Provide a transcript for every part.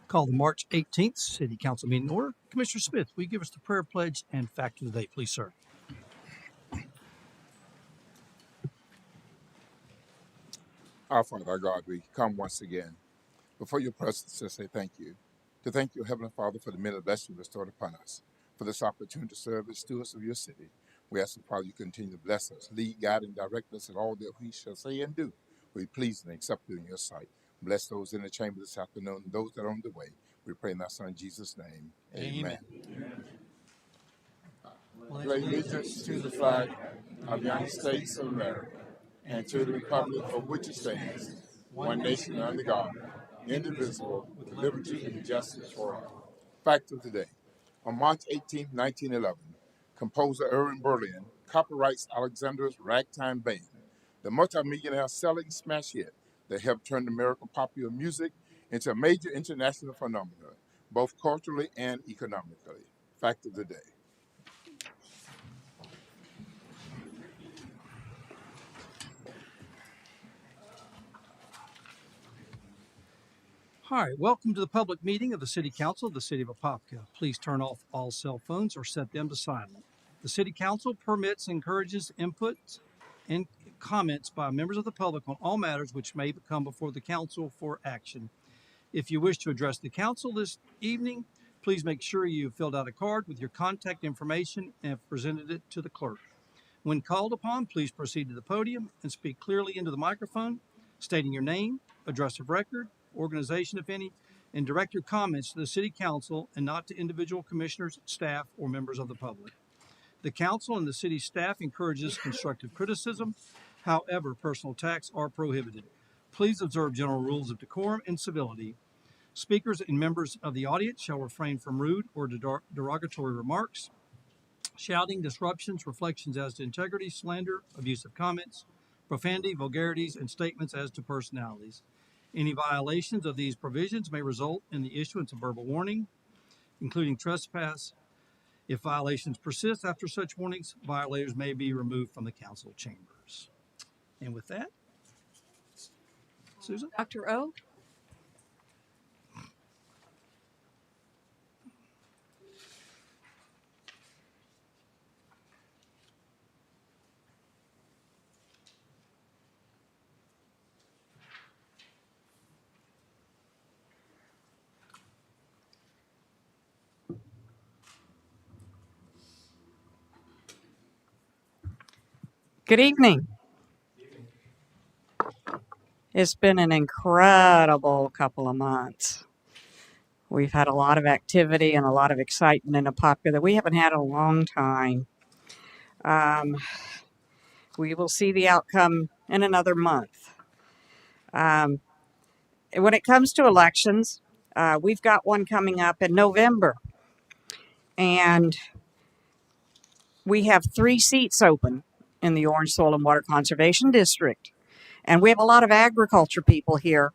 Call the March 18th City Council meeting order. Commissioner Smith, will you give us the prayer pledge and fact of the day, please, sir? Our Father, our God, we come once again before your presence to say thank you. To thank you, Heavenly Father, for the many blessings bestowed upon us, for this opportunity to serve as stewards of your city. We ask, Father, you continue to bless us, lead, guide, and direct us in all that we shall say and do. We please and accept you in your sight. Bless those in the chamber this afternoon and those that are on the way. We pray in our Son Jesus' name. Amen. Pledge allegiance to the flag of the United States of America and to the republic for which it stands, one nation under God, indivisible, with liberty and justice for all. Fact of today. On March 18, 1911, composer Irving Berlin copyrights Alexander's Ragtime Band, the multimillionaire selling smash hit that helped turn American popular music into a major international phenomenon, both culturally and economically. Fact of the day. All right, welcome to the public meeting of the City Council of the City of Apopka. Please turn off all cell phones or set them to silent. The City Council permits and encourages input and comments by members of the public on all matters which may come before the council for action. If you wish to address the council this evening, please make sure you filled out a card with your contact information and have presented it to the clerk. When called upon, please proceed to the podium and speak clearly into the microphone, stating your name, address of record, organization, if any, and direct your comments to the City Council and not to individual commissioners, staff, or members of the public. The council and the city staff encourages constructive criticism. However, personal attacks are prohibited. Please observe general rules of decorum and civility. Speakers and members of the audience shall refrain from rude or derogatory remarks, shouting, disruptions, reflections as to integrity, slander, abusive comments, profanity, vulgarities, and statements as to personalities. Any violations of these provisions may result in the issuance of verbal warning, including trespass. If violations persist after such warnings, violators may be removed from the council chambers. And with that, Susan? Dr. O? Good evening. It's been an incredible couple of months. We've had a lot of activity and a lot of excitement in Apopka that we haven't had in a long time. We will see the outcome in another month. When it comes to elections, we've got one coming up in November, and we have 3 seats open in the Orange Soil and Water Conservation District. And we have a lot of agriculture people here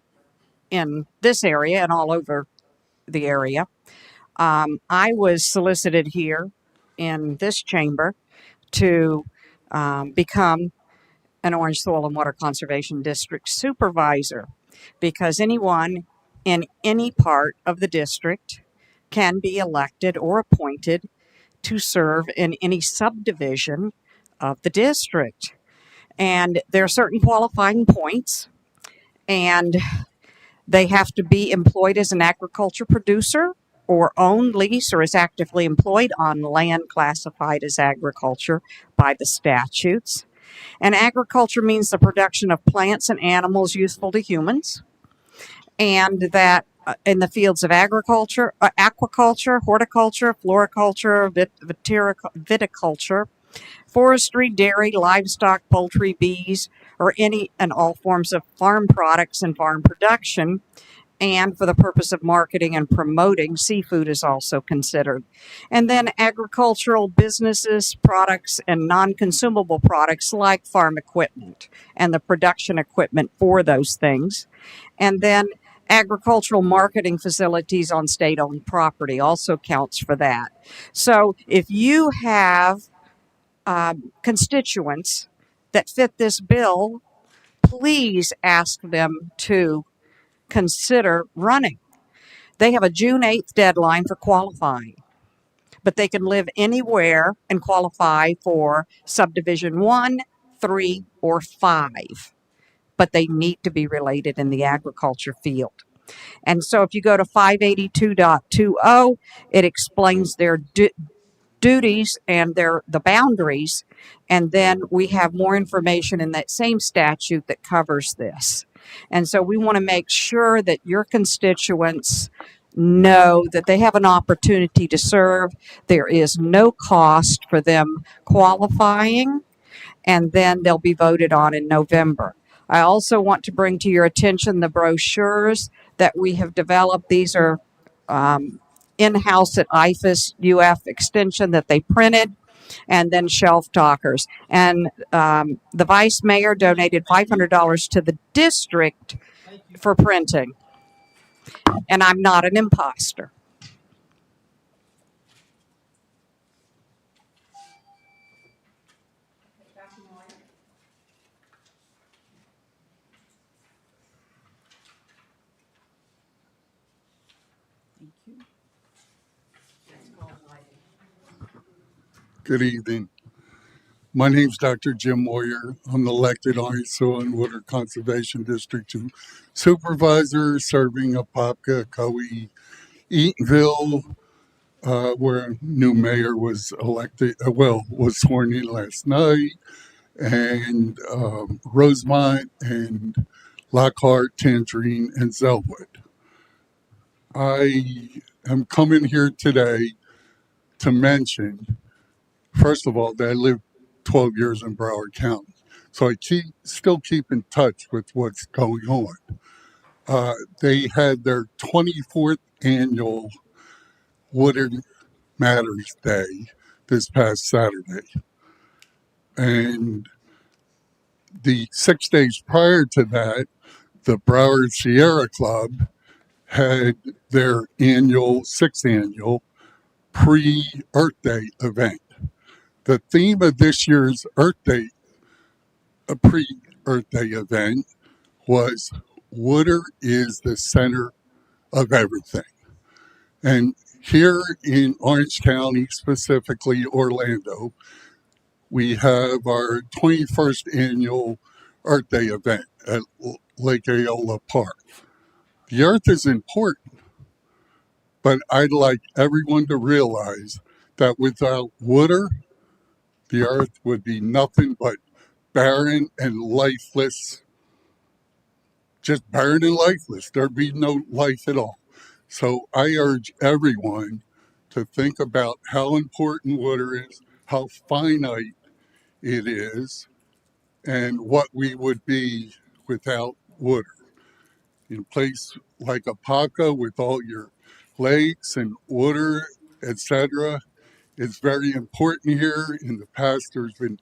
in this area and all over the area. I was solicited here in this chamber to become an Orange Soil and Water Conservation District supervisor, because anyone in any part of the district can be elected or appointed to serve in any subdivision of the district. And there are certain qualifying points, and they have to be employed as an agriculture producer or own, lease, or is actively employed on land classified as agriculture by the statutes. And agriculture means the production of plants and animals useful to humans, and that in the fields of agriculture, aquaculture, horticulture, floriculture, viticulture, forestry, dairy, livestock, poultry, bees, or any and all forms of farm products and farm production. And for the purpose of marketing and promoting, seafood is also considered. And then agricultural businesses, products, and non-consumable products like farm equipment and the production equipment for those things. And then agricultural marketing facilities on state-owned property also counts for that. So if you have constituents that fit this bill, please ask them to consider running. They have a June 8th deadline for qualifying, but they can live anywhere and qualify for subdivision 1, 3, or 5. But they need to be related in the agriculture field. And so if you go to 582.20, it explains their duties and the boundaries, and then we have more information in that same statute that covers this. And so we want to make sure that your constituents know that they have an opportunity to serve. There is no cost for them qualifying, and then they'll be voted on in November. I also want to bring to your attention the brochures that we have developed. These are in-house at IFAS UF Extension that they printed, and then shelf talkers. And the vice mayor donated $500 to the district for printing. And I'm not an imposter. Good evening. My name's Dr. Jim Moyer. I'm elected on Soil and Water Conservation District 2 Supervisor, serving Apopka, Coe, Eatonville, where new mayor was elected, was sworn in last night, and Rosemont and Lockhart, Tangerine, and Zelwood. I am coming here today to mention, first of all, that I lived 12 years in Broward County. So I still keep in touch with what's going on. They had their 24th annual Wooded Matters Day this past Saturday. And the 6 days prior to that, the Broward Sierra Club had their sixth annual pre-Earth Day event. The theme of this year's pre-Earth Day event was water is the center of everything. And here in Orange County, specifically Orlando, we have our 21st annual Earth Day event at Lake Aola Park. The earth is important, but I'd like everyone to realize that without water, the earth would be nothing but barren and lifeless. Just barren and lifeless. There'd be no life at all. So I urge everyone to think about how important water is, how finite it is, and what we would be without water. In a place like Apopka with all your lakes and water, etc., it's very important here. In the past, there's been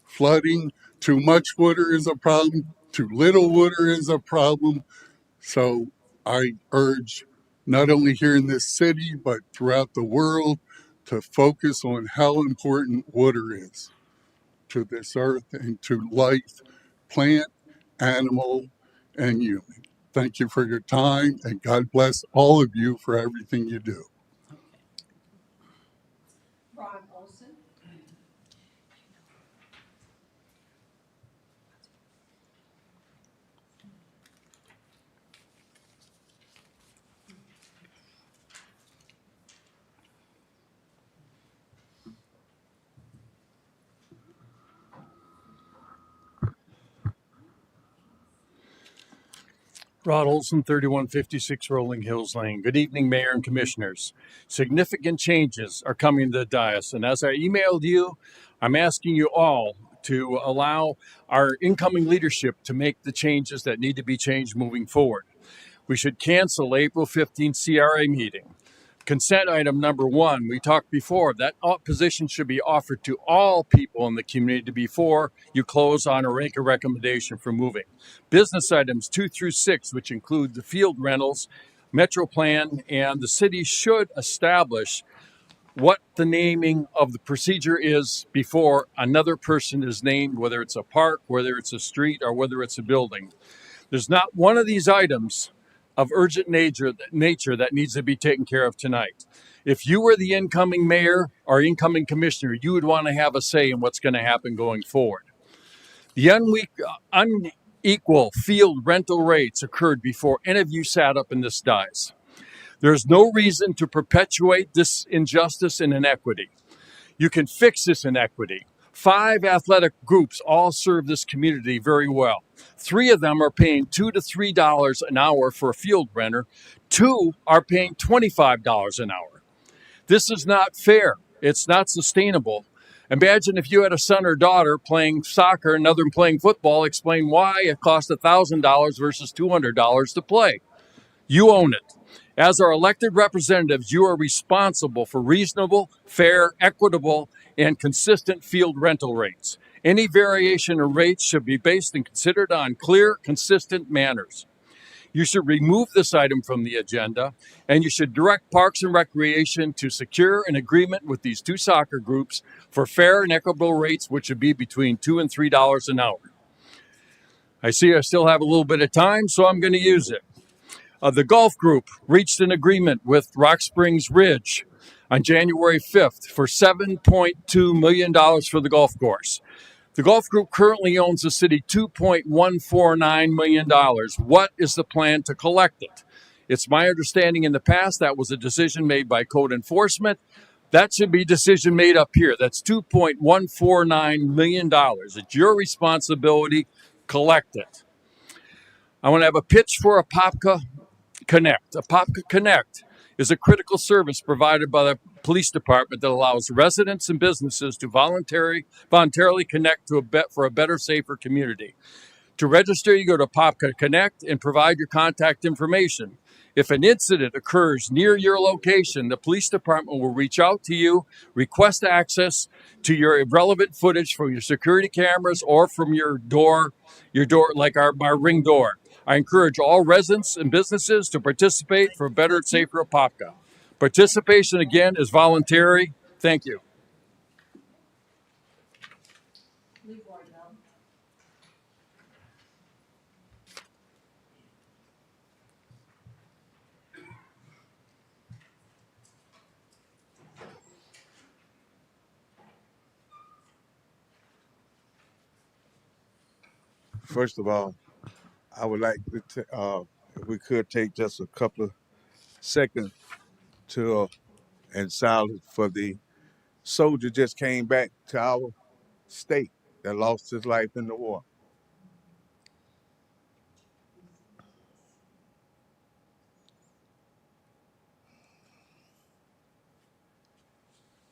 flooding. Too much water is a problem. Too little water is a problem. So I urge not only here in this city, but throughout the world to focus on how important water is to this earth and to life, plant, animal, and human. Thank you for your time, and God bless all of you for everything you do. Rod Olson, 3156 Rolling Hills Lane. Good evening, Mayor and Commissioners. Significant changes are coming to the dais, and as I emailed you, I'm asking you all to allow our incoming leadership to make the changes that need to be changed moving forward. We should cancel April 15th CRA meeting. Consent item number 1, we talked before, that position should be offered to all people in the community before you close on or make a recommendation for moving. Business items 2 through 6, which include the field rentals, Metro Plan, and the city should establish what the naming of the procedure is before another person is named, whether it's a park, whether it's a street, or whether it's a building. There's not one of these items of urgent nature that needs to be taken care of tonight. If you were the incoming mayor or incoming commissioner, you would want to have a say in what's going to happen going forward. The unequal field rental rates occurred before any of you sat up in this dais. There's no reason to perpetuate this injustice and inequity. You can fix this inequity. 5 athletic groups all serve this community very well. 3 of them are paying $2 to $3 an hour for a field renter. 2 are paying $25 an hour. This is not fair. It's not sustainable. Imagine if you had a son or daughter playing soccer and another playing football. Explain why it costs $1,000 versus $200 to play. You own it. As our elected representatives, you are responsible for reasonable, fair, equitable, and consistent field rental rates. Any variation in rates should be based and considered on clear, consistent manners. You should remove this item from the agenda, and you should direct Parks and Recreation to secure an agreement with these 2 soccer groups for fair and equitable rates, which would be between $2 and $3 an hour. I see I still have a little bit of time, so I'm going to use it. The golf group reached an agreement with Rock Springs Ridge on January 5th for $7.2 million for the golf course. The golf group currently owns the city $2.149 million. What is the plan to collect it? It's my understanding in the past that was a decision made by code enforcement. That should be a decision made up here. That's $2.149 million. It's your responsibility. Collect it. I want to have a pitch for Apopka Connect. Apopka Connect is a critical service provided by the police department that allows residents and businesses to voluntarily connect to for a better, safer community. To register, you go to Apopka Connect and provide your contact information. If an incident occurs near your location, the police department will reach out to you, request access to your relevant footage from your security cameras or from your door like our ring door. I encourage all residents and businesses to participate for a better and safer Apopka. Participation, again, is voluntary. Thank you. First of all, I would like to, if we could take just a couple of seconds to in silence for the soldier just came back to our state that lost his life in the war.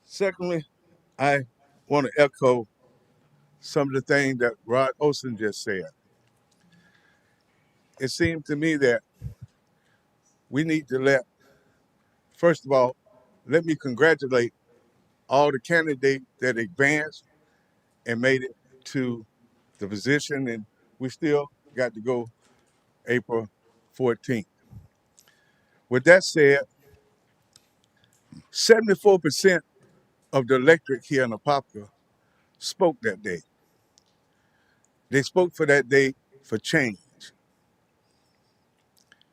Secondly, I want to echo some of the things that Rod Olson just said. It seems to me that we need to first of all, let me congratulate all the candidates that advanced and made it to the position, and we still got to go April 14th. With that said, 74% of the electorate here in Apopka spoke that day. They spoke for that day for change.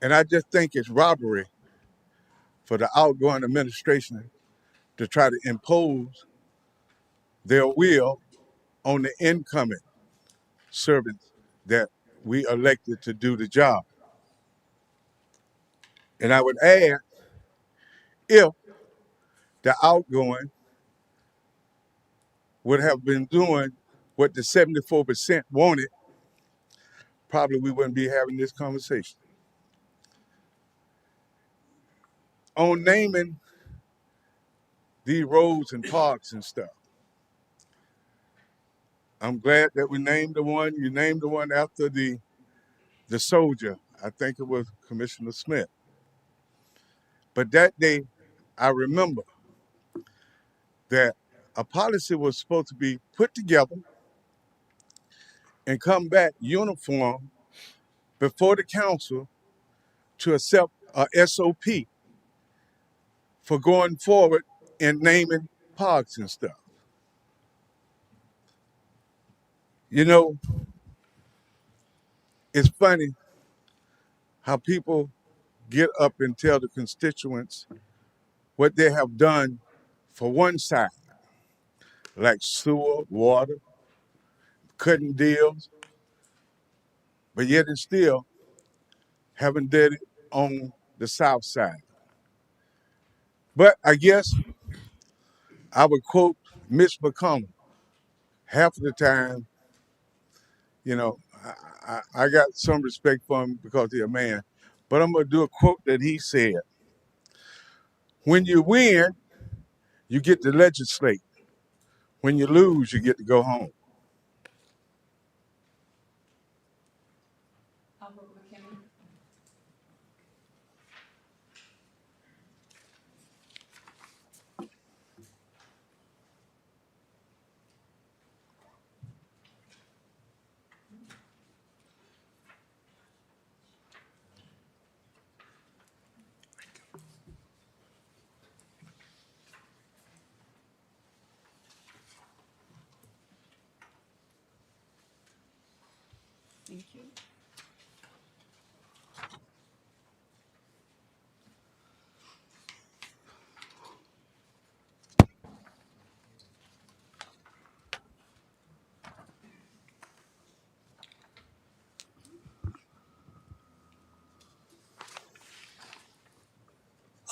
And I just think it's robbery for the outgoing administration to try to impose their will on the incoming servants that we elected to do the job. And I would add, if the outgoing would have been doing what the 74% wanted, probably we wouldn't be having this conversation. On naming these roads and parks and stuff, I'm glad that we named the one. You named the one after the soldier. I think it was Commissioner Smith. But that day, I remember that a policy was supposed to be put together and come back uniform before the council to accept a SOP for going forward and naming parks and stuff. You know, it's funny how people get up and tell the constituents what they have done for one side, like sewer, water, cutting deals, but yet and still haven't did it on the south side. But I guess I would quote Mitch McConnell half of the time. You know, I got some respect for him because he's a man, but I'm gonna do a quote that he said: "When you win, you get to legislate. When you lose, you get to go home."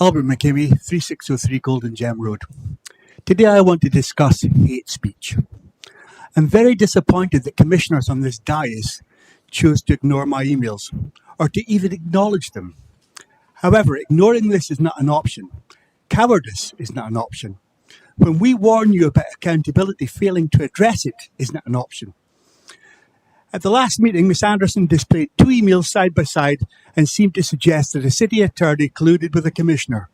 Albert McKimmy, 3603 Golden Gem Road. Today I want to discuss hate speech. I'm very disappointed that commissioners on this dais chose to ignore my emails, or to even acknowledge them. However, ignoring this is not an option. Cowardice is not an option. When we warn you about accountability, failing to address it is not an option. At the last meeting, Ms. Anderson displayed two emails side by side and seemed to suggest that a city attorney colluded with a commissioner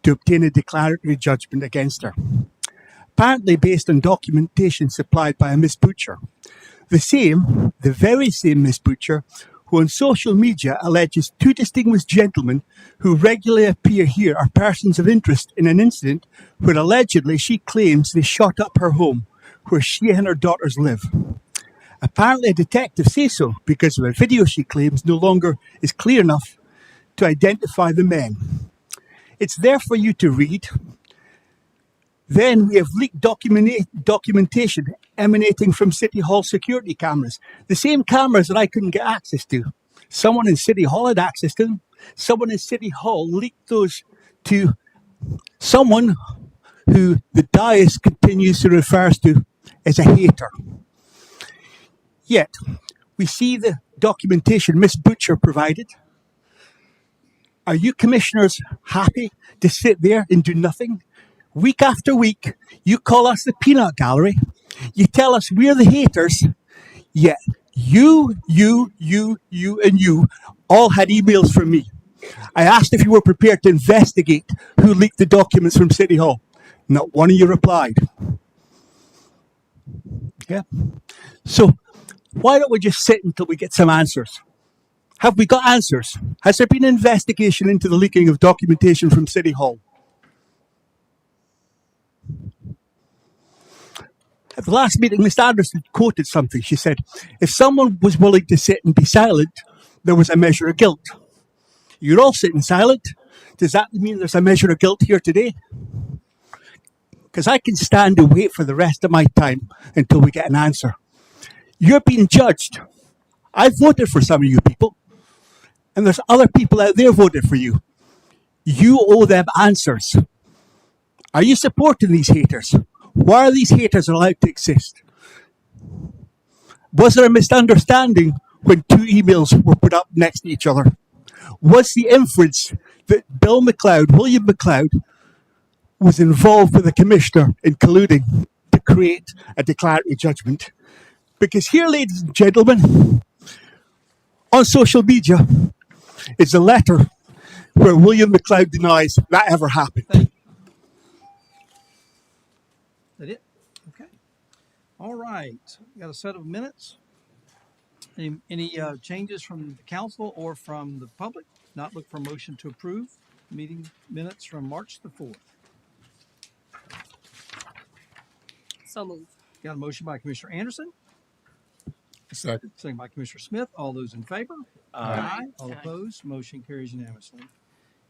to obtain a declaratory judgment against her, apparently based on documentation supplied by a Miss Butcher. The very same Miss Butcher, who on social media alleges two distinguished gentlemen who regularly appear here are persons of interest in an incident where allegedly she claims they shot up her home where she and her daughters live. Apparently a detective says so because of a video she claims no longer is clear enough to identify the men. It's there for you to read. Then we have leaked documentation emanating from City Hall security cameras. The same cameras that I couldn't get access to. Someone in City Hall had access to them. Someone in City Hall leaked those to someone who the dais continues to refer to as a hater. Yet, we see the documentation Miss Butcher provided. Are you commissioners happy to sit there and do nothing? Week after week, you call us the peanut gallery. You tell us we're the haters. Yet you, and you all had emails from me. I asked if you were prepared to investigate who leaked the documents from City Hall. Not one of you replied. Yeah. So why don't we just sit until we get some answers? Have we got answers? Has there been an investigation into the leaking of documentation from City Hall? At the last meeting, Ms. Anderson quoted something. She said, if someone was willing to sit and be silent, there was a measure of guilt. You're all sitting silent. Does that mean there's a measure of guilt here today? Because I can stand and wait for the rest of my time until we get an answer. You're being judged. I voted for some of you people, and there's other people out there voted for you. You owe them answers. Are you supporting these haters? Why are these haters allowed to exist? Was there a misunderstanding when two emails were put up next to each other? Was the inference that William McLeod, was involved with the commissioner in colluding to create a declaratory judgment? Because here, ladies and gentlemen, on social media, is a letter where William McLeod denies that ever happened. Thank you. That it? Okay. All right. We got a set of minutes. Any changes from the council or from the public? Not look for a motion to approve meeting minutes from March the 4th. So moved. Got a motion by Commissioner Anderson, Second. second by Commissioner Smith. All those in favor? Aye. All opposed? Motion carries unanimously.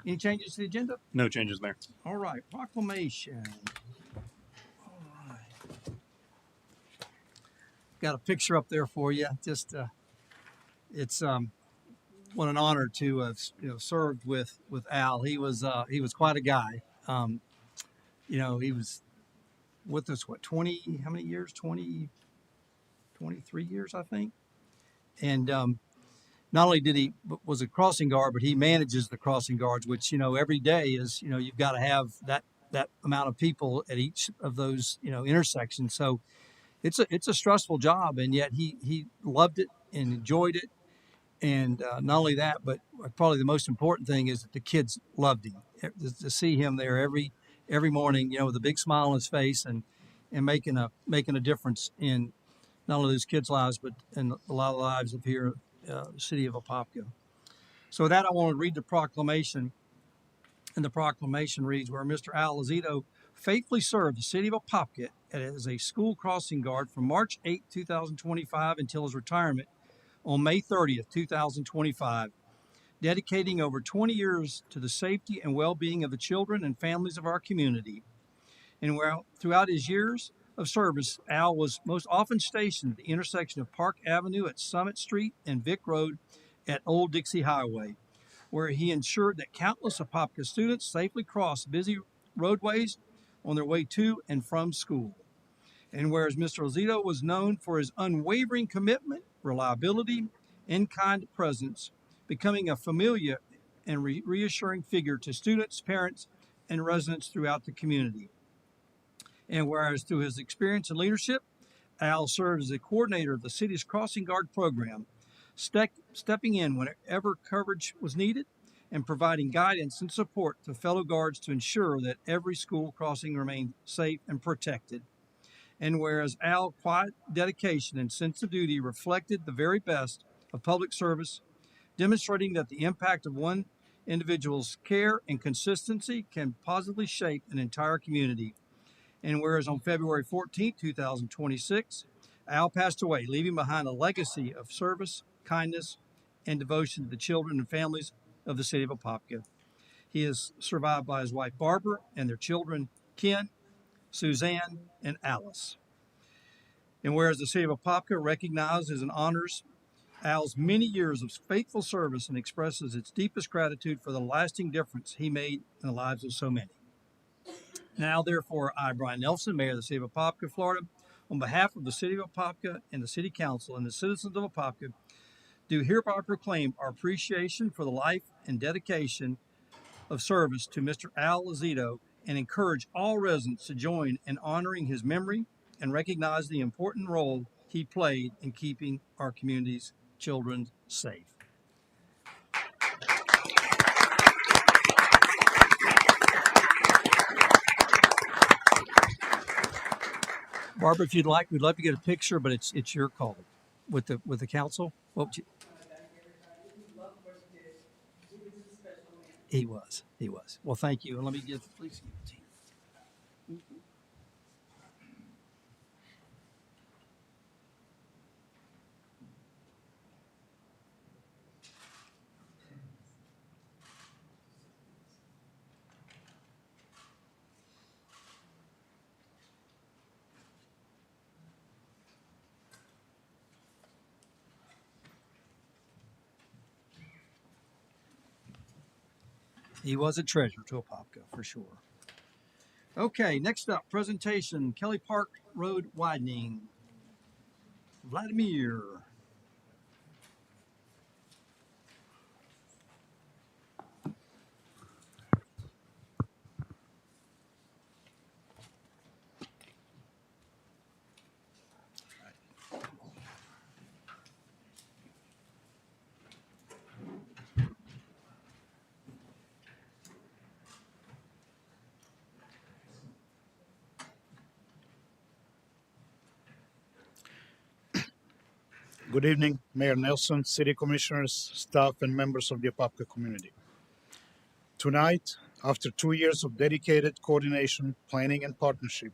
Any changes to the agenda? No changes, Mayor. All right, proclamation. All right. Got a picture up there for you. Just it's what an honor to have served with Al. He was quite a guy. He was with us what 20 how many years 23 years I think. And not only was a crossing guard, but he manages the crossing guards, which every day is you've got to have that amount of people at each of those intersections. So it's a stressful job, and yet he loved it and enjoyed it. And not only that, but probably the most important thing is that the kids loved him. To see him there every morning, with a big smile on his face and making a difference in not only those kids' lives, but in a lot of lives of here, the city of Apopka. So with that, I want to read the proclamation. And the proclamation reads, where Mr. Al Lozito faithfully served the city of Apopka as a school crossing guard from March 8, 2025 until his retirement on May 30th, 2025, dedicating over 20 years to the safety and well-being of the children and families of our community. And throughout his years of service, Al was most often stationed at the intersection of Park Avenue at Summit Street and Vic Road at Old Dixie Highway, where he ensured that countless Apopka students safely crossed busy roadways on their way to and from school. And whereas Mr. Lozito was known for his unwavering commitment, reliability, and kind presence, becoming a familiar and reassuring figure to students, parents, and residents throughout the community. And whereas through his experience and leadership, Al served as a coordinator of the city's crossing guard program, stepping in whenever coverage was needed and providing guidance and support to fellow guards to ensure that every school crossing remained safe and protected. And whereas Al's quiet dedication and sense of duty reflected the very best of public service, demonstrating that the impact of one individual's care and consistency can positively shape an entire community. And whereas on February 14, 2026, Al passed away, leaving behind a legacy of service, kindness, and devotion to the children and families of the city of Apopka. He is survived by his wife Barbara and their children Ken, Suzanne, and Alice. And whereas the city of Apopka recognizes and honors Al's many years of faithful service and expresses its deepest gratitude for the lasting difference he made in the lives of so many. Now, therefore, I, Brian Nelson, Mayor of the City of Apopka, Florida, on behalf of the City of Apopka and the City Council and the citizens of Apopka, do hereby proclaim our appreciation for the life and dedication of service to Mr. Al Lozito and encourage all residents to join in honoring his memory and recognize the important role he played in keeping our community's children safe. Barbara, if you'd like, we'd love to get a picture, but it's your call with the council. What would you? He was. Well, thank you. And let me give please. He was a treasure to Apopka, for sure. Okay, next up, presentation, Kelly Park Road widening. Vladimir. Good evening, Mayor Nelson, City Commissioners, staff, and members of the Apopka community. Tonight, after 2 years of dedicated coordination, planning, and partnership,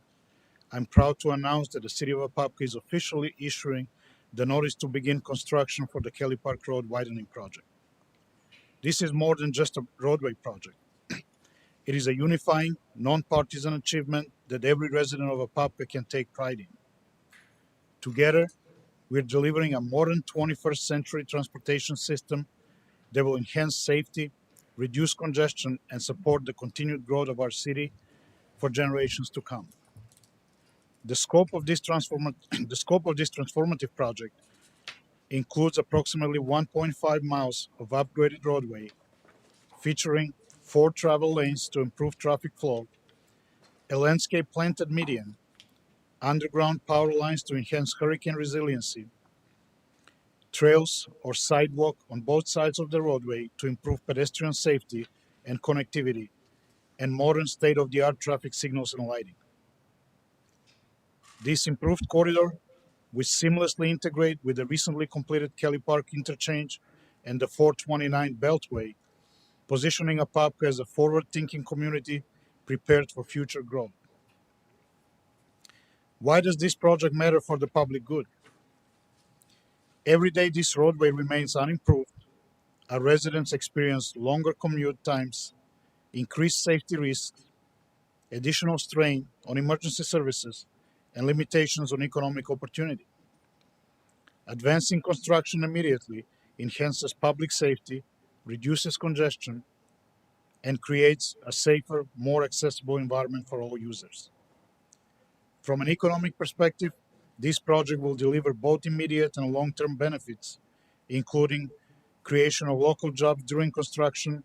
I'm proud to announce that the City of Apopka is officially issuing the notice to begin construction for the Kelly Park Road widening project. This is more than just a roadway project. It is a unifying, non-partisan achievement that every resident of Apopka can take pride in. Together, we're delivering a modern 21st century transportation system that will enhance safety, reduce congestion, and support the continued growth of our city for generations to come. The scope of this transformative project includes approximately 1.5 miles of upgraded roadway, featuring 4 travel lanes to improve traffic flow, a landscape planted median, underground power lines to enhance hurricane resiliency, trails or sidewalk on both sides of the roadway to improve pedestrian safety and connectivity, and modern state-of-the-art traffic signals and lighting. This improved corridor will seamlessly integrate with the recently completed Kelly Park interchange and the 429 Beltway, positioning Apopka as a forward-thinking community prepared for future growth. Why does this project matter for the public good? Every day this roadway remains unimproved, our residents experience longer commute times, increased safety risks, additional strain on emergency services, and limitations on economic opportunity. Advancing construction immediately enhances public safety, reduces congestion, and creates a safer, more accessible environment for all users. From an economic perspective, this project will deliver both immediate and long-term benefits, including creation of local jobs during construction,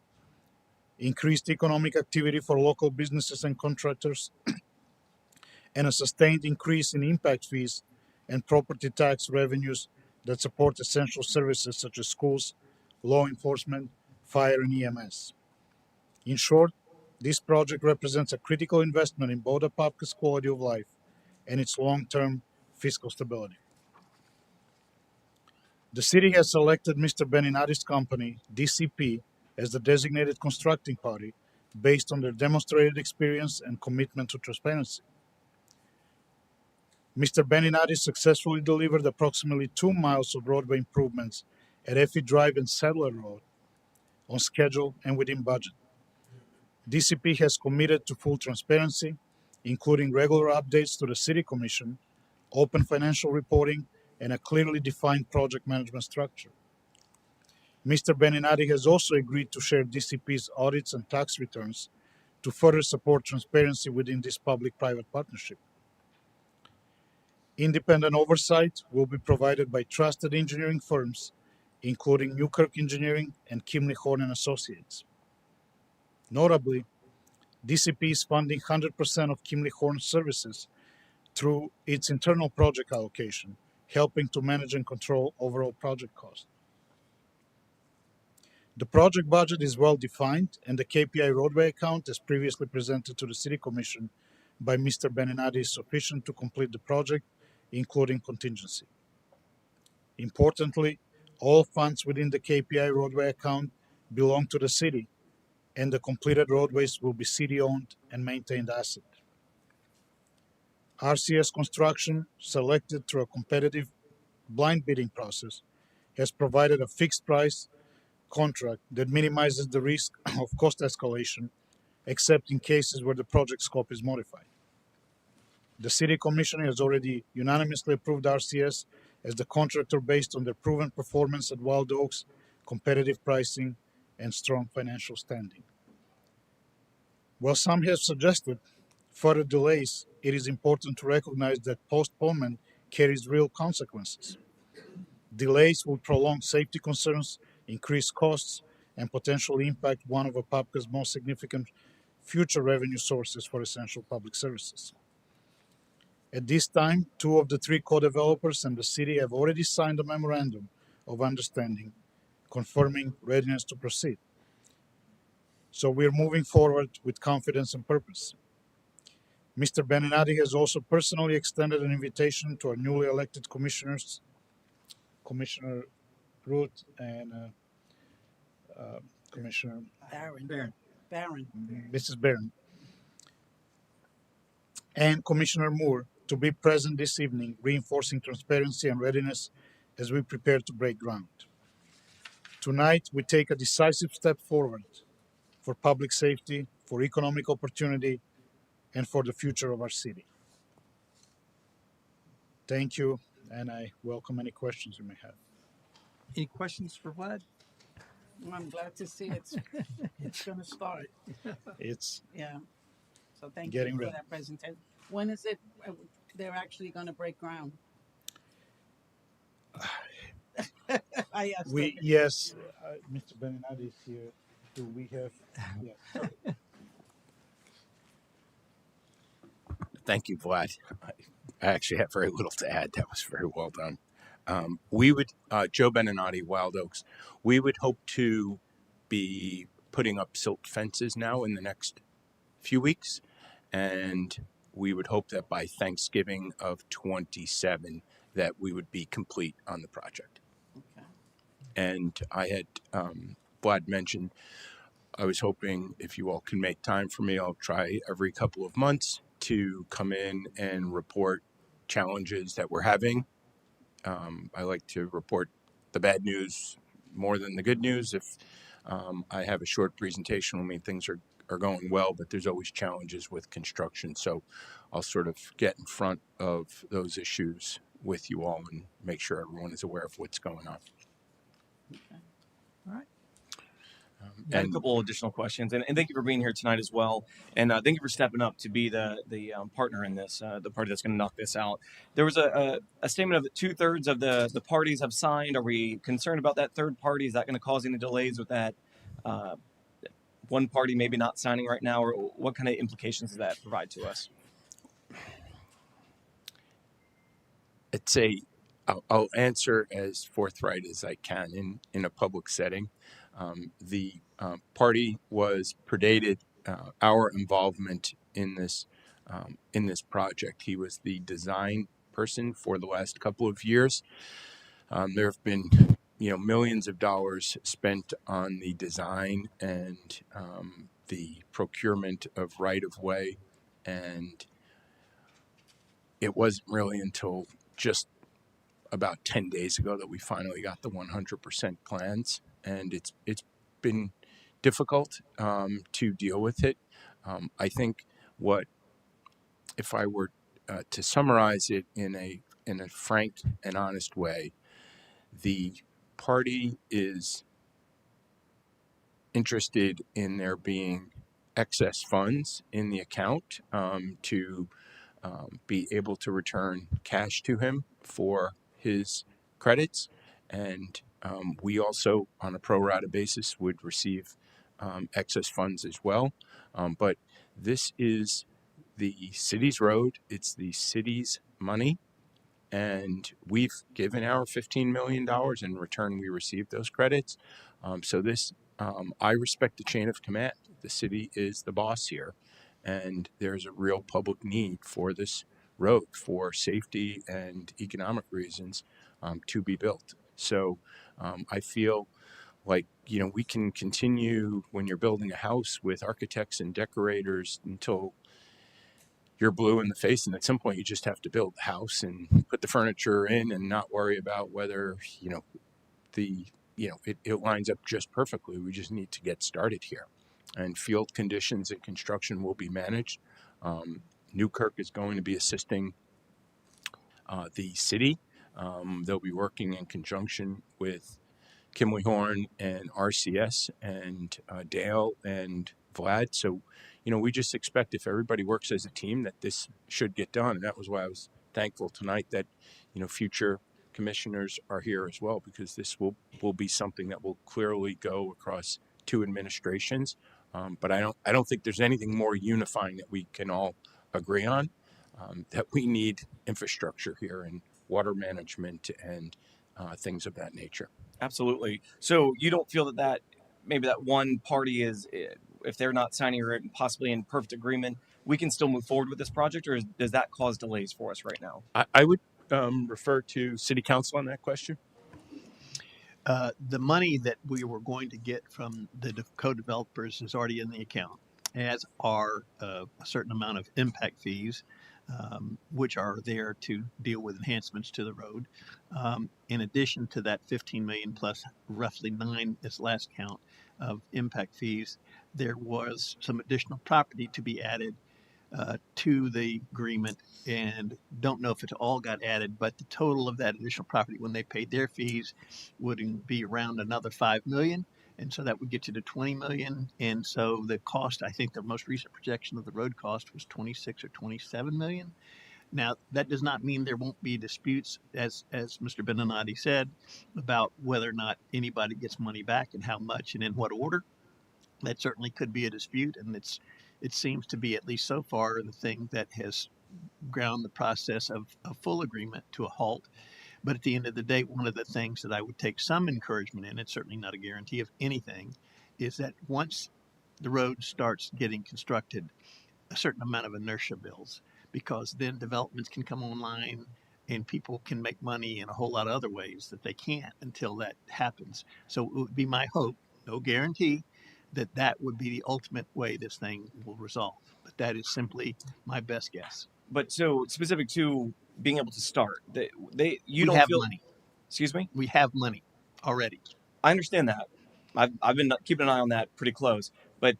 increased economic activity for local businesses and contractors, and a sustained increase in impact fees and property tax revenues that support essential services such as schools, law enforcement, fire, and EMS. In short, this project represents a critical investment in both Apopka's quality of life and its long-term fiscal stability. The city has selected Mr. Beninati's company, DCP, as the designated constructing party based on their demonstrated experience and commitment to transparency. Mr. Beninati successfully delivered approximately 2 miles of roadway improvements at Effie Drive and Sadler Road on schedule and within budget. DCP has committed to full transparency, including regular updates to the City Commission, open financial reporting, and a clearly defined project management structure. Mr. Beninati has also agreed to share DCP's audits and tax returns to further support transparency within this public-private partnership. Independent oversight will be provided by trusted engineering firms, including Newkirk Engineering and Kimley Horn and Associates. Notably, DCP is funding 100% of Kimley Horn services through its internal project allocation, helping to manage and control overall project costs. The project budget is well defined, and the KPI roadway account, as previously presented to the City Commission by Mr. Beninati, is sufficient to complete the project, including contingency. Importantly, all funds within the KPI roadway account belong to the city, and the completed roadways will be city-owned and maintained asset. RCS Construction, selected through a competitive blind bidding process, has provided a fixed price contract that minimizes the risk of cost escalation, except in cases where the project scope is modified. The City Commission has already unanimously approved RCS as the contractor based on their proven performance at Wild Oaks, competitive pricing, and strong financial standing. While some have suggested further delays, it is important to recognize that postponement carries real consequences. Delays will prolong safety concerns, increase costs, and potentially impact one of Apopka's most significant future revenue sources for essential public services. At this time, 2 of the 3 co-developers and the city have already signed a memorandum of understanding confirming readiness to proceed. So we're moving forward with confidence and purpose. Mr. Beninati has also personally extended an invitation to our newly elected commissioners, Commissioner Root and Commissioner Mrs. Barron, and Commissioner Moore to be present this evening, reinforcing transparency and readiness as we prepare to break ground. Tonight, we take a decisive step forward for public safety, for economic opportunity, and for the future of our city. Thank you, and I welcome any questions you may have. Any questions for Vlad? I'm glad to see it's going to start. It's Yeah. So thank getting you for ready. that presentation. When is it they're actually going to break ground? I asked. Yes, Mr. Beninati is here. Do we have? Yes. Thank you, Vlad. I actually have very little to add. That was very well done. We would, Joe Beninati, Wild Oaks, we would hope to be putting up silt fences now in the next few weeks. And we would hope that by Thanksgiving of 27, that we would be complete on the project. Okay. And I had, Vlad mentioned, I was hoping if you all can make time for me, I'll try every couple of months to come in and report challenges that we're having. I like to report the bad news more than the good news. If I have a short presentation, I mean, things are going well, but there's always challenges with construction. So I'll sort of get in front of those issues with you all and make sure everyone is aware of what's going on. Okay. All right. I had a couple additional questions, and thank you for being here tonight as well. And thank you for stepping up to be the partner in this, the party that's going to knock this out. There was a statement of that 2/3 of the parties have signed. Are we concerned about that third party? Is that going to cause any delays with that one party maybe not signing right now, or what kind of implications does that provide to us? I'll answer as forthright as I can in a public setting. The party was predated our involvement in this project. He was the design person for the last couple of years. There have been millions of dollars spent on the design and the procurement of right-of-way, and it wasn't really until just about 10 days ago that we finally got the 100% plans, and it's been difficult to deal with it. I think if I were to summarize it in a frank and honest way, the party is interested in there being excess funds in the account to be able to return cash to him for his credits. And we also, on a pro rata basis, would receive excess funds as well. But this is the city's road. It's the city's money. And we've given our $15 million. In return, we received those credits. I respect the chain of command. The city is the boss here. And there's a real public need for this road for safety and economic reasons to be built. So I feel like, we can continue when you're building a house with architects and decorators until you're blue in the face, and at some point you just have to build the house and put the furniture in and not worry about whether it lines up just perfectly. We just need to get started here, and field conditions and construction will be managed. Newkirk is going to be assisting the city. They'll be working in conjunction with Kimley Horn and RCS and Dale and Vlad. So, we just expect if everybody works as a team that this should get done. And that was why I was thankful tonight that, future commissioners are here as well, because this will be something that will clearly go across two administrations. But I don't think there's anything more unifying that we can all agree on, that we need infrastructure here and water management and things of that nature. Absolutely. So you don't feel that maybe that one party is, if they're not signing or possibly in perfect agreement, we can still move forward with this project, or does that cause delays for us right now? I would refer to City Council on that question. The money that we were going to get from the co-developers is already in the account, as are a certain amount of impact fees which are there to deal with enhancements to the road. In addition to that 15 million plus roughly 9, this last count, of impact fees, there was some additional property to be added to the agreement, and don't know if it all got added, but the total of that additional property when they paid their fees would be around another 5 million. And so that would get you to 20 million. And so the cost, I think the most recent projection of the road cost was 26 or 27 million. Now, that does not mean there won't be disputes, as Mr. Beninati said, about whether or not anybody gets money back and how much and in what order. That certainly could be a dispute, and it seems to be, at least so far, the thing that has ground the process of a full agreement to a halt. But at the end of the day, one of the things that I would take some encouragement in, it's certainly not a guarantee of anything, is that once the road starts getting constructed, a certain amount of inertia builds, because then developments can come online and people can make money in a whole lot of other ways that they can't until that happens. So it would be my hope, no guarantee, that that would be the ultimate way this thing will resolve. But that is simply my best guess. But so specific to being able to start, you We don't have feel. money. Excuse me. We have money already. I understand that. I've been keeping an eye on that pretty close. But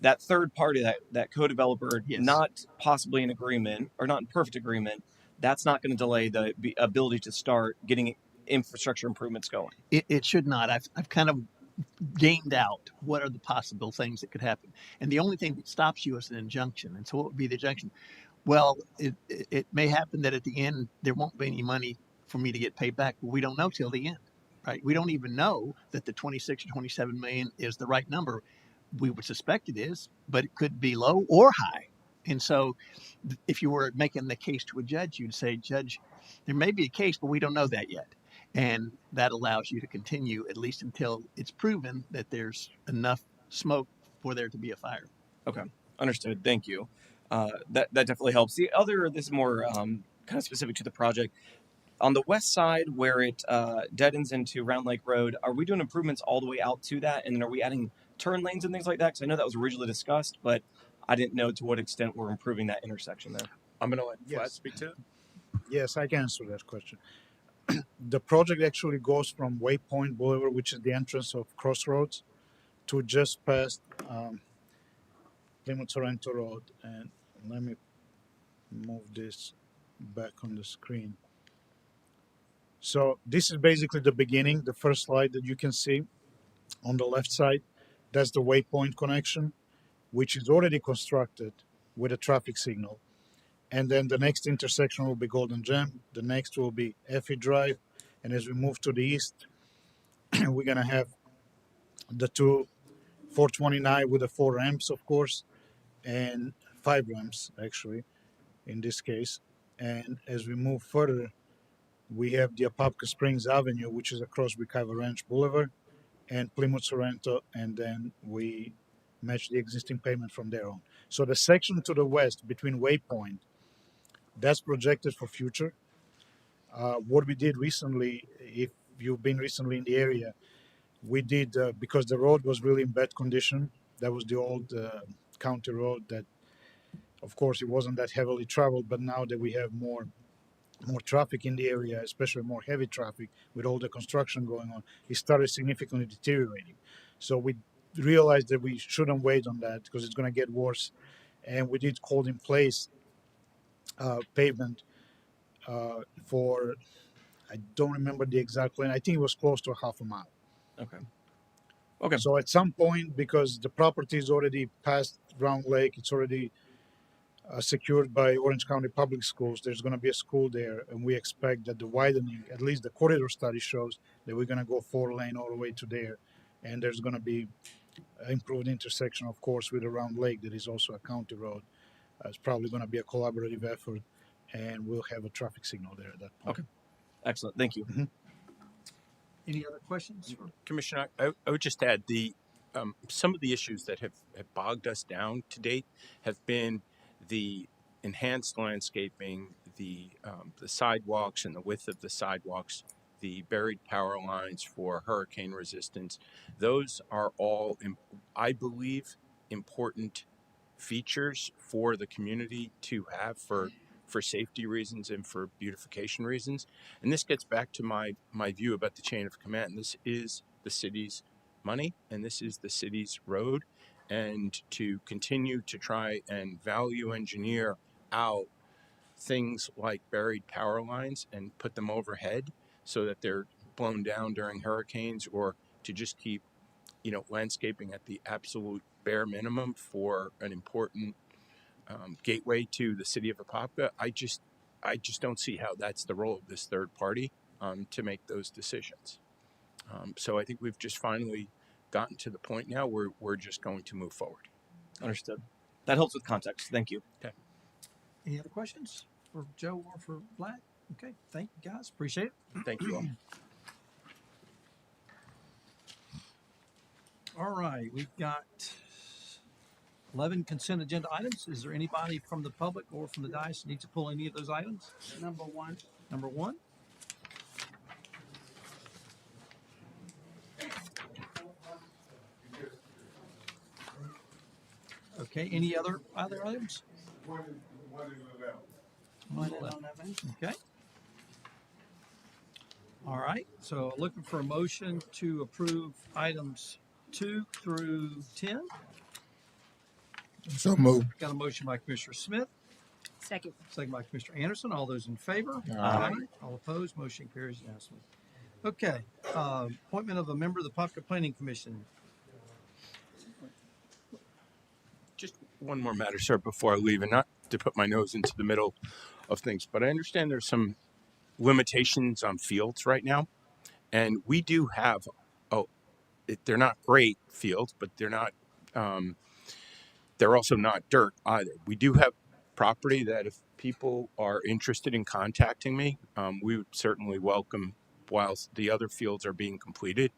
that third party, that co-developer, Yes. not possibly in agreement or not in perfect agreement, that's not going to delay the ability to start getting infrastructure improvements going. It should not. I've kind of gamed out what are the possible things that could happen. And the only thing that stops you is an injunction. And so what would be the injunction? Well, it may happen that at the end there won't be any money for me to get paid back, but we don't know till the end, right? We don't even know that the 26 or 27 million is the right number. We would suspect it is, but it could be low or high. And so if you were making the case to a judge, you'd say, Judge, there may be a case, but we don't know that yet. And that allows you to continue at least until it's proven that there's enough smoke for there to be a fire. Okay, understood. Thank you. That definitely helps. This is more kind of specific to the project. On the west side, where it deadens into Round Lake Road, are we doing improvements all the way out to that? And then are we adding turn lanes and things like that? Because I know that was originally discussed, but I didn't know to what extent we're improving that intersection there. I'm going to let Flat Yes. speak to it. Yes, I can answer that question. The project actually goes from Waypoint Boulevard, which is the entrance of Crossroads, to just past Plymouth Sorrento Road. And let me move this back on the screen. So this is basically the beginning, the first slide that you can see on the left side. That's the Waypoint connection, which is already constructed with a traffic signal. And then the next intersection will be Golden Gem. The next will be Effie Drive. And as we move to the east, we're going to have the two 429 with the 4 ramps, of course, and 5 ramps, actually, in this case. And as we move further, we have the Apopka Springs Avenue, which is across Wekiva Ranch Boulevard, and Plymouth Sorrento, and then we match the existing pavement from there on. So the section to the west between Waypoint, that's projected for future. What we did recently, if you've been recently in the area, we did, because the road was really in bad condition. That was the old county road that, of course, it wasn't that heavily traveled, but now that we have more traffic in the area, especially more heavy traffic with all the construction going on, it started significantly deteriorating. So we realized that we shouldn't wait on that because it's going to get worse. And we did hold in place pavement for, I don't remember the exact lane. I think it was close to a half a mile. Okay. Okay. So at some point, because the property is already past Round Lake, it's already secured by Orange County Public Schools. There's going to be a school there, and we expect that the widening, at least the corridor study shows that we're going to go 4-lane all the way to there, and there's going to be improved intersection, of course, with the Round Lake that is also a county road. It's probably going to be a collaborative effort, and we'll have a traffic signal there at that point. Okay. Excellent. Thank you. Any other questions? Commissioner, I would just add some of the issues that have bogged us down to date have been the enhanced landscaping, the sidewalks and the width of the sidewalks, the buried power lines for hurricane resistance. Those are all, I believe, important features for the community to have for for safety reasons and for beautification reasons. And this gets back to my view about the chain of command. This is the city's money, and this is the city's road. And to continue to try and value engineer out things like buried power lines and put them overhead so that they're blown down during hurricanes, or to just keep, landscaping at the absolute bare minimum for an important gateway to the city of Apopka. I just don't see how that's the role of this third party to make those decisions. So I think we've just finally gotten to the point now where we're just going to move forward. Understood. That helps with context. Thank you. Okay. Any other questions for Joe or for Vlad? Okay, thank you guys. Appreciate it. Thank you all. All right, we've got 11 consent agenda items. Is there anybody from the public or from the dais that needs to pull any of those items? Number one. Number one. Okay, any other items? One and 11. Okay. All right, so looking for a motion to approve items 2 through 10. So moved. Got a motion by Commissioner Smith, Second. second by Commissioner Anderson. All those in favor? Aye. All opposed? Motion carries unanimously. Okay, appointment of a member of the Apopka Planning Commission. Just one more matter, sir, before I leave, and not to put my nose into the middle of things, but I understand there's some limitations on fields right now, and we do have, they're not great fields, but they're not, they're also not dirt either. We do have property that if people are interested in contacting me, we would certainly welcome, whilst the other fields are being completed,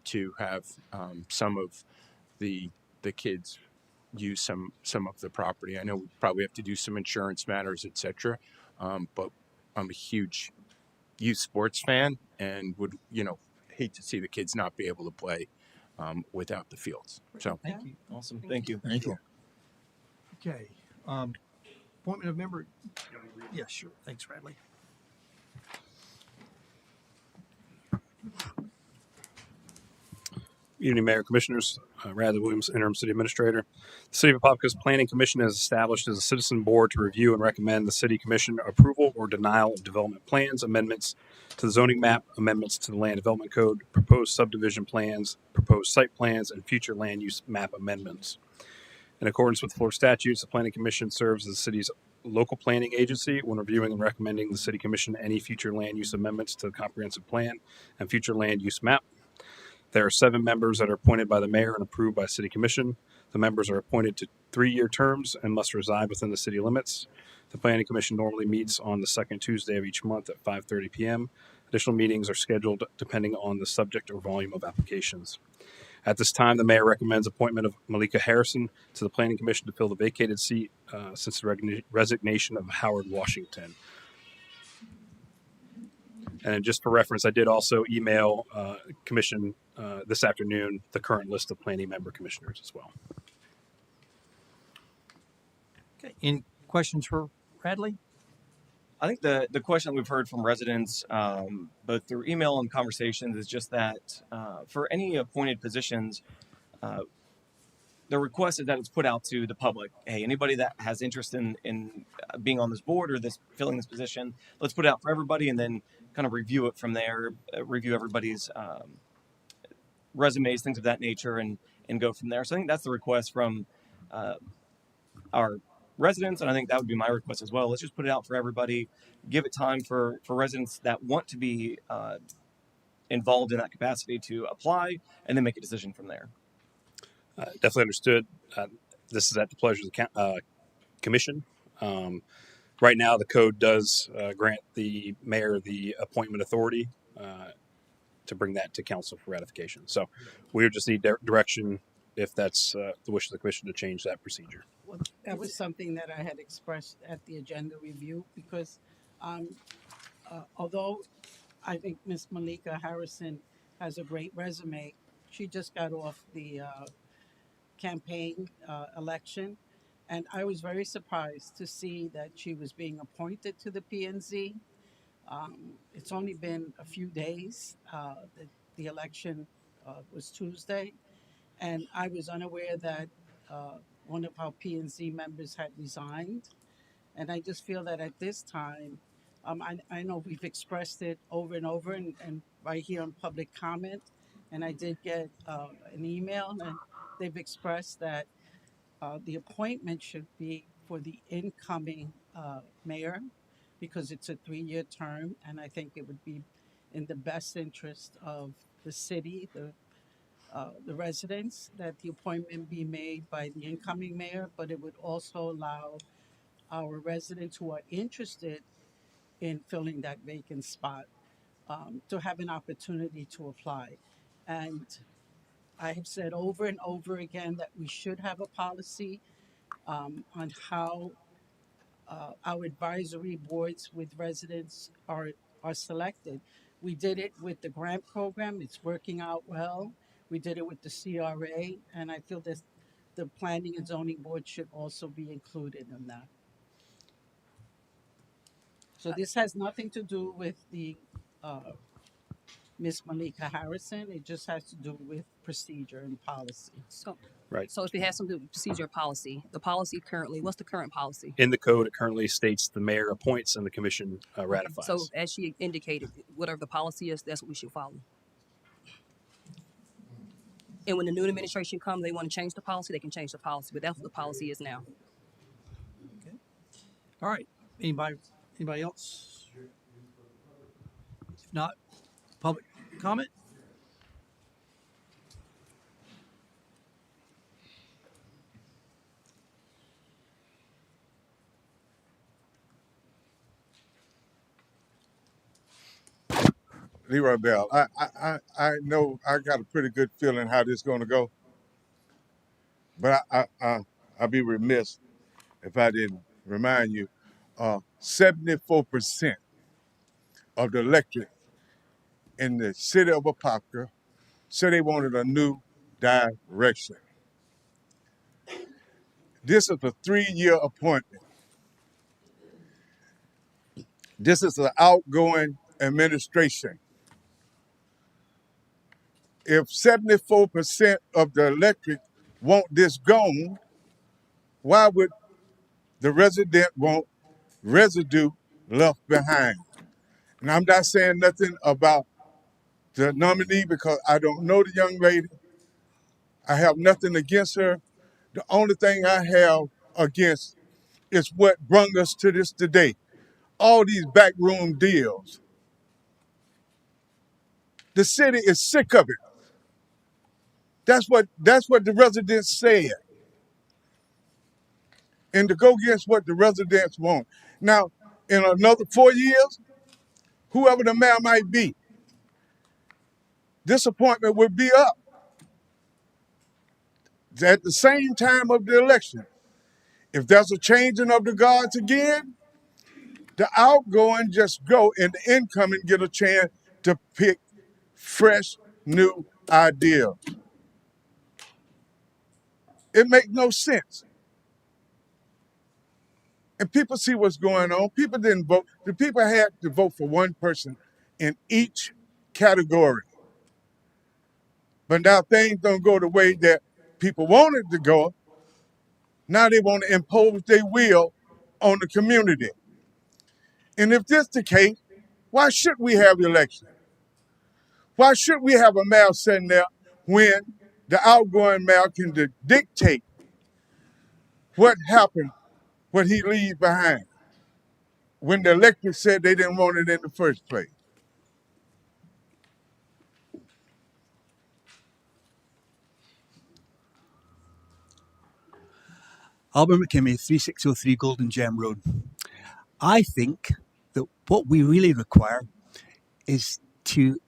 to have some of the kids use some of the property. I know we probably have to do some insurance matters, etc. But I'm a huge youth sports fan and would, hate to see the kids not be able to play without the fields. So Thank you. Awesome. Thank you. Thank you. Okay, appointment of member. Yeah, sure. Thanks, Radley. Evening, Mayor, Commissioners. Radley Williams, Interim City Administrator. The City of Apopka's Planning Commission is established as a citizen board to review and recommend the City Commission approval or denial of development plans, amendments to the zoning map, amendments to the Land Development Code, proposed subdivision plans, proposed site plans, and future land use map amendments. In accordance with Florida statutes, the Planning Commission serves as the city's local planning agency when reviewing and recommending the City Commission any future land use amendments to the comprehensive plan and future land use map. There are 7 members that are appointed by the mayor and approved by City Commission. The members are appointed to 3-year terms and must reside within the city limits. The Planning Commission normally meets on the second Tuesday of each month at 5:30 p.m. Additional meetings are scheduled depending on the subject or volume of applications. At this time, the mayor recommends appointment of Malika Harrison to the Planning Commission to fill the vacated seat since the resignation of Howard Washington. And just for reference, I did also email Commission this afternoon the current list of planning member commissioners as well. Okay, any questions for Radley? I think the question that we've heard from residents, both through email and conversations, is just that for any appointed positions, the request is that it's put out to the public. Hey, anybody that has interest in being on this board or filling this position, let's put it out for everybody, and then kind of review it from there. Review everybody's resumes, things of that nature, and go from there. So I think that's the request from our residents, and I think that would be my request as well. Let's just put it out for everybody, give it time for residents that want to be involved in that capacity to apply, and then make a decision from there. Definitely understood. This is at the pleasure of the commission. Right now, the code does grant the mayor the appointment authority to bring that to council for ratification. So we would just need direction if that's the wish of the commission to change that procedure. Well, that was something that I had expressed at the agenda review because although I think Miss Malika Harrison has a great resume, she just got off the campaign election, And I was very surprised to see that she was being appointed to the P&Z. It's only been a few days. The election was Tuesday, and I was unaware that one of our P&Z members had resigned. And I just feel that at this time, I know we've expressed it over and over and right here on public comment. And I did get an email, and they've expressed that the appointment should be for the incoming mayor because it's a 3-year term. And I think it would be in the best interest of the city, the residents, that the appointment be made by the incoming mayor, but it would also allow our residents who are interested in filling that vacant spot to have an opportunity to apply. And I have said over and over again that we should have a policy on how our advisory boards with residents are selected. We did it with the grant program. It's working out well. We did it with the CRA, and I feel that the planning and zoning board should also be included in that. So this has nothing to do with the Miss Malika Harrison. It just has to do with procedure and policy. So, Right. so if it has some to do with procedure policy, the policy currently, what's the current policy? In the code, it currently states the mayor appoints and the commission ratifies. So as she indicated, whatever the policy is, that's what we should follow. And when the new administration comes, they want to change the policy, they can change the policy, but that's what the policy is now. All right. Anybody else? If not, public comment? Leroy Bell. I know I got a pretty good feeling how this is going to go, but I'd be remiss if I didn't remind you. 74% of the electorate in the city of Apopka said they wanted a new direction. This is a 3-year appointment. This is an outgoing administration. If 74% of the electorate want this gone, why would the resident want residue left behind? And I'm not saying nothing about the nominee because I don't know the young lady. I have nothing against her. The only thing I have against is what brought us to this today. All these backroom deals. The city is sick of it. That's what the residents said. And to go against what the residents want. Now, in another 4 years, whoever the mayor might be, this appointment will be up at the same time of the election. If there's a changing of the guards again, the outgoing just go and the incoming get a chance to pick fresh, new ideas. It makes no sense. And people see what's going on. People didn't vote. The people had to vote for one person in each category. But now things don't go the way that people wanted to go. Now they want to impose their will on the community. And if this is the case, why should we have the election? Why should we have a mayor sitting there when the outgoing mayor can dictate what happened, what he leaves behind, when the electorate said they didn't want it in the first place? Albert McKimmey, 3603 Golden Gem Road. I think that what we really require is to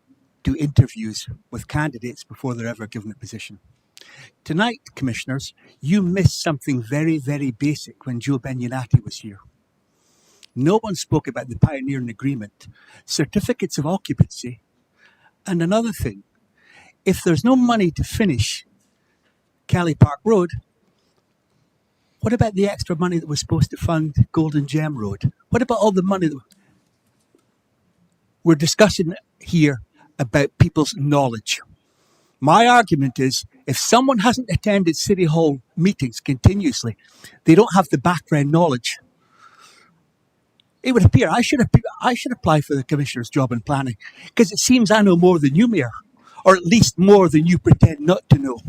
do interviews with candidates before they're ever given a position. Tonight, commissioners, you missed something very, very basic when Joe Benyonati was here. No one spoke about the pioneering agreement, certificates of occupancy, and another thing. If there's no money to finish Kelly Park Road, What about the extra money that was supposed to fund Golden Gem Road? What about all the money that we're discussing here about people's knowledge? My argument is if someone hasn't attended City Hall meetings continuously, they don't have the background knowledge. It would appear I should apply for the commissioner's job in planning because it seems I know more than you, Mayor, or at least more than you pretend not to know.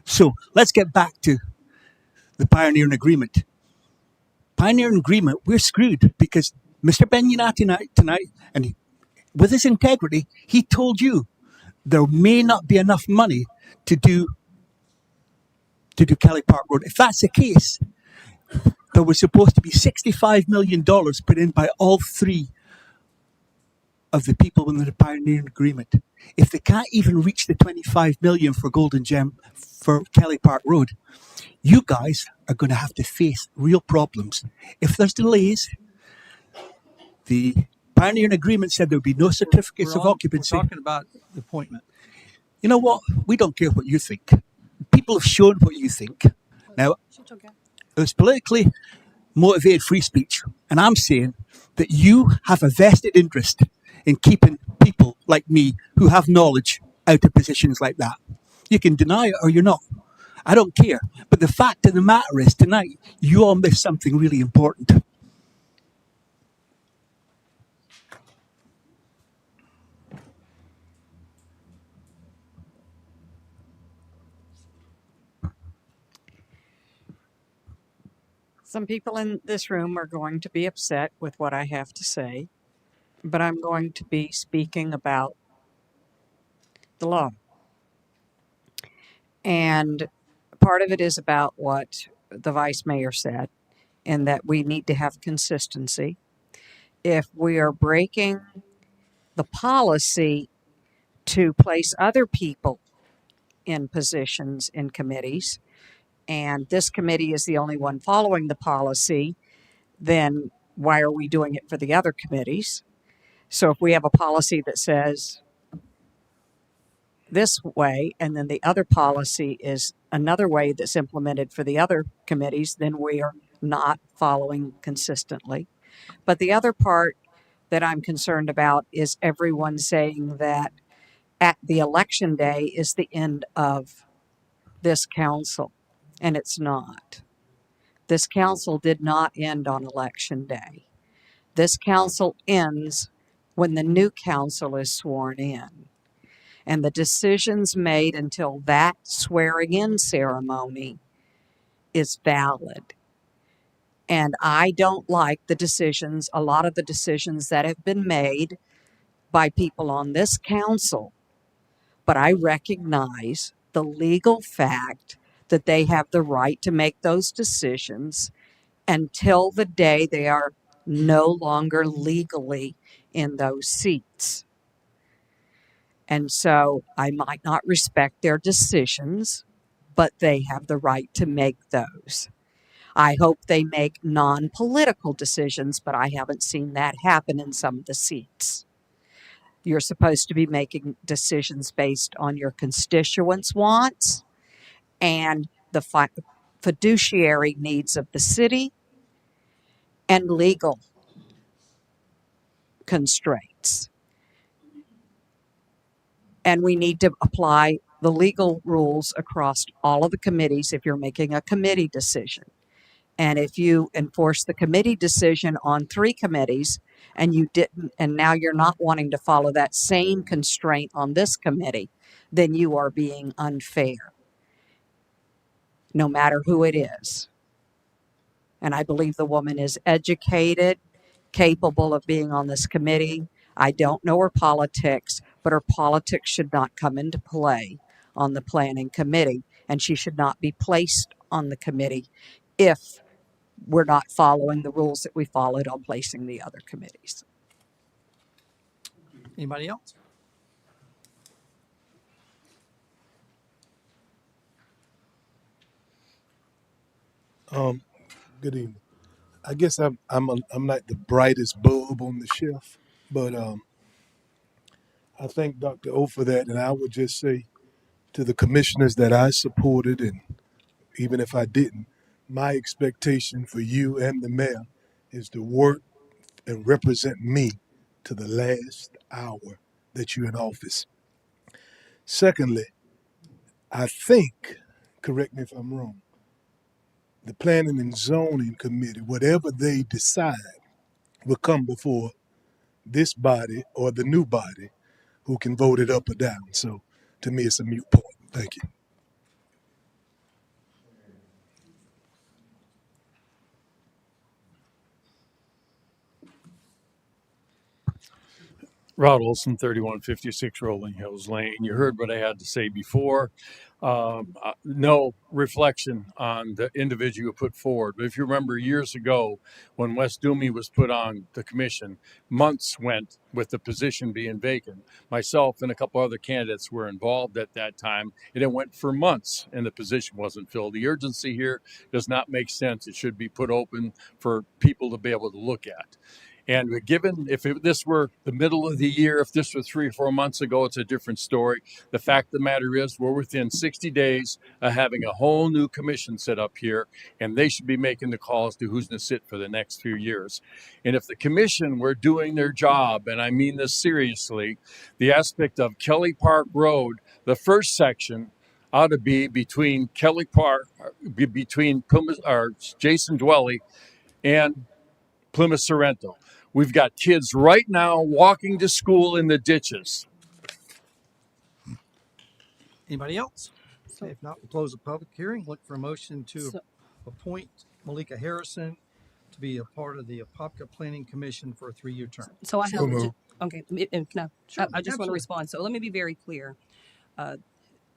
So let's get back to the pioneering agreement. Pioneering agreement, we're screwed because Mr. Benyonati tonight, and with his integrity, he told you there may not be enough money to do Kelly Park Road. If that's the case, there was supposed to be $65 million put in by all three of the people in the pioneering agreement. If they can't even reach the 25 million for Golden Gem for Kelly Park Road, you guys are going to have to face real problems. If there's delays, the pioneering agreement said there would be no certificates of occupancy. We're talking about the appointment. You know what? We don't care what you think. People have shown what you think. Now, it's politically motivated free speech, and I'm saying that you have a vested interest in keeping people like me who have knowledge out of positions like that. You can deny it or you're not. I don't care. But the fact of the matter is, tonight, you all missed something really important. Some people in this room are going to be upset with what I have to say, but I'm going to be speaking about the law. And part of it is about what the vice mayor said, in that we need to have consistency. If we are breaking the policy to place other people in positions in committees, and this committee is the only one following the policy, then why are we doing it for the other committees? So if we have a policy that says this way, and then the other policy is another way that's implemented for the other committees, then we are not following consistently. But the other part that I'm concerned about is everyone saying that at the election day is the end of this council, and it's not. This council did not end on election day. This council ends when the new council is sworn in. And the decisions made until that swearing in ceremony is valid. And I don't like the decisions, a lot of the decisions that have been made by people on this council, but I recognize the legal fact that they have the right to make those decisions until the day they are no longer legally in those seats. And so I might not respect their decisions, but they have the right to make those. I hope they make non-political decisions, but I haven't seen that happen in some of the seats. You're supposed to be making decisions based on your constituents' wants and the fiduciary needs of the city and legal constraints. And we need to apply the legal rules across all of the committees if you're making a committee decision. And if you enforce the committee decision on 3 committees and you didn't, and now you're not wanting to follow that same constraint on this committee, then you are being unfair, no matter who it is. And I believe the woman is educated, capable of being on this committee. I don't know her politics, but her politics should not come into play on the planning committee, and she should not be placed on the committee if we're not following the rules that we followed on placing the other committees. Anybody else? Good evening. I guess I'm not the brightest bulb on the shelf, but I thank Dr. O for that, and I would just say to the commissioners that I supported, and even if I didn't, my expectation for you and the mayor is to work and represent me to the last hour that you're in office. Secondly, I think, correct me if I'm wrong, the Planning and Zoning Committee, whatever they decide, will come before this body or the new body who can vote it up or down. So to me, it's a moot point. Thank you. Rod Olson, 3156 Rolling Hills Lane. You heard what I had to say before. No reflection on the individual who put forward. But if you remember years ago when Wes Doomy was put on the commission, months went with the position being vacant. Myself and a couple other candidates were involved at that time, and it went for months and the position wasn't filled. The urgency here does not make sense. It should be put open for people to be able to look at. And given this were the middle of the year, if this were 3 or 4 months ago, it's a different story. The fact of the matter is we're within 60 days of having a whole new commission set up here, and they should be making the calls to who's going to sit for the next few years. And if the commission were doing their job, and I mean this seriously, the aspect of Kelly Park Road, the first section ought to be between Kelly Park, between Jason Dwelly and Plymouth Sorrento. We've got kids right now walking to school in the ditches. Anybody else? Okay, if not, we'll close the public hearing. Look for a motion to appoint Malika Harrison to be a part of the Apopka Planning Commission for a 3-year term. So I have, So moved. okay, no, Sure, I just want to absolutely. respond. So let me be very clear.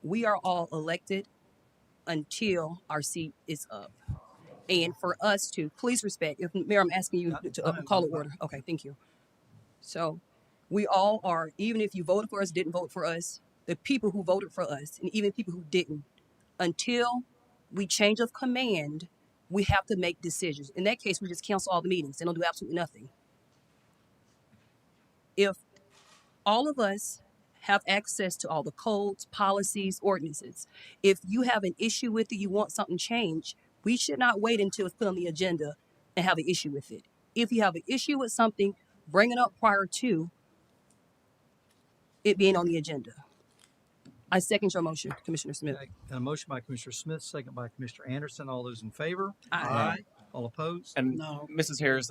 We are all elected until our seat is up. And for us to, please respect, if Mayor, I'm asking you to call it order. Okay, thank you. So we all are, even if you voted for us, didn't vote for us, the people who voted for us, and even people who didn't, until we change of command, we have to make decisions. In that case, we just cancel all the meetings. They don't do absolutely nothing. If all of us have access to all the codes, policies, ordinances, if you have an issue with it, you want something changed, we should not wait until it's put on the agenda and have an issue with it. If you have an issue with something, bring it up prior to it being on the agenda. I second your motion, Commissioner Smith. Okay, a motion by Commissioner Smith, second by Commissioner Anderson. All those in favor? Aye. All opposed? And No. Mrs. Harris,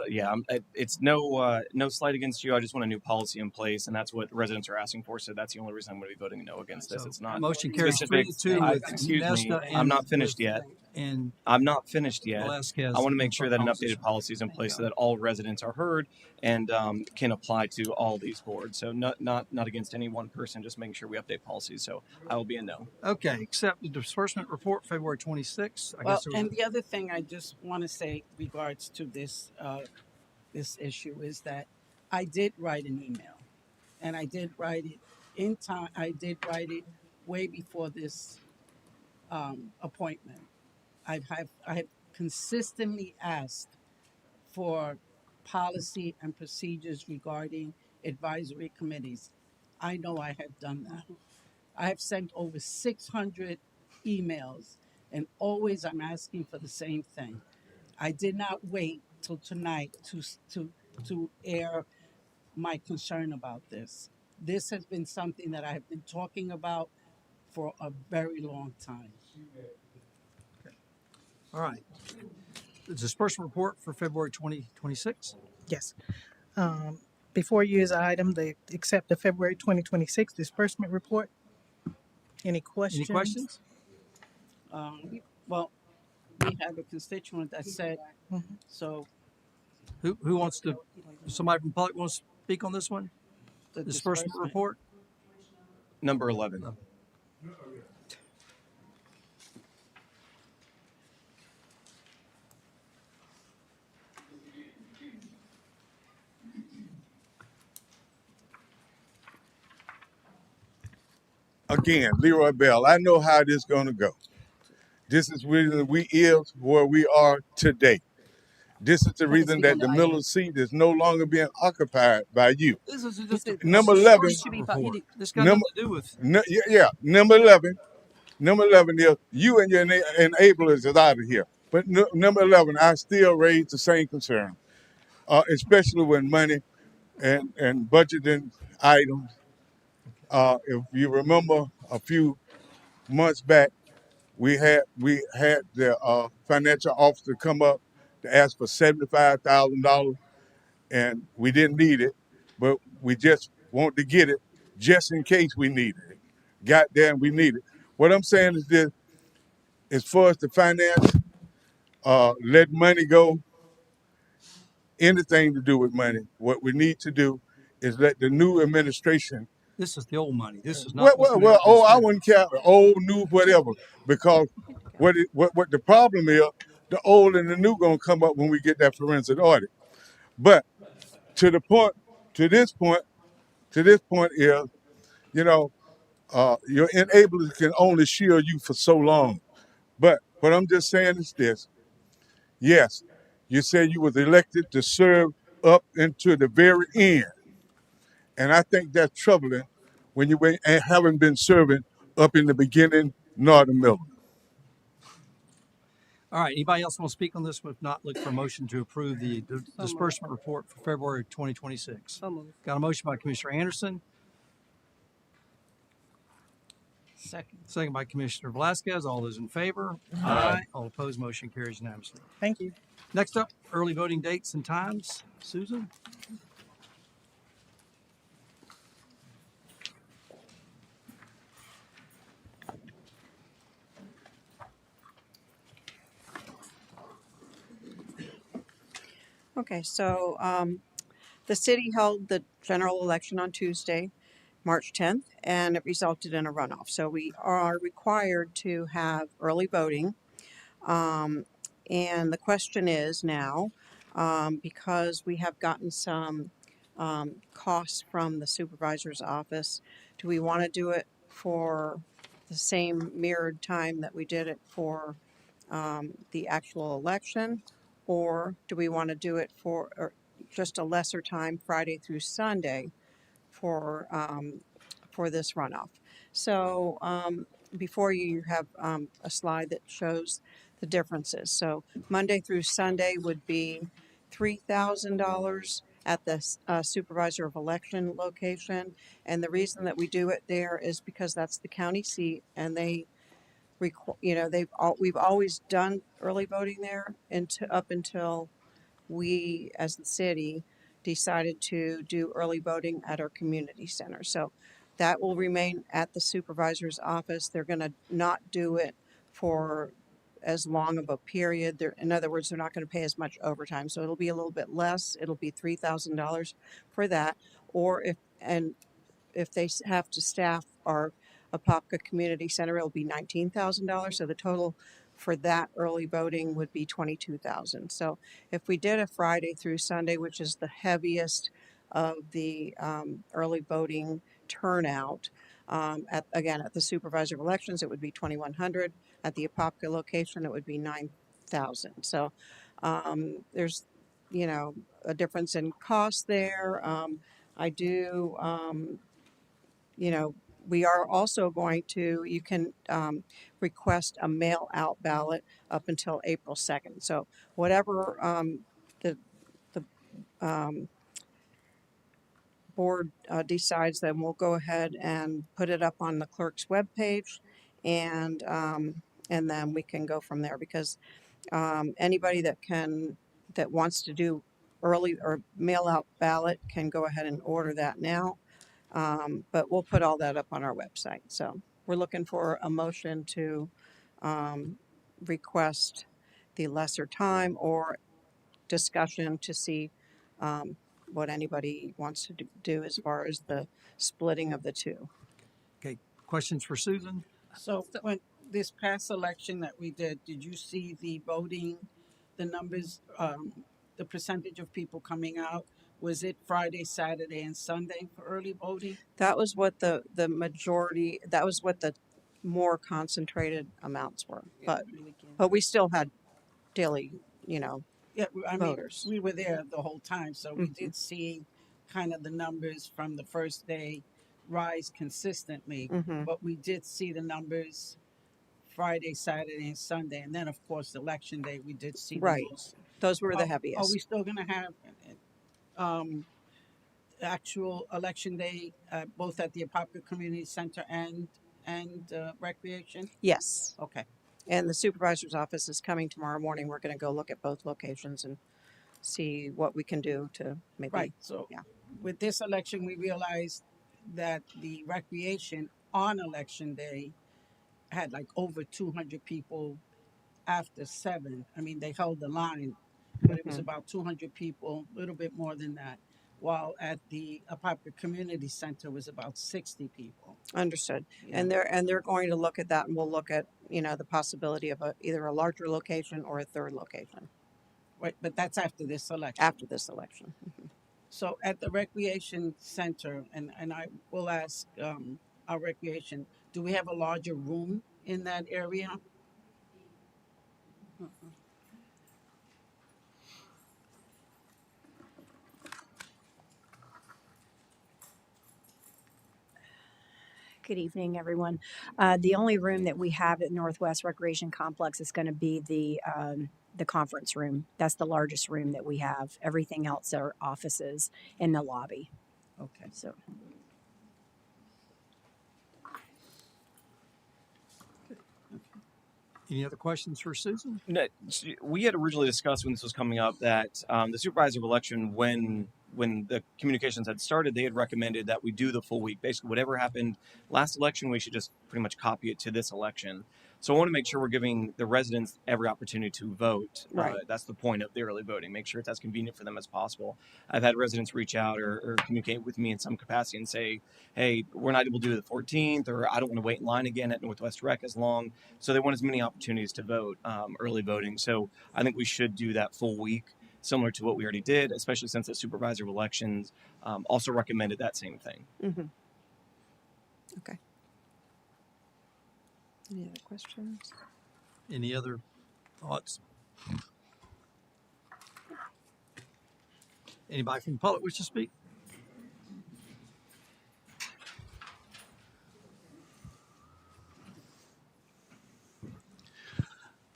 it's no slight against you. I just want a new policy in place, and that's what residents are asking for. So that's the only reason I'm going to be voting no against this. So, It's not motion carries specific. 3-2 with Excuse me, Nesta I'm and not finished yet. And I'm not finished yet. Velasquez. I want to make sure that an opposition. updated policy is in place so that all residents are heard and can apply to all these boards. So not against any one person, just making sure we update policies. So I will be a no. Okay, accept the disbursement report, February 26th. Well, and the other thing I just want to say regards to this this issue is that I did write an email, and I did write it in time. I did write it way before this appointment. I have consistently asked for policy and procedures regarding advisory committees. I know I have done that. I have sent over 600 emails, and always I'm asking for the same thing. I did not wait till tonight to air my concern about this. This has been something that I have been talking about for a very long time. All right. The disbursement report for February 2026. Yes. Before you is an item, they accept the February 2026 disbursement report. Any questions? Any questions? Well, we have a constituent that said, Mhm. so Who wants to, somebody from the public wants to speak on this one? the Disbursement report? Number 11. Again, Leroy Bell, I know how this is going to go. This is where we is where we are today. This is the reason that the middle seat is no longer being occupied by you. This is just a Number 11. This got nothing Number, to do with. yeah, number 11. Number 11 is you and your enablers is out of here. But number 11, I still raise the same concern, especially when money and budgeting items. If you remember a few months back, we had the financial officer come up to ask for $75,000, and we didn't need it, but we just want to get it just in case we needed it. Goddamn, we need it. What I'm saying is this: as far as the finance, let money go. Anything to do with money. What we need to do is let the new administration. This is the old money. This is Well, not what's well, going to well happen oh, this I year. wouldn't care old, new, whatever, because what the problem is, the old and the new gonna come up when we get that forensic audit. But to the point, to this point, to this point is, you know, your enablers can only shield you for so long. But what I'm just saying is this: yes, you said you was elected to serve up into the very end, and I think that's troubling when you haven't been serving up in the beginning nor the middle. All right. Anybody else want to speak on this? If not, look for a motion to approve the disbursement report for February 2026. So moved. Got a motion by Commissioner Anderson, Second. second by Commissioner Velasquez. All those in favor? Aye. All opposed, motion carries unanimously. Thank you. Next up, early voting dates and times. Susan? Okay, so the city held the general election on Tuesday, March 10th, and it resulted in a runoff. So we are required to have early voting. And the question is now, because we have gotten some costs from the supervisor's office, do we want to do it for the same mirrored time that we did it for the actual election? Or do we want to do it for just a lesser time, Friday through Sunday, for this runoff? So before you have a slide that shows the differences. So Monday through Sunday would be $3,000 at the supervisor of election location, and the reason that we do it there is because that's the county seat, and they we've always done early voting there up until we, as the city, decided to do early voting at our community center. So that will remain at the supervisor's office. They're going to not do it for as long of a period. In other words, they're not going to pay as much overtime. So it'll be a little bit less. It'll be $3,000 for that. Or if they have to staff our Apopka Community Center, it'll be $19,000. So the total for that early voting would be $22,000. So if we did a Friday through Sunday, which is the heaviest of the early voting turnout, at the supervisor of elections, it would be 2,100. At the Apopka location, it would be 9,000. So there's a difference in cost there. I do. We are also going to, you can request a mail out ballot up until April 2nd. So whatever the board decides, then we'll go ahead and put it up on the clerk's webpage, and then we can go from there, because anybody that wants to do early or mail out ballot can go ahead and order that now. But we'll put all that up on our website. So we're looking for a motion to request the lesser time or discussion to see what anybody wants to do as far as the splitting of the two. Okay. Questions for Susan? So when this past election that we did you see the voting, the numbers, the percentage of people coming out? Was it Friday, Saturday, and Sunday for early voting? That was what the majority, that was what the more concentrated amounts were. But we still had daily, Yeah, I mean, voters. we were there the whole time, so we Mhm. did see kind of the numbers from the first day rise consistently. Mhm. But we did see the numbers Friday, Saturday, and Sunday, and then of course Election Day we did see the Right. most. Those were the Are we heaviest. still gonna have um, actual Election Day both at the Apopka Community Center and Recreation? Yes. Okay. And the supervisor's office is coming tomorrow morning. We're going to go look at both locations and see what we can do to maybe. Right. So Yeah. with this election, we realized that the recreation on Election Day had like over 200 people after 7. I mean, they held the line, but it was Mhm. about 200 people, a little bit more than that. While at the Apopka Community Center was about 60 people. Understood. Yeah. And they're going to look at that, and we'll look at the possibility of either a larger location or a third location Right, but that's after this election. after this election. So at the recreation center, and I will ask our recreation, do we have a larger room in that area? Good evening, everyone. The only room that we have at Northwest Recreation Complex is going to be the conference room. That's the largest room that we have. Everything else are offices in the lobby. Okay. So Any other questions for Susan? No, we had originally discussed when this was coming up that the supervisor of election, when the communications had started, they had recommended that we do the full week. Basically, whatever happened last election, we should just pretty much copy it to this election. So I want to make sure we're giving the residents every opportunity to vote. Right. That's the point of the early voting. Make sure it's as convenient for them as possible. I've had residents reach out or communicate with me in some capacity and say, hey, we're not able to do the 14th, or I don't want to wait in line again at Northwest Rec as long. So they want as many opportunities to vote, early voting. So I think we should do that full week, similar to what we already did, especially since the supervisor of elections also recommended that same thing. Mm-hmm. Okay. Any other questions? Any other thoughts? Anybody from the public wish to speak?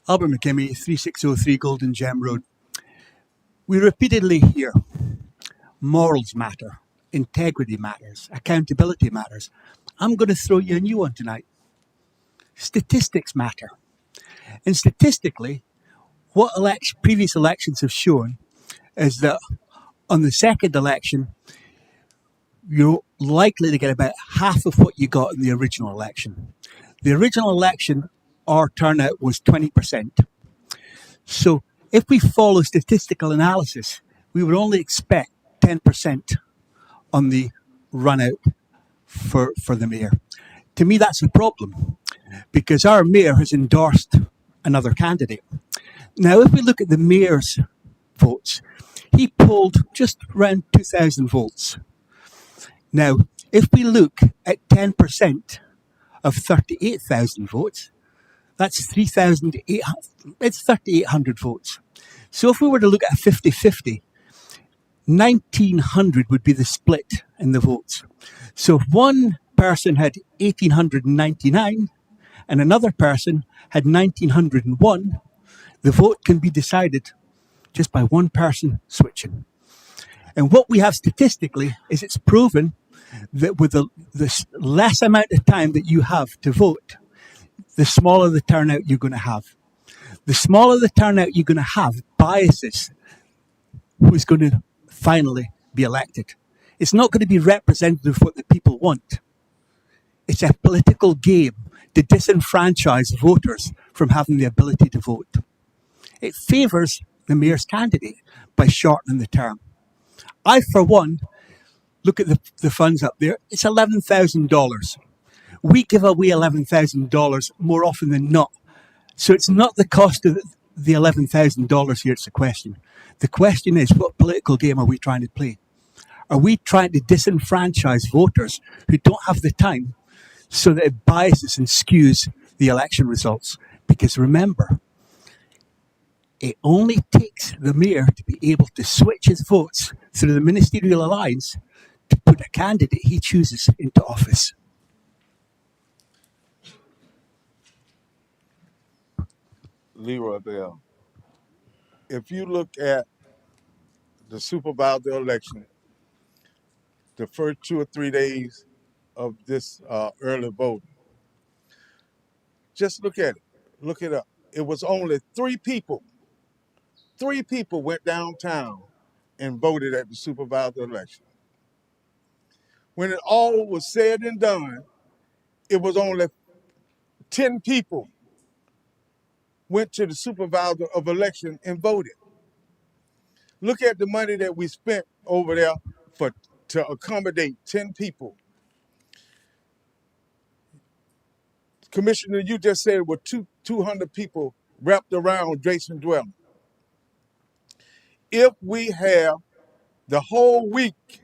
Albert McKimmie, 3603 Golden Gem Road. We repeatedly hear morals matter, integrity matters, accountability matters. I'm going to throw you a new one tonight. Statistics matter. And statistically, what previous elections have shown is that on the second election, you're likely to get about half of what you got in the original election. The original election, our turnout was 20%. So if we follow statistical analysis, we would only expect 10% on the run out for the mayor. To me, that's a problem because our mayor has endorsed another candidate. Now, if we look at the mayor's votes, he polled just around 2,000 votes. Now, if we look at 10% of 38,000 votes, that's 3,800, it's 3,800 votes. So if we were to look at a 50-50, 1,900 would be the split in the votes. So if one person had 1,899 and another person had 1,901, the vote can be decided just by one person switching. And what we have statistically is it's proven that with the less amount of time that you have to vote, the smaller the turnout you're going to have. The smaller the turnout you're going to have biases who's going to finally be elected. It's not going to be representative of what the people want. It's a political game to disenfranchise voters from having the ability to vote. It favours the mayor's candidate by shortening the term. I, for one, look at the funds up there. It's $11,000. We give away $11,000 more often than not. So it's not the cost of the $11,000 here, it's a question. The question is, what political game are we trying to play? Are we trying to disenfranchise voters who don't have the time so that it biases and skews the election results? Because remember, it only takes the mayor to be able to switch his votes through the ministerial alliance to put a candidate he chooses into office. Leroy Bell. If you look at the supervisor election, the first 2 or 3 days of this early voting, just look at it. Look it up. It was only 3 people. 3 people went downtown and voted at the supervisor election. When it all was said and done, it was only 10 people went to the supervisor of election and voted. Look at the money that we spent over there to accommodate 10 people. Commissioner, you just said with 200 people wrapped around Jason dwelling. If we have the whole week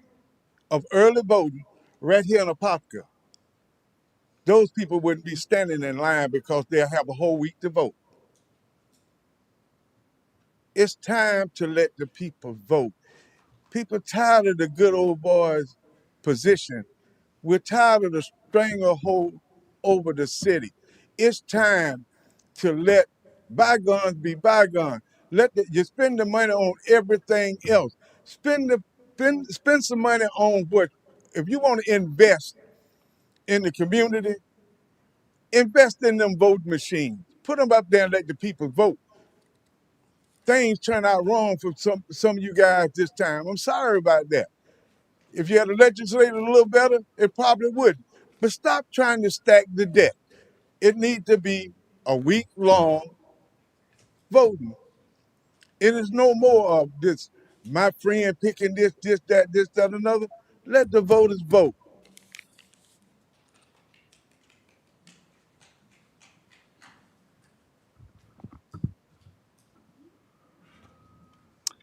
of early voting right here in Apopka, those people wouldn't be standing in line because they'll have a whole week to vote. It's time to let the people vote. People tired of the good old boys position. We're tired of the stranglehold over the city. It's time to let bygones be bygones. You spend the money on everything else. Spend some money on what, if you want to invest in the community, invest in them voting machines. Put them up there and let the people vote. Things turn out wrong for some of you guys this time. I'm sorry about that. If you had legislated a little better, it probably would. But stop trying to stack the deck. It needs to be a week-long voting. It is no more of this, my friend picking this, that, another. Let the voters vote.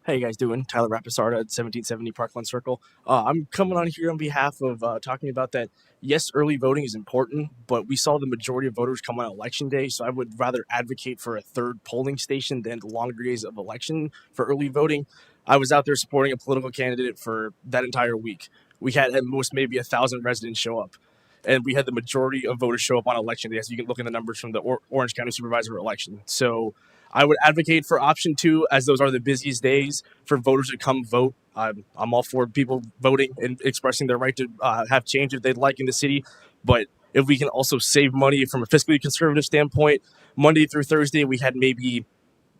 How you guys doing? Tyler Rapisarda at 1770 Parkland Circle. I'm coming on here on behalf of talking about that. Yes, early voting is important, but we saw the majority of voters come on election day, so I would rather advocate for a third polling station than the longer days of election for early voting. I was out there supporting a political candidate for that entire week. We had at most maybe 1,000 residents show up, and we had the majority of voters show up on election day, as you can look at the numbers from the Orange County Supervisor election. So I would advocate for option 2, as those are the busiest days for voters to come vote. I'm all for people voting and expressing their right to have change if they'd like in the city. But if we can also save money from a fiscally conservative standpoint, Monday through Thursday, we had maybe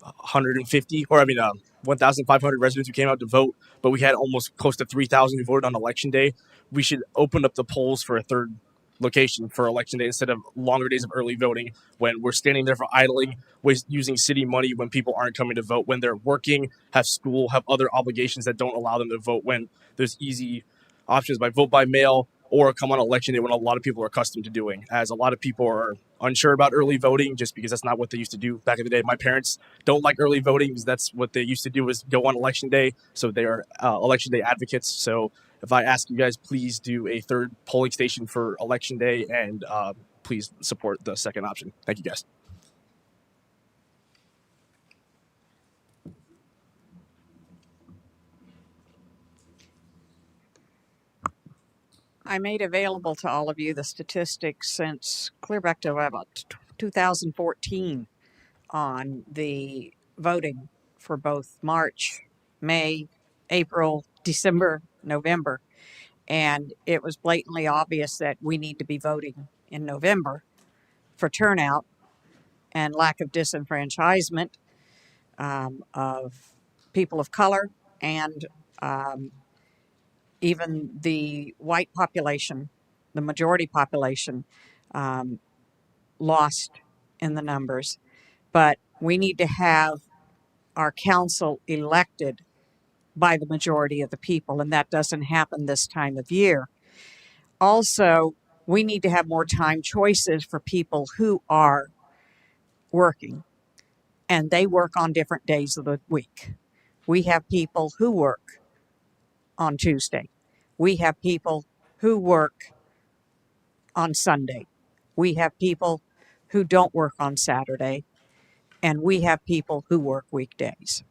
150, 1,500 residents who came out to vote, but we had almost close to 3,000 who voted on election day. We should open up the polls for a third location for election day instead of longer days of early voting when we're standing there for idling, using city money when people aren't coming to vote, when they're working, have school, have other obligations that don't allow them to vote, when there's easy options by vote by mail or come on election day when a lot of people are accustomed to doing, as a lot of people are unsure about early voting just because that's not what they used to do back in the day. My parents don't like early voting because that's what they used to do, was go on election day. So they are election day advocates. So if I ask you guys, please do a third polling station for election day, and please support the second option. Thank you, guys. I made available to all of you the statistics since clear back to about 2014 on the voting for both March, May, April, December, November. And it was blatantly obvious that we need to be voting in November for turnout and lack of disenfranchisement of people of color and even the white population, the majority population, lost in the numbers. But we need to have our council elected by the majority of the people, and that doesn't happen this time of year. Also, we need to have more time choices for people who are working, and they work on different days of the week. We have people who work on Tuesday. We have people who work on Sunday. We have people who don't work on Saturday, and we have people who work weekdays.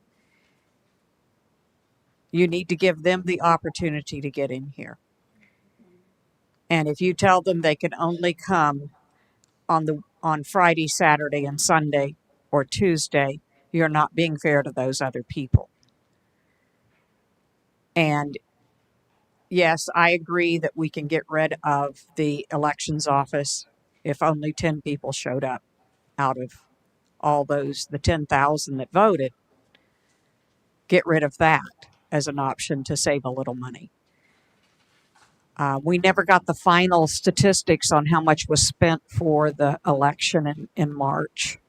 You need to give them the opportunity to get in here. And if you tell them they can only come on Friday, Saturday, and Sunday, or Tuesday, you're not being fair to those other people. And yes, I agree that we can get rid of the elections office if only 10 people showed up out of all those, the 10,000 that voted. Get rid of that as an option to save a little money. We never got the final statistics on how much was spent for the election in March.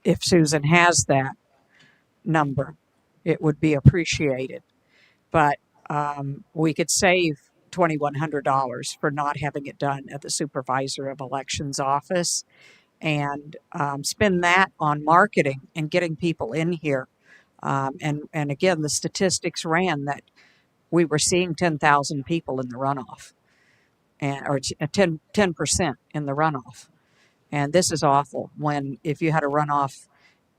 If Susan has that number, it would be appreciated. But we could save $2,100 for not having it done at the supervisor of elections office, and spend that on marketing and getting people in here. And again, the statistics ran that we were seeing 10,000 people in the runoff, or 10% in the runoff. And this is awful when if you had a runoff,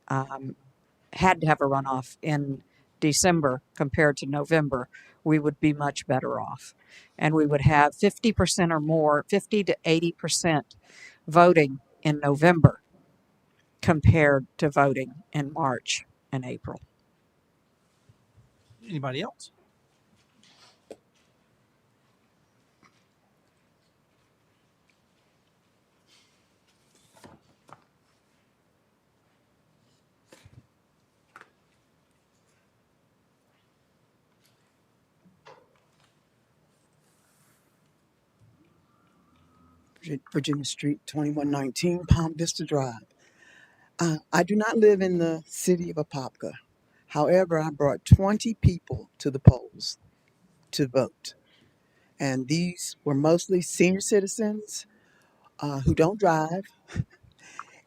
had to have a runoff in December compared to November, we would be much better off. And we would have 50% or more, 50 to 80% voting in November compared to voting in March and April. Anybody else? Virginia Street, 2119 Palm Vista Drive. I do not live in the city of Apopka. However, I brought 20 people to the polls to vote. And these were mostly senior citizens who don't drive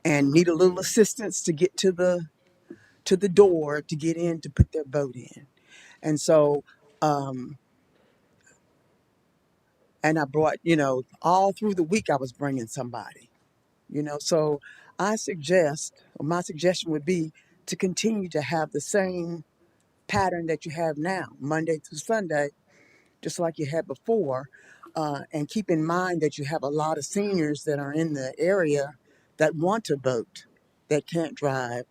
and need a little assistance to get to the door to get in to put their vote in. And so, and I brought, all through the week I was bringing somebody. So my suggestion would be to continue to have the same pattern that you have now, Monday through Sunday, just like you had before. And keep in mind that you have a lot of seniors that are in the area that want to vote, that can't drive,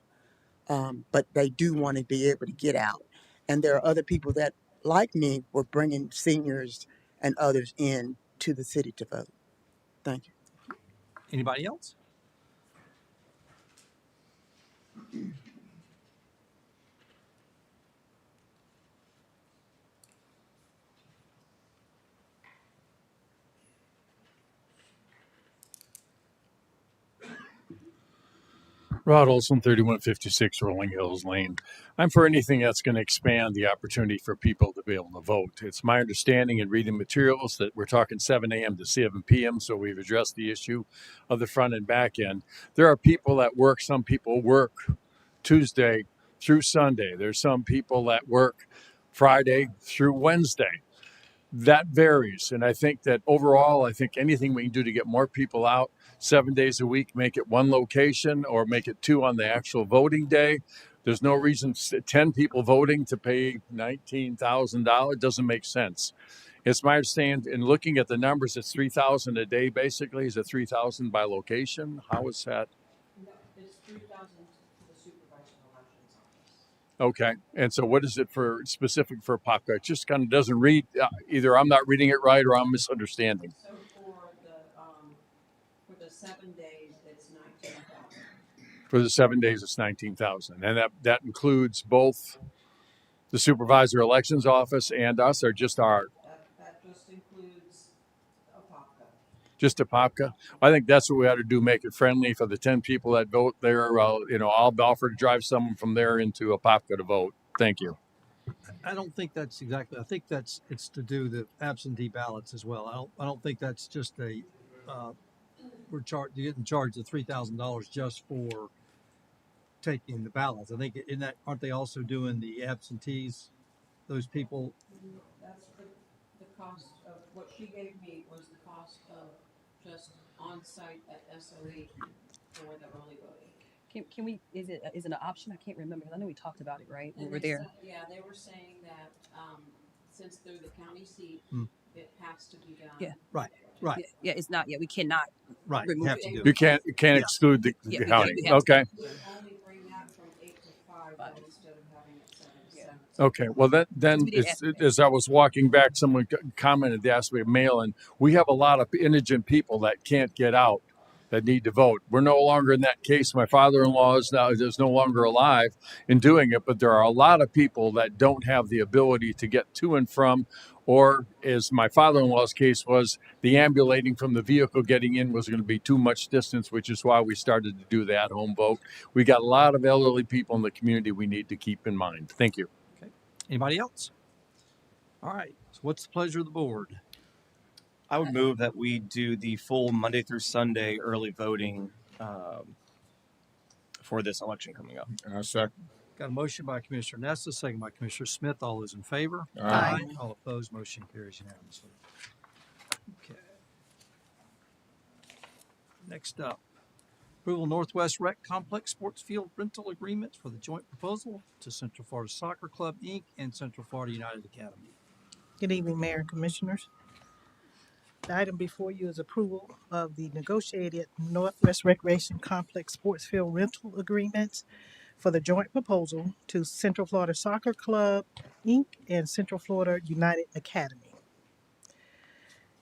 but they do want to be able to get out. And there are other people that, like me, were bringing seniors and others in to the city to vote. Thank you. Anybody else? Rod Olson, 3156 Rolling Hills Lane. I'm for anything that's going to expand the opportunity for people to be able to vote. It's my understanding in reading materials that we're talking 7 a.m. to 7 p.m., so we've addressed the issue of the front and back end. There are people that work, some people work Tuesday through Sunday. There's some people that work Friday through Wednesday. That varies. And I think that overall, I think anything we can do to get more people out 7 days a week, make it one location or make it two on the actual voting day. There's no reason 10 people voting to pay $19,000 doesn't make sense. It's my understanding in looking at the numbers, it's 3,000 a day basically. Is it 3,000 by location? How is that? No, it's 3,000 to the supervisor of elections office. Okay. And so what is it for specific for Apopka? It just kind of doesn't read, either I'm not reading it right or I'm misunderstanding. So for the 7 days, it's 19,000. For the 7 days, it's 19,000. And that includes both the supervisor elections office and us, or just our, That just includes Apopka. just Apopka? I think that's what we ought to do, make it friendly for the 10 people that vote there. I'll offer to drive someone from there into Apopka to vote. Thank you. I don't think that's exactly. I think it's to do the absentee ballots as well. I don't think that's just a. We're getting charged the $3,000 just for taking the ballots. I think aren't they also doing the absentees? Those people. That's the cost of what she gave me was the cost of just on site at SOE for the early voting. Can we, is it an option? I can't remember, because I know we talked about it, right? When And we were they there. said- they were saying that since they're the county seat, Mm. it has to be done. Yeah. Right. Yeah, it's not, we cannot Right, you remove have it. to do You it. can't Yeah. exclude the Yeah, county. we have to. Okay. But Okay, well then we did ask that. as I was walking back, someone commented they asked me to mail in. We have a lot of indigent people that can't get out that need to vote. We're no longer in that case. My father-in-law is no longer alive in doing it, but there are a lot of people that don't have the ability to get to and from, or as my father-in-law's case was, the ambulating from the vehicle getting in was going to be too much distance, which is why we started to do the at-home vote. We got a lot of elderly people in the community we need to keep in mind. Thank you. Okay. Anybody else? All right. So what's the pleasure of the board? I would move that we do the full Monday through Sunday early voting for this election coming up. Second. Got a motion by Commissioner Nessa, second by Commissioner Smith. All those in favor? Aye. All opposed, motion carries unanimously. Okay. Next up, approval Northwest Rec Complex Sports Field Rental Agreements for the joint proposal to Central Florida Soccer Club, Inc. and Central Florida United Academy. Good evening, Mayor and Commissioners. The item before you is approval of the negotiated Northwest Recreation Complex Sports Field Rental Agreements for the joint proposal to Central Florida Soccer Club, Inc. and Central Florida United Academy.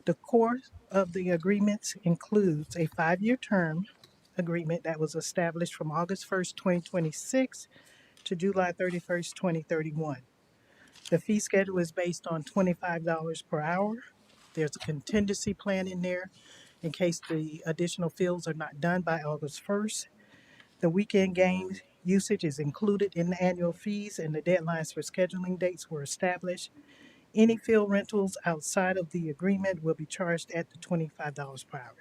The core of the agreements includes a 5-year term agreement that was established from August 1st, 2026 to July 31st, 2031. The fee schedule is based on $25 per hour. There's a contingency plan in there in case the additional fields are not done by August 1st. The weekend games usage is included in the annual fees, and the deadlines for scheduling dates were established. Any field rentals outside of the agreement will be charged at the $25 per hour.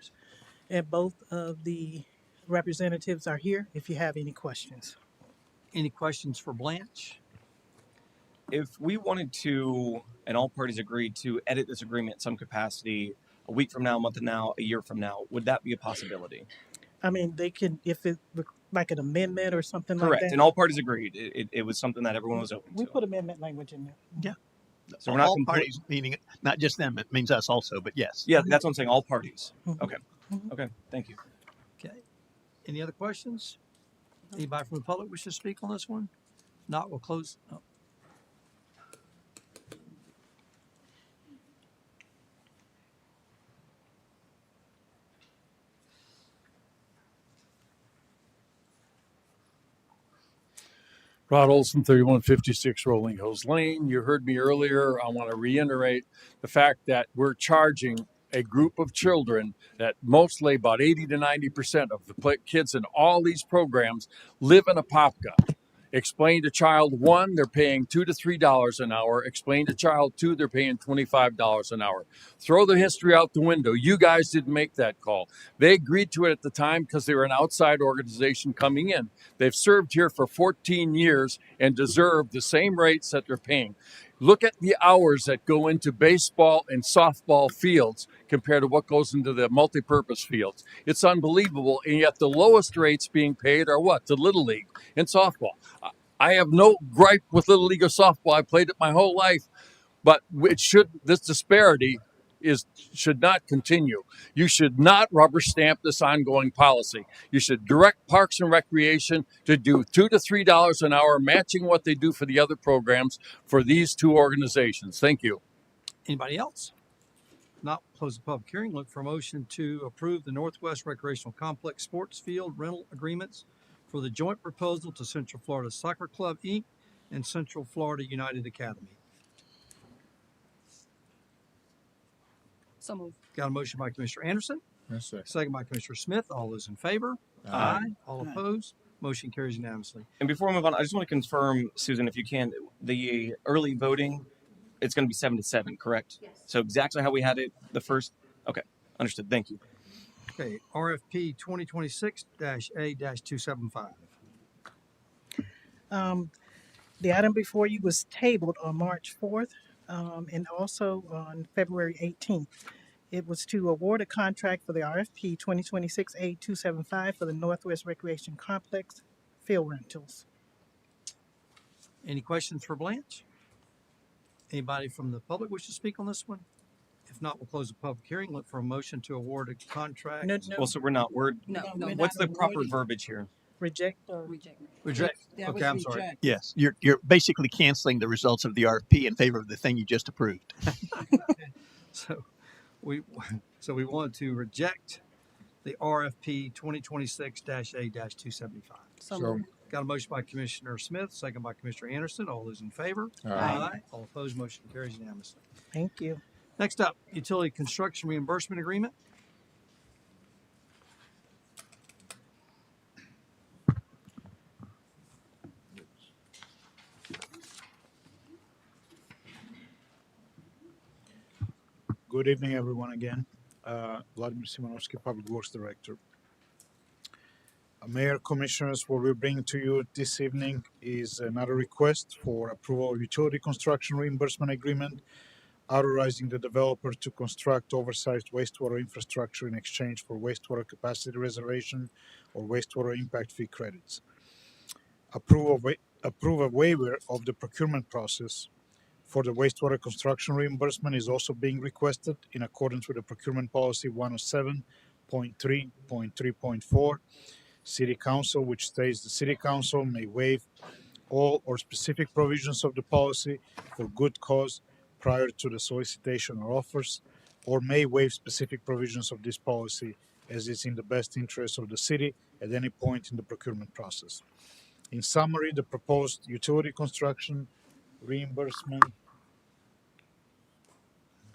And both of the representatives are here if you have any questions. Any questions for Blanche? If we wanted to, and all parties agreed to edit this agreement in some capacity, a week from now, a month from now, a year from now, would that be a possibility? I mean, they can, if it like an amendment or something like Correct. that. And all parties agreed. It was something that everyone was open We to. put amendment language in there. Yeah. So we're not all complete- parties, meaning not just them. It means us also, but yes. Yeah, that's what I'm saying. All parties. Mhm. Okay. Okay. Thank you. Okay. Any other questions? Anybody from the public wish to speak on this one? Not, we'll close. Oh. Rod Olson, 3156 Rolling Hills Lane. You heard me earlier. I want to reiterate the fact that we're charging a group of children that mostly about 80 to 90% of the kids in all these programs live in Apopka. Explain to child one, they're paying $2 to $3 an hour. Explain to child two, they're paying $25 an hour. Throw the history out the window. You guys didn't make that call. They agreed to it at the time because they were an outside organization coming in. They've served here for 14 years and deserve the same rates that they're paying. Look at the hours that go into baseball and softball fields compared to what goes into the multi-purpose fields. It's unbelievable, and yet the lowest rates being paid are what? The Little League and softball. I have no gripe with Little League or softball. I played it my whole life, but this disparity should not continue. You should not rubber stamp this ongoing policy. You should direct Parks and Recreation to do $2 to $3 an hour, matching what they do for the other programs for these two organizations. Thank you. Anybody else? Not close the public hearing. Look for a motion to approve the Northwest Recreational Complex Sports Field Rental Agreements for the joint proposal to Central Florida Soccer Club, Inc. and Central Florida United Academy. So moved. Got a motion by Commissioner Anderson, Yes, sir. second by Commissioner Smith. All those in favor? All opposed? Motion carries unanimously. And before we move on, I just want to confirm, Susan, if you can, the early voting, it's going to be 7 to 7, correct? Yes. So exactly how we had it the first. Okay, understood. Thank you. Okay, RFP 2026-A-275. The item before you was tabled on March 4th and also on February 18th. It was to award a contract for the RFP 2026-A-275 for the Northwest Recreation Complex field rentals. Any questions for Blanche? Anybody from the public wish to speak on this one? If not, we'll close the public hearing. Look for a motion to award a contract. No, Well, so we're not. We're No, we're what's not the proper awarding. verbiage here? Reject or Reject. Reject. That Okay, was I'm sorry. reject. Yes, you're basically canceling the results of the RFP in favor of the thing you just approved. So we wanted to reject the RFP 2026-A-275. So, Got a motion by Commissioner Smith, second by Commissioner Anderson. All those in favor? Aye. All opposed, motion carries unanimously. thank you. Next up, utility construction reimbursement agreement. Good evening, everyone, again. Vladimir Simonovsky, Public Works Director. Mayor, Commissioners, what we're bringing to you this evening is another request for approval of utility construction reimbursement agreement, authorizing the developer to construct oversized wastewater infrastructure in exchange for wastewater capacity reservation or wastewater impact fee credits. Approve a waiver of the procurement process for the wastewater construction reimbursement is also being requested in accordance with the procurement policy 107.3.3.4 City Council, which states the City Council may waive all or specific provisions of the policy for good cause prior to the solicitation or offers, or may waive specific provisions of this policy as is in the best interest of the city at any point in the procurement process. In summary, the proposed utility construction reimbursement, I'm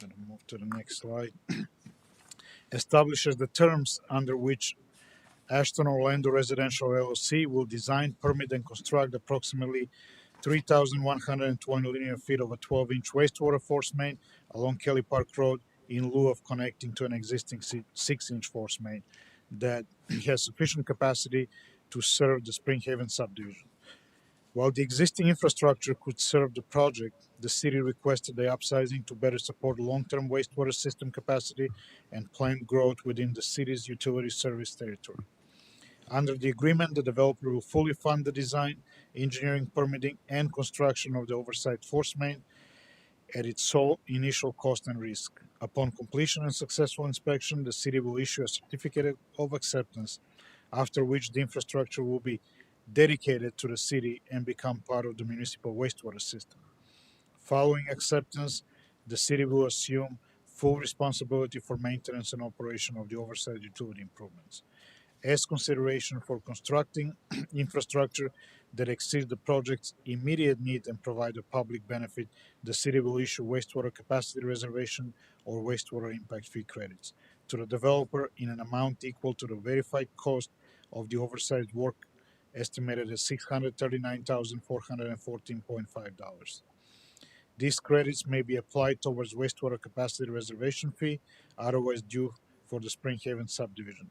going to move to the next slide, establishes the terms under which Ashton Orlando Residential LLC will design, permit, and construct approximately 3,120 linear feet of a 12-inch wastewater force main along Kelly Park Road in lieu of connecting to an existing 6-inch force main that has sufficient capacity to serve the Spring Haven subdivision. While the existing infrastructure could serve the project, the city requested the upsizing to better support long-term wastewater system capacity and planned growth within the city's utility service territory. Under the agreement, the developer will fully fund the design, engineering, permitting, and construction of the oversight force main at its sole initial cost and risk. Upon completion and successful inspection, the city will issue a certificate of acceptance, after which the infrastructure will be dedicated to the city and become part of the municipal wastewater system. Following acceptance, the city will assume full responsibility for maintenance and operation of the oversight utility improvements. As consideration for constructing infrastructure that exceeds the project's immediate need and provide a public benefit, the city will issue wastewater capacity reservation or wastewater impact fee credits to the developer in an amount equal to the verified cost of the oversight work, estimated at $639,414.5. These credits may be applied towards wastewater capacity reservation fee, otherwise due for the Spring Haven subdivision.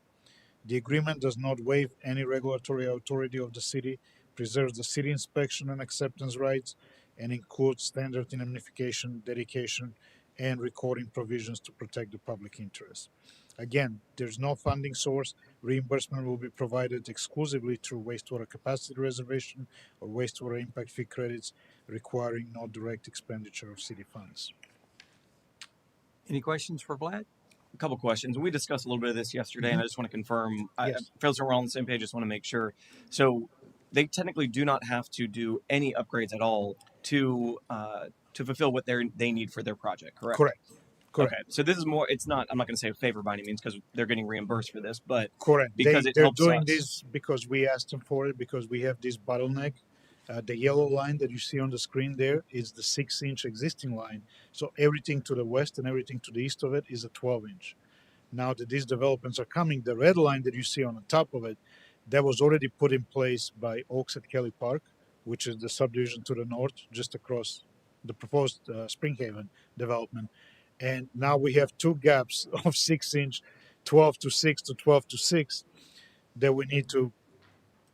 The agreement does not waive any regulatory authority of the city, preserves the city inspection and acceptance rights, and includes standard indemnification, dedication, and recording provisions to protect the public interest. Again, there's no funding source. Reimbursement will be provided exclusively through wastewater capacity reservation or wastewater impact fee credits, requiring no direct expenditure of city funds. Any questions for Vlad? A couple questions. We discussed a little bit of this yesterday, and I just want to confirm. Yes. I feel so we're all on the same page. Just want to make sure. So they technically do not have to do any upgrades at all to fulfill what they need for their project. Correct. Correct. Correct. Okay. So this is more. It's not. I'm not going to say a favor by any means because they're getting reimbursed for this, but Correct. because it They're helps doing us. this because we asked them for it, because we have this bottleneck. The yellow line that you see on the screen there is the 6-inch existing line. So everything to the west and everything to the east of it is a 12-inch. Now that these developments are coming, the red line that you see on the top of it, that was already put in place by Oaks at Kelly Park, which is the subdivision to the north, just across the proposed Spring Haven development. And now we have two gaps of 6-inch, 12 to 6 to 12 to 6, that we need to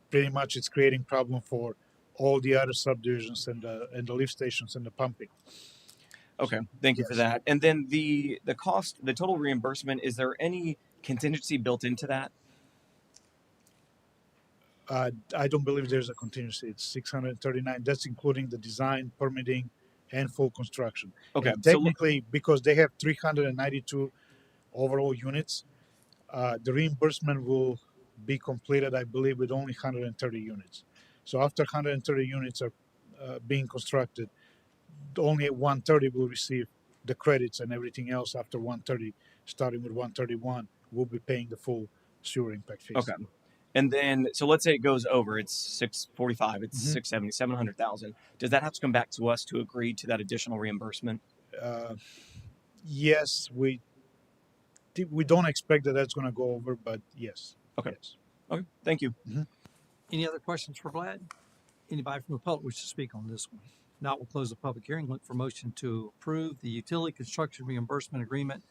pretty much, it's creating problem for all the other subdivisions and the lift stations and the pumping. Okay, thank you for Yes. that. And then the cost, the total reimbursement, is there any contingency built into that? I don't believe there's a contingency. It's 639. That's including the design, permitting, and full construction. Okay, And so technically, because they have 392 overall units, the reimbursement will be completed, I believe, with only 130 units. So after 130 units are being constructed, only 130 will receive the credits, and everything else after 130, starting with 131, will be paying the full sewer impact fees. okay. And then, so let's say it goes over, it's 645, it's Mhm. 670, 700,000. Does that have to come back to us to agree to that additional reimbursement? Yes, we don't expect that that's going to go over, but yes. Okay. Yes. Okay. Thank you. Any other questions for Vlad? Anybody from the public wish to speak on this one? Not, we'll close the public hearing. Look for motion to approve the utility construction reimbursement agreement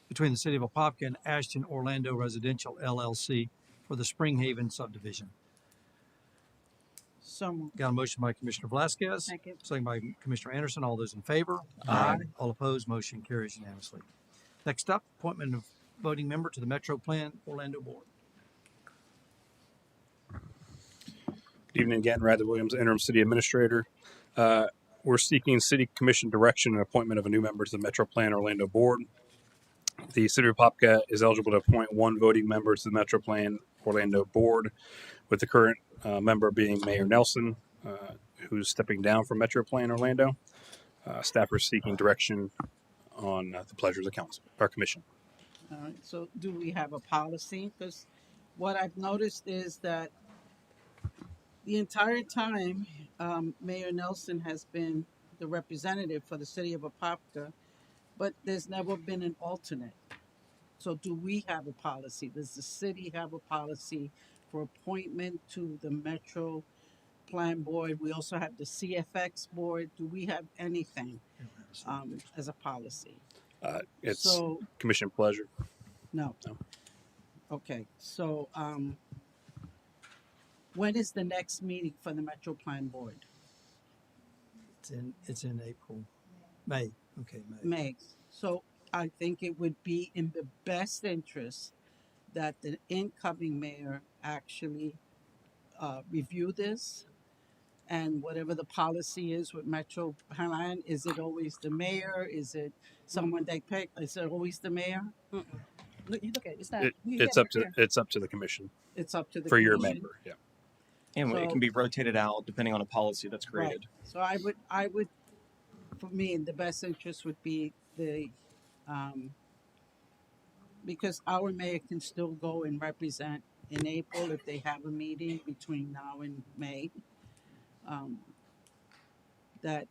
between the City of Apopka and Ashton Orlando Residential LLC for the Spring Haven subdivision. So Got a motion by Commissioner Velasquez, second. second by Commissioner Anderson. All those in favor? Aye. All opposed, motion carries unanimously. Next up, appointment of voting member to the Metro Plan Orlando Board. Good evening again, Radley Williams, Interim City Administrator. We're seeking City Commission direction and appointment of a new member to the Metro Plan Orlando Board. The City of Apopka is eligible to appoint one voting member to the Metro Plan Orlando Board, with the current member being Mayor Nelson, who's stepping down from Metro Plan Orlando. Staff are seeking direction on the pleasure of the council, our commission. All right. So do we have a policy? Because what I've noticed is that the entire time, Mayor Nelson has been the representative for the city of Apopka, but there's never been an alternate. So do we have a policy? Does the city have a policy for appointment to the Metro Plan Board? We also have the CFX Board. Do we have anything as a policy? It's So commission pleasure. no. No. Okay. So when is the next meeting for the Metro Plan Board? It's in April, May. Okay, May. May. So I think it would be in the best interest that the incoming mayor actually review this, and whatever the policy is with Metro Plan, is it always the mayor? Is it someone they pick? Is it always the mayor? Look, you look at it. It's not. It's up to the commission It's up to the for your commission. member. Yeah. And it So- can be rotated out depending on a policy that's Right. created. So I would, for me, the best interest would be the, because our mayor can still go and represent in April if they have a meeting between now and May. That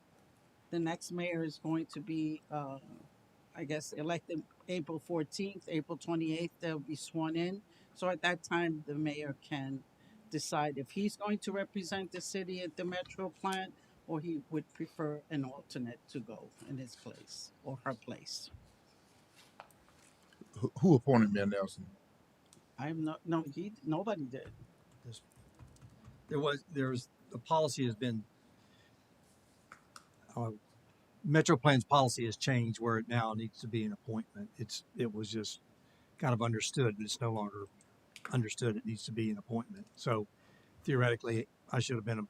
the next mayor is going to be, I guess, elected April 14th, April 28th, they'll be sworn in. So at that time, the mayor can decide if he's going to represent the city at the Metro Plan, or he would prefer an alternate to go in his place or her place. Who appointed Mayor Nelson? Nobody did. There's the policy has been Metro Plan's policy has changed where it now needs to be an appointment. It was just kind of understood, but it's no longer understood. It needs to be an appointment. So theoretically, I should have been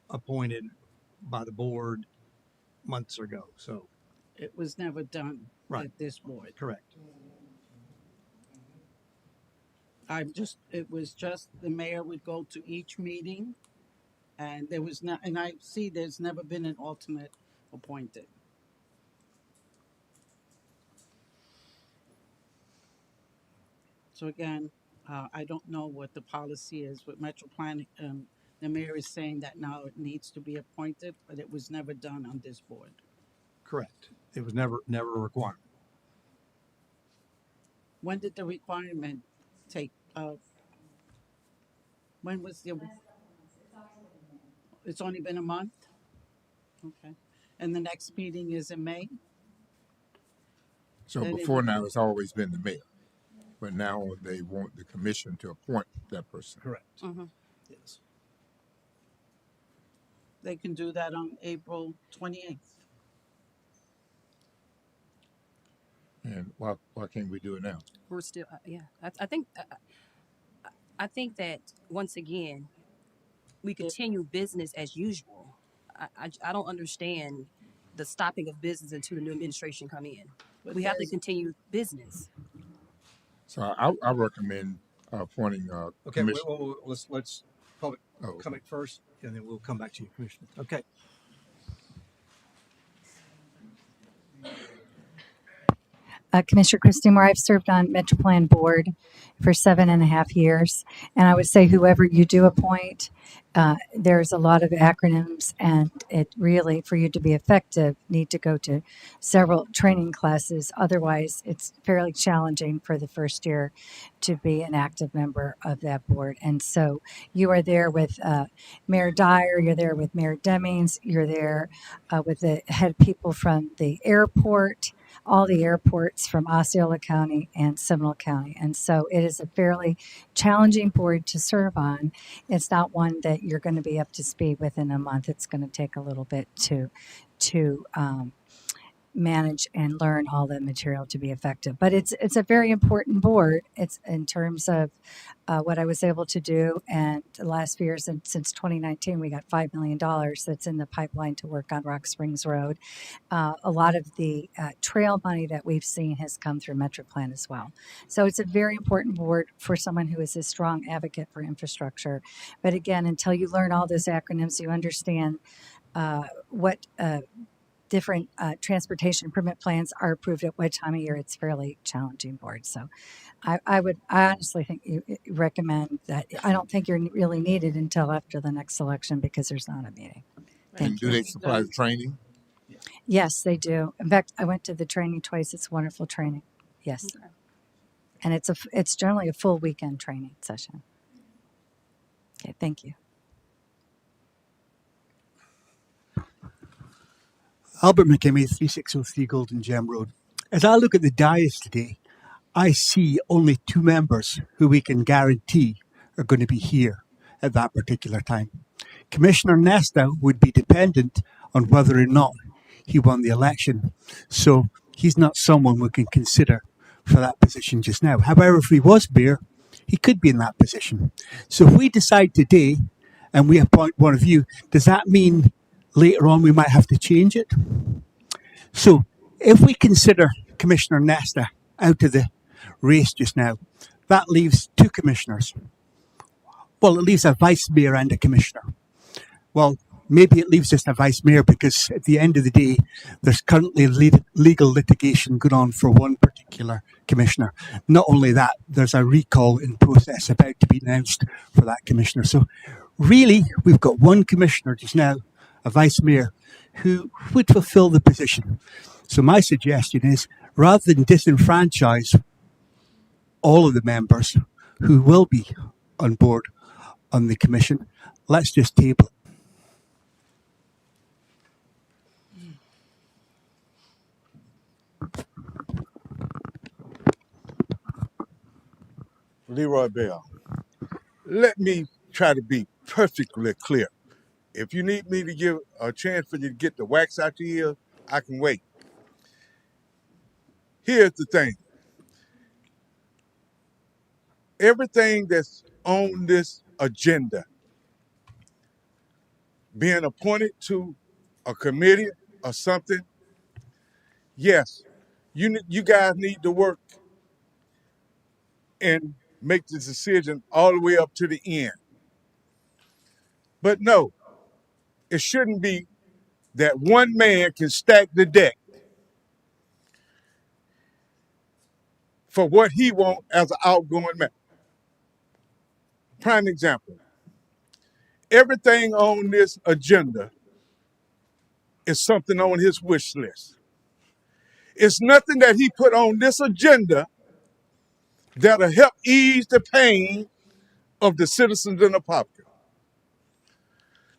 appointed by the board months ago. So It was never done Right. at this board. correct. It was just the mayor would go to each meeting, and there was not, and I see there's never been an alternate appointed. So again, I don't know what the policy is with Metro Plan. The mayor is saying that now it needs to be appointed, but it was never done on this board. Correct. It was never a requirement. When did the requirement take? When was the? It's only been a month. Okay, and the next meeting is in May. So And it- before now, it's always been the mayor, but now they want the commission to appoint that person. Correct. Mm-hmm. Yes. They can do that on April 28th. And why can't we do it now? We're still, yeah. I think that once again, we continue business as usual. I don't understand the stopping of business until the new administration come in. But We have to there's continue business. So I recommend appointing Okay, wait, commission. wait, wait, let's public Oh, comment first, and then we'll come back to you, Commissioner. Okay. Commissioner Christy Moore, I've served on Metroplan Board for 7.5 years. And I would say whoever you do appoint, there's a lot of acronyms, and it really, for you to be effective, need to go to several training classes. Otherwise, it's fairly challenging for the first year to be an active member of that board. And so you are there with Mayor Dyer, you're there with Mayor Demings, you're there with the head people from the airport, all the airports from Osceola County and Seminole County. And so it is a fairly challenging board to serve on. It's not one that you're going to be up to speed within a month. It's going to take a little bit to manage and learn all the material to be effective. But it's a very important board. It's in terms of what I was able to do. And the last few years, and since 2019, we got $5 million that's in the pipeline to work on Rock Springs Road. A lot of the trail money that we've seen has come through Metroplan as well. So it's a very important board for someone who is a strong advocate for infrastructure. But again, until you learn all those acronyms, you understand what different transportation improvement plans are approved at what time of year, it's fairly challenging board. So I honestly think you recommend that. I don't think you're really needed until after the next election because there's not a meeting. and do they supply the training? Yes, they do. In fact, I went to the training twice. It's wonderful training. Yes. Okay. And it's generally a full weekend training session. Okay, thank you. Albert McKimmey, 3603 Golden Gem Road. As I look at the dais today, I see only 2 members who we can guarantee are going to be here at that particular time. Commissioner Nesta would be dependent on whether or not he won the election. So he's not someone we can consider for that position just now. However, if he was Mayor, he could be in that position. So if we decide today and we appoint one of you, does that mean later on we might have to change it? So if we consider Commissioner Nesta out of the race just now, that leaves 2 commissioners. Well, it leaves a vice mayor and a commissioner. Well, maybe it leaves just a vice mayor because at the end of the day, there's currently legal litigation going on for one particular commissioner. Not only that, there's a recall in process about to be announced for that commissioner. So really, we've got 1 commissioner just now, a vice mayor, who would fulfill the position. So my suggestion is, rather than disenfranchise all of the members who will be on board on the commission, let's just table it. Leroy Bell. Let me try to be perfectly clear. If you need me to give a chance for you to get the wax out your ear, I can wait. Here's the thing. Everything that's on this agenda, being appointed to a committee or something, yes, you guys need to work and make the decision all the way up to the end. But no, it shouldn't be that one man can stack the deck for what he wants as an outgoing man. Prime example, everything on this agenda is something on his wish list. It's nothing that he put on this agenda that'll help ease the pain of the citizens in Apopka.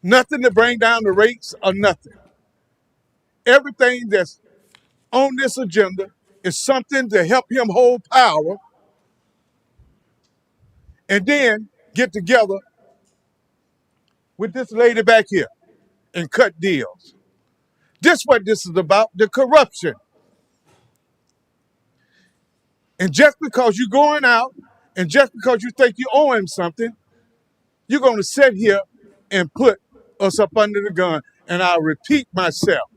Nothing to bring down the rates or nothing. Everything that's on this agenda is something to help him hold power and then get together with this lady back here and cut deals. This what this is about, the corruption. And just because you're going out and just because you think you owe him something, you're going to sit here and put us up under the gun. And I'll repeat myself.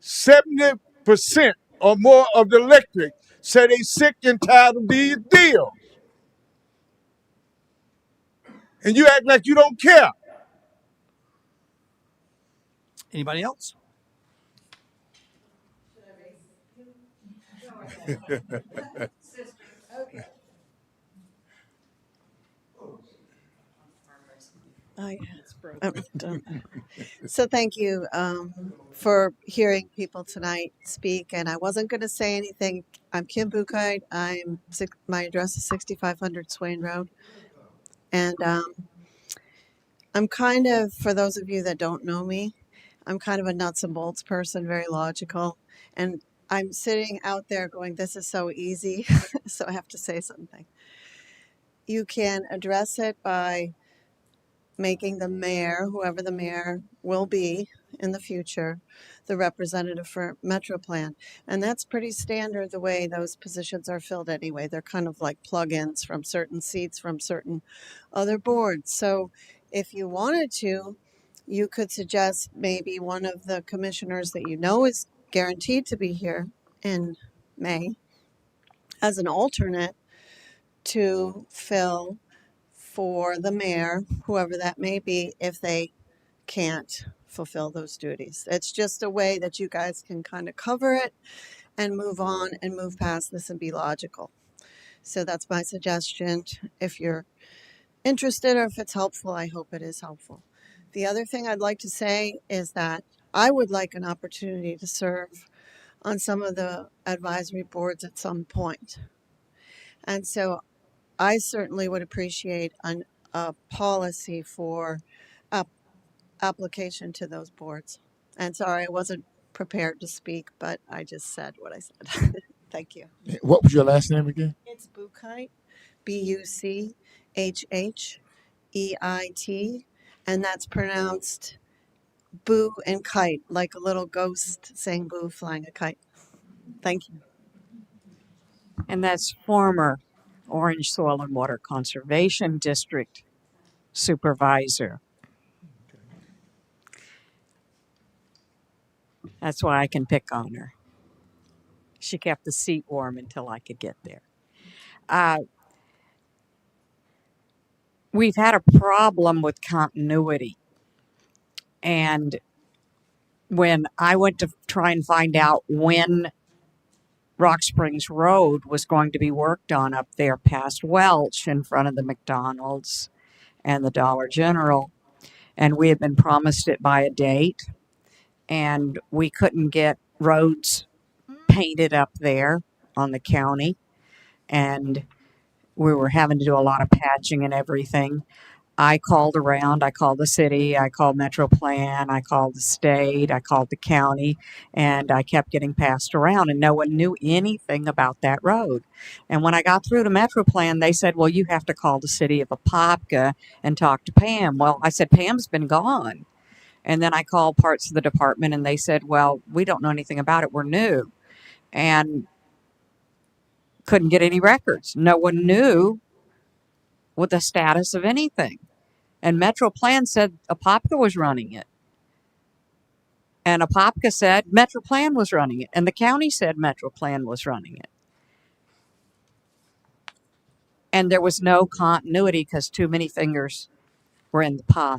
70% or more of the electorate say they sick and tired of these deals. And you act like you don't care. Anybody else? I, so thank you for hearing people tonight speak. And I wasn't going to say anything. I'm Kim Bukite. My address is 6500 Swain Road. And I'm kind of, for those of you that don't know me, I'm kind of a nuts and bolts person, very logical. And I'm sitting out there going, this is so easy. So I have to say something. You can address it by making the mayor, whoever the mayor will be in the future, the representative for Metro Plan. And that's pretty standard the way those positions are filled anyway. They're kind of like plug-ins from certain seats from certain other boards. So if you wanted to, you could suggest maybe one of the commissioners that you know is guaranteed to be here in May as an alternate to fill for the mayor, whoever that may be, if they can't fulfill those duties. It's just a way that you guys can kind of cover it and move on and move past this and be logical. So that's my suggestion. If you're interested or if it's helpful, I hope it is helpful. The other thing I'd like to say is that I would like an opportunity to serve on some of the advisory boards at some point. And so I certainly would appreciate a policy for application to those boards. And sorry, I wasn't prepared to speak, but I just said what I said. Thank you. What was your last name again? It's Buchheit, Buchheit, and that's pronounced boo and kite, like a little ghost saying boo flying a kite. Thank you. And that's former Orange Soil and Water Conservation District Supervisor. That's why I can pick on her. She kept the seat warm until I could get there. We've had a problem with continuity. And when I went to try and find out when Rock Springs Road was going to be worked on up there past Welch in front of the McDonald's and the Dollar General, and we had been promised it by a date, and we couldn't get roads painted up there on the county, and we were having to do a lot of patching and everything. I called around, I called the city, I called Metro Plan, I called the state, I called the county, and I kept getting passed around, and no one knew anything about that road. And when I got through to Metro Plan, they said, well, you have to call the city of Apopka and talk to Pam. Well, I said, Pam's been gone. And then I called parts of the department, and they said, well, we don't know anything about it, we're new. And couldn't get any records. No one knew what the status of anything. And Metro Plan said Apopka was running it. And Apopka said Metro Plan was running it. And the county said Metro Plan was running it. And there was no continuity because too many fingers were in the pie.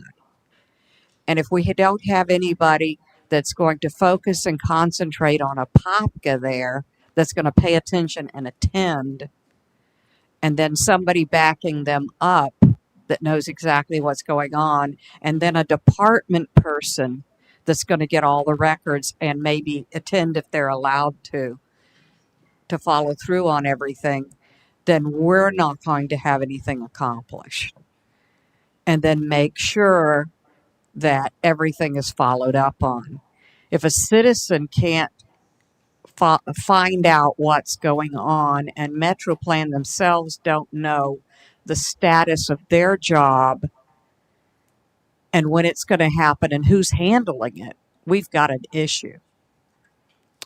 And if we don't have anybody that's going to focus and concentrate on Apopka there, that's going to pay attention and attend, and then somebody backing them up that knows exactly what's going on, and then a department person that's going to get all the records and maybe attend if they're allowed to follow through on everything, then we're not going to have anything accomplished. And then make sure that everything is followed up on. If a citizen can't find out what's going on and Metro Plan themselves don't know the status of their job and when it's going to happen and who's handling it, we've got an issue.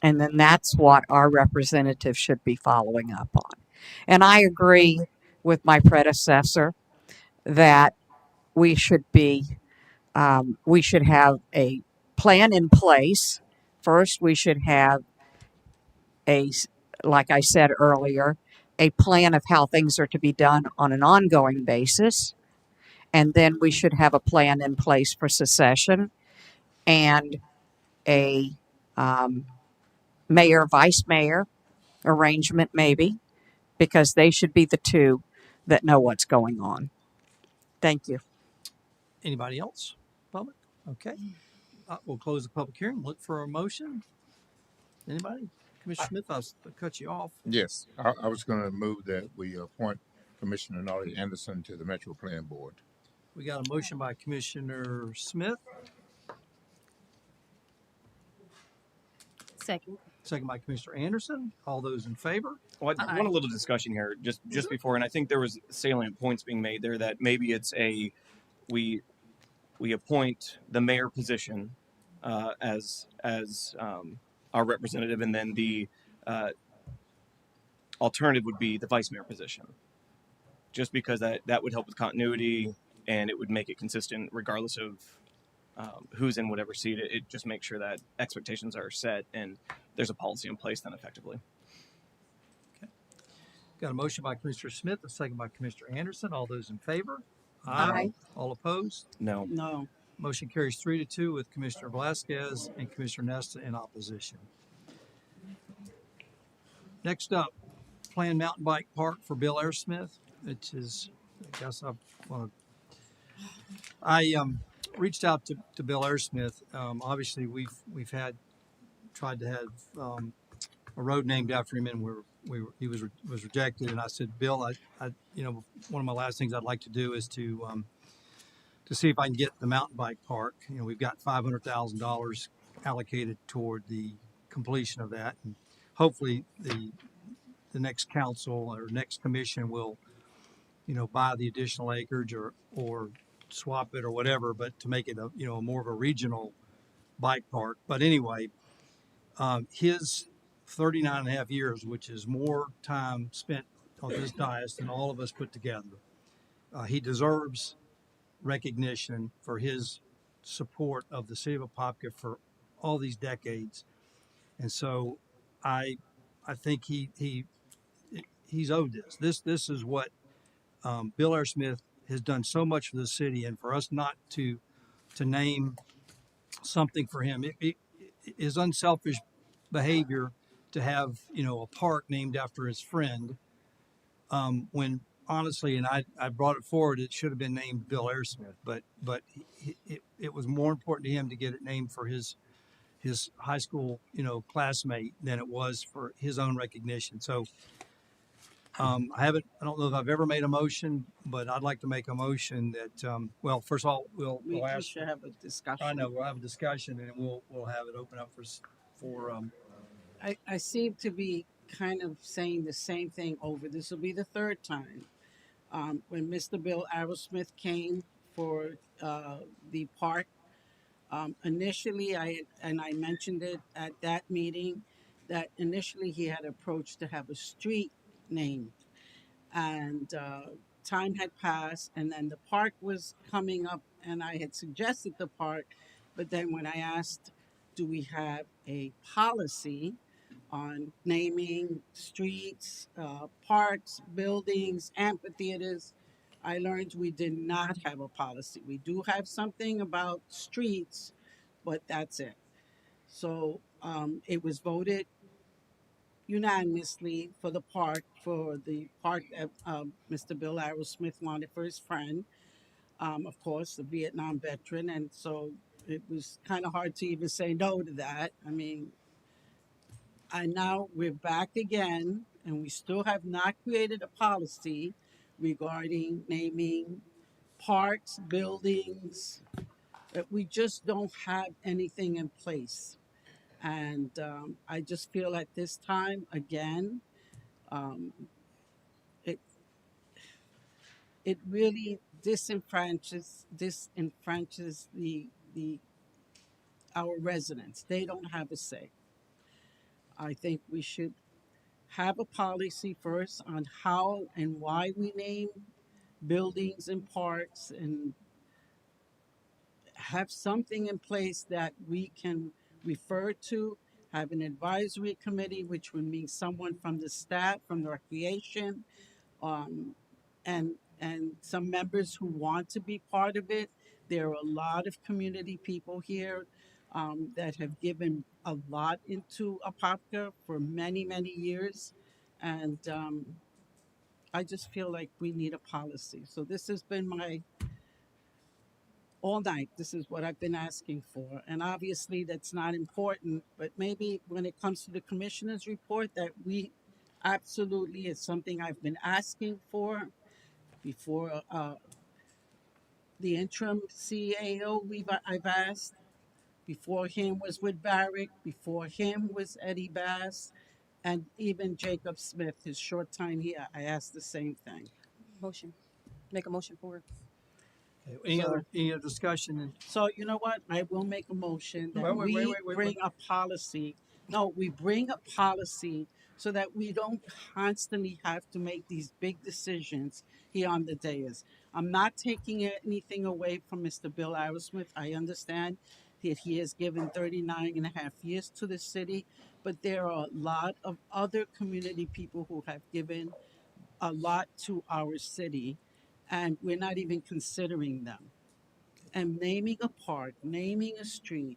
And then that's what our representative should be following up on. And I agree with my predecessor that we should have a plan in place First, we should have like I said earlier, a plan of how things are to be done on an ongoing basis. And then we should have a plan in place for succession and a mayor, vice mayor arrangement, maybe, because they should be the two that know what's going on. Thank you. Anybody else? Public? Okay. We'll close the public hearing. Look for a motion. Anybody? Commissioner Smith, I cut you off. Yes, I was going to move that we appoint Commissioner Nolly Anderson to the Metro Plan Board. We got a motion by Commissioner Smith, Second. second by Commissioner Anderson. All those in favor? Well, I want a little discussion here, just before, and I think there was salient points being made there that maybe it's we appoint the mayor position as our representative, and then the alternative would be the vice mayor position, just because that would help with continuity and it would make it consistent regardless of who's in whatever seat. It just makes sure that expectations are set and there's a policy in place then effectively. Got a motion by Commissioner Smith, a second by Commissioner Anderson. All those in favor? Aye. All opposed? No. No. Motion carries 3-2 with Commissioner Velasquez and Commissioner Nesta in opposition. Next up, Planned Mountain Bike Park for Bill Airsmith, which is, I guess I reached out to Bill Airsmith. Obviously, we've tried to have a road named after him, and he was rejected. And I said, Bill, I one of my last things I'd like to do is to see if I can get the mountain bike park. We've got $500,000 allocated toward the completion of that, and hopefully the next council or next commission will, buy the additional acreage or swap it or whatever, but to make it a more of a regional bike park. But anyway, his 39 and a half years, which is more time spent on this dais than all of us put together, he deserves recognition for his support of the city of Apopka for all these decades. And so I think he's owed this. This is what Bill Airsmith has done so much for the city, and for us not to name something for him, it is unselfish behavior to have a park named after his friend, when honestly, and I brought it forward, it should have been named Bill Airsmith, but it was more important to him to get it named for his high school classmate than it was for his own recognition. So I don't know if I've ever made a motion, but I'd like to make a motion that well, first of all, we'll ask. should have a discussion. I know we'll have a discussion, and we'll have it open up for I seem to be kind of saying the same thing over. This will be the third time. When Mr. Bill Arrowsmith came for the park, initially I mentioned it at that meeting that initially he had approached to have a street named, and time had passed, and then the park was coming up, and I had suggested the park, but then when I asked, do we have a policy on naming streets, parks, buildings, amphitheaters, I learned we did not have a policy. We do have something about streets, but that's it. So it was voted unanimously for the park that Mr. Bill Arrowsmith wanted for his friend, of course, the Vietnam veteran. And so it was kind of hard to even say no to that. I mean, and now we're back again, and we still have not created a policy regarding naming parks, buildings. We just don't have anything in place. And I just feel at this time, again, it it really disenfranchises the our residents. They don't have a say. I think we should have a policy first on how and why we name buildings and parks, and have something in place that we can referred to, have an advisory committee, which would mean someone from the staff, from the recreation, um, and some members who want to be part of it. There are a lot of community people here that have given a lot into Apopka for many, many years. And I just feel like we need a policy. So this has been my all night. This is what I've been asking for. And obviously that's not important, but maybe when it comes to the commissioner's report, that we absolutely is something I've been asking for before the interim CAO I've asked. Before him was with Barrick, before him was Eddie Bass, and even Jacob Smith, his short time here, I asked the same thing. Motion. Make a motion for it. Okay, any So, other discussion? so you know what? I will make a motion that Wait. bring a policy. No, we bring a policy so that we don't constantly have to make these big decisions here on the dais. I'm not taking anything away from Mr. Bill Arrowsmith. I understand that he has given 39 and a half years to the city, but there are a lot of other community people who have given a lot to our city, and we're not even considering them. And naming a park, naming a street,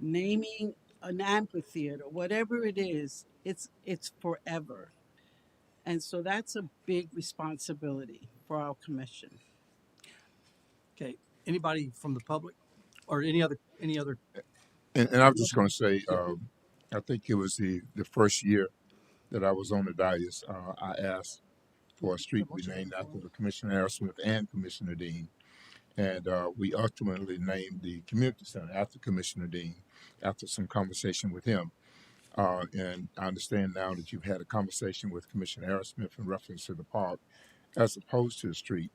naming an amphitheater, whatever it is, it's forever. And so that's a big responsibility for our commission. Okay, anybody from the public or any other And I'm just going to say, Yeah. I think it was the first year that I was on the dais. I asked for a street to be named after Commissioner Aerosmith and Commissioner Dean. And we ultimately named the community center after Commissioner Dean after some conversation with him. And I understand now that you've had a conversation with Commissioner Aerosmith in reference to the park as opposed to the street.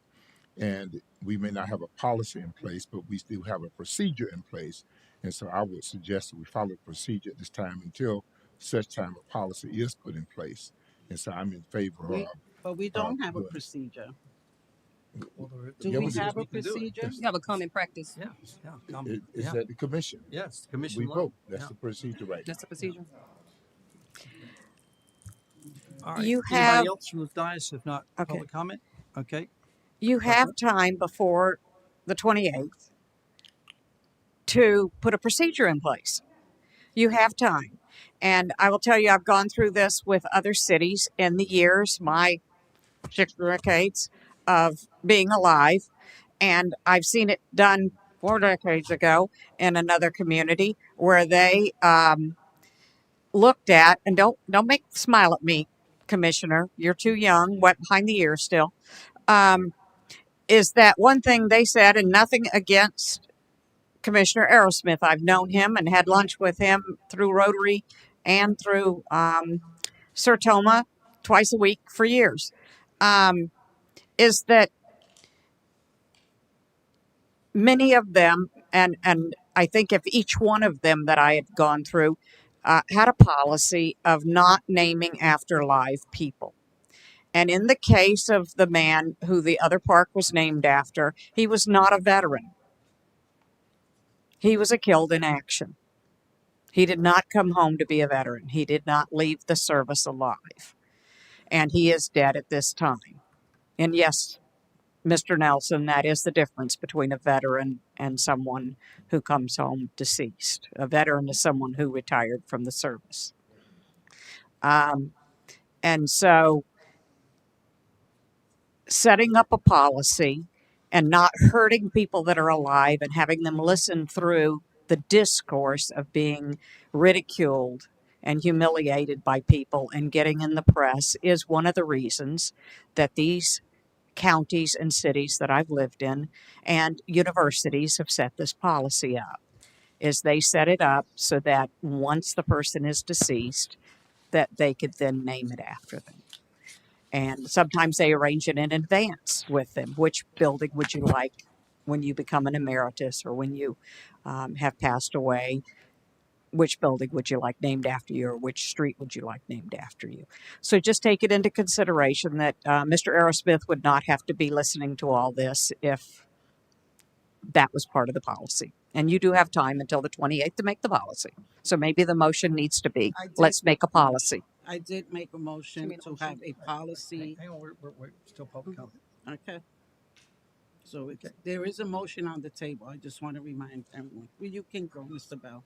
And we may not have a policy in place, but we still have a procedure in place. And so I would suggest that we follow the procedure at this time until such time a policy is put in place. And so I'm in favor of. But we don't have a procedure. Do Yeah, we we do. have a We can do it. procedure? You have a common practice. It's at the commission. Yes, the commission. We level. vote. That's the procedure right That's the procedure. All right. You Anybody have- else from the dais? If not, Okay. public comment. Okay. You have time before the 28th to put a procedure in place. You have time. And I will tell you, I've gone through this with other cities in the years, my 6 decades of being alive. And I've seen it done 4 decades ago in another community where they looked at, and don't smile at me, Commissioner, you're too young, wet behind the ears still. Is that one thing they said, and nothing against Commissioner Aerosmith. I've known him and had lunch with him through Rotary and through Sertoma twice a week for years. Is that many of them, and I think if each one of them that I had gone through had a policy of not naming after live people. And in the case of the man who the other park was named after, he was not a veteran. He was a killed in action. He did not come home to be a veteran. He did not leave the service alive. And he is dead at this time. And yes, Mr. Nelson, that is the difference between a veteran and someone who comes home deceased. A veteran is someone who retired from the service. And so setting up a policy and not hurting people that are alive and having them listen through the discourse of being ridiculed and humiliated by people and getting in the press is one of the reasons that these counties and cities that I've lived in and universities have set this policy up. Is they set it up so that once the person is deceased, that they could then name it after them. And sometimes they arrange it in advance with them. Which building would you like when you become an emeritus or when you have passed away? Which building would you like named after you, or which street would you like named after you? So just take it into consideration that Mr. Aerosmith would not have to be listening to all this if That was part of the policy. And you do have time until the 28th to make the policy. So maybe the motion needs to be, I did. let's make a policy. I did make a motion to have a policy. Hang on, we're still public comment. Okay. So there is a motion on the table. I just want to remind everyone. Well, you can go, Mr. Bell.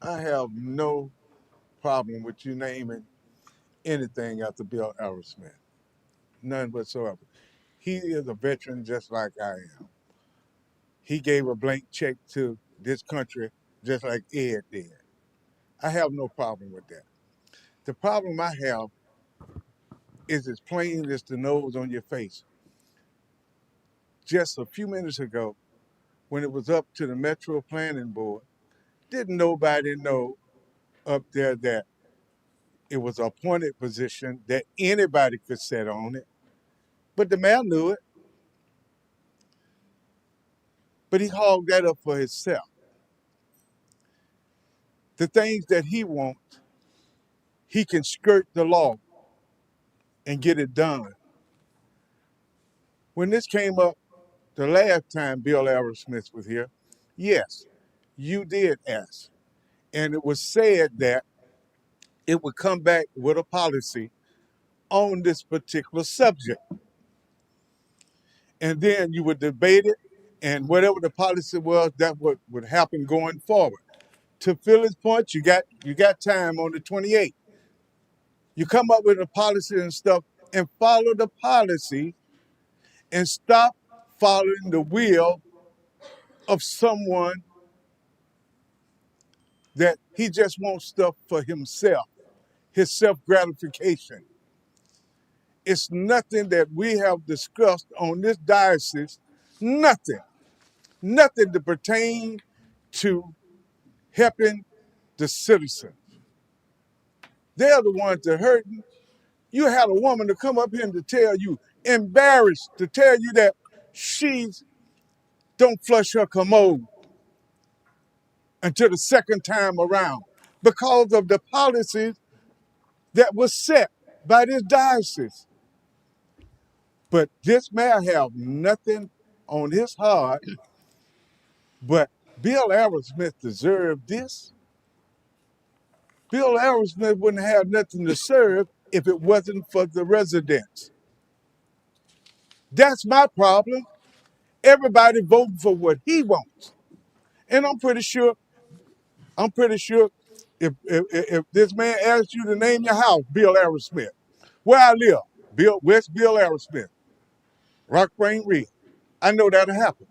I have no problem with you naming anything after Bill Aerosmith. None whatsoever. He is a veteran just like I am. He gave a blank check to this country just like Ed did. I have no problem with that. The problem I have is as plain as the nose on your face. Just a few minutes ago, when it was up to the Metro Planning Board, didn't nobody know up there that it was an appointed position that anybody could sit on it. But the mayor knew it. But he hogged that up for himself. The things that he wants, he can skirt the law and get it done. When this came up the last time Bill Aerosmith was here, yes, you did ask. And it was said that it would come back with a policy on this particular subject. And then you would debate it, and whatever the policy was, that would happen going forward. To Phil's point, you got time on the 28th. You come up with a policy and stuff and follow the policy and stop following the will of someone that he just wants stuff for himself, his self-gratification. It's nothing that we have discussed on this diocese, nothing to pertain to helping the citizens. They're the ones that hurting. You had a woman to come up here and to tell you, embarrassed, to tell you that she don't flush her commode until the second time around because of the policies that was set by this diocese. But this mayor have nothing on his heart, but Bill Aerosmith deserved this. Bill Aerosmith wouldn't have nothing to serve if it wasn't for the residents. That's my problem. Everybody voting for what he wants. And I'm pretty sure if this man asked you to name your house, Bill Aerosmith, where I live, West Bill Aerosmith, Rock Spring Ridge, I know that'll happen.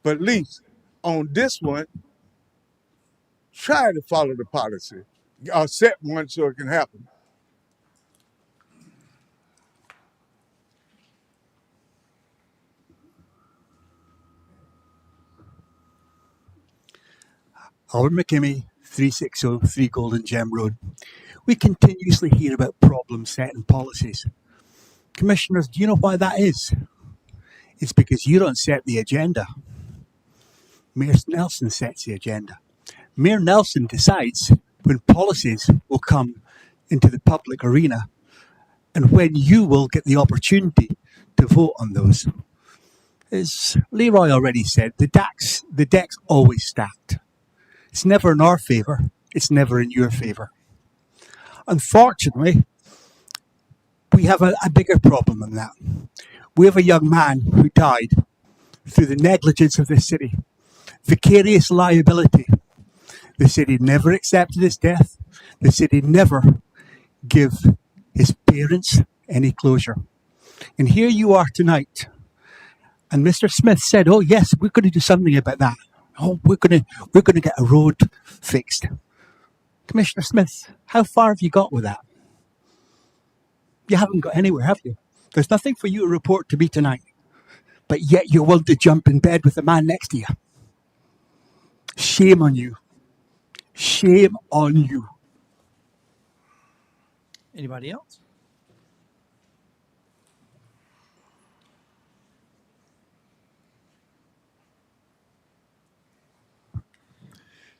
But at least on this one, try to follow the policy. Or set one so it can happen. Albert McKimmy, 3603 Golden Gem Road. We continuously hear about problem setting policies. Commissioners, do you know why that is? It's because you don't set the agenda. Mayor Nelson sets the agenda. Mayor Nelson decides when policies will come into the public arena and when you will get the opportunity to vote on those. As Leroy already said, the deck's always stacked. It's never in our favour, it's never in your favour. Unfortunately, we have a bigger problem than that. We have a young man who died through the negligence of the city. Vicarious liability. The city never accepted his death. The city never gave his parents any closure. And here you are tonight. And Mr. Smith said, oh yes, we're going to do something about that. Oh, we're going to get a road fixed. Commissioner Smith, how far have you got with that? You haven't got anywhere, have you? There's nothing for you to report to me tonight. But yet you want to jump in bed with the man next to you. Shame on you. Shame on you. Anybody else?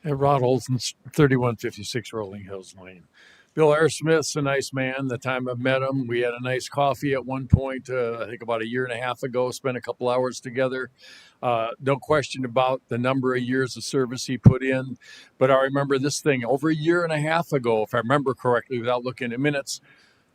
Rod Olson, 3156 Rolling Hills Lane. Bill Smith's a nice man. The time I've met him, we had a nice coffee at one point, I think about a year and a half ago, spent a couple hours together. No question about the number of years of service he put in. But I remember this thing over a year and a half ago, if I remember correctly, without looking at minutes,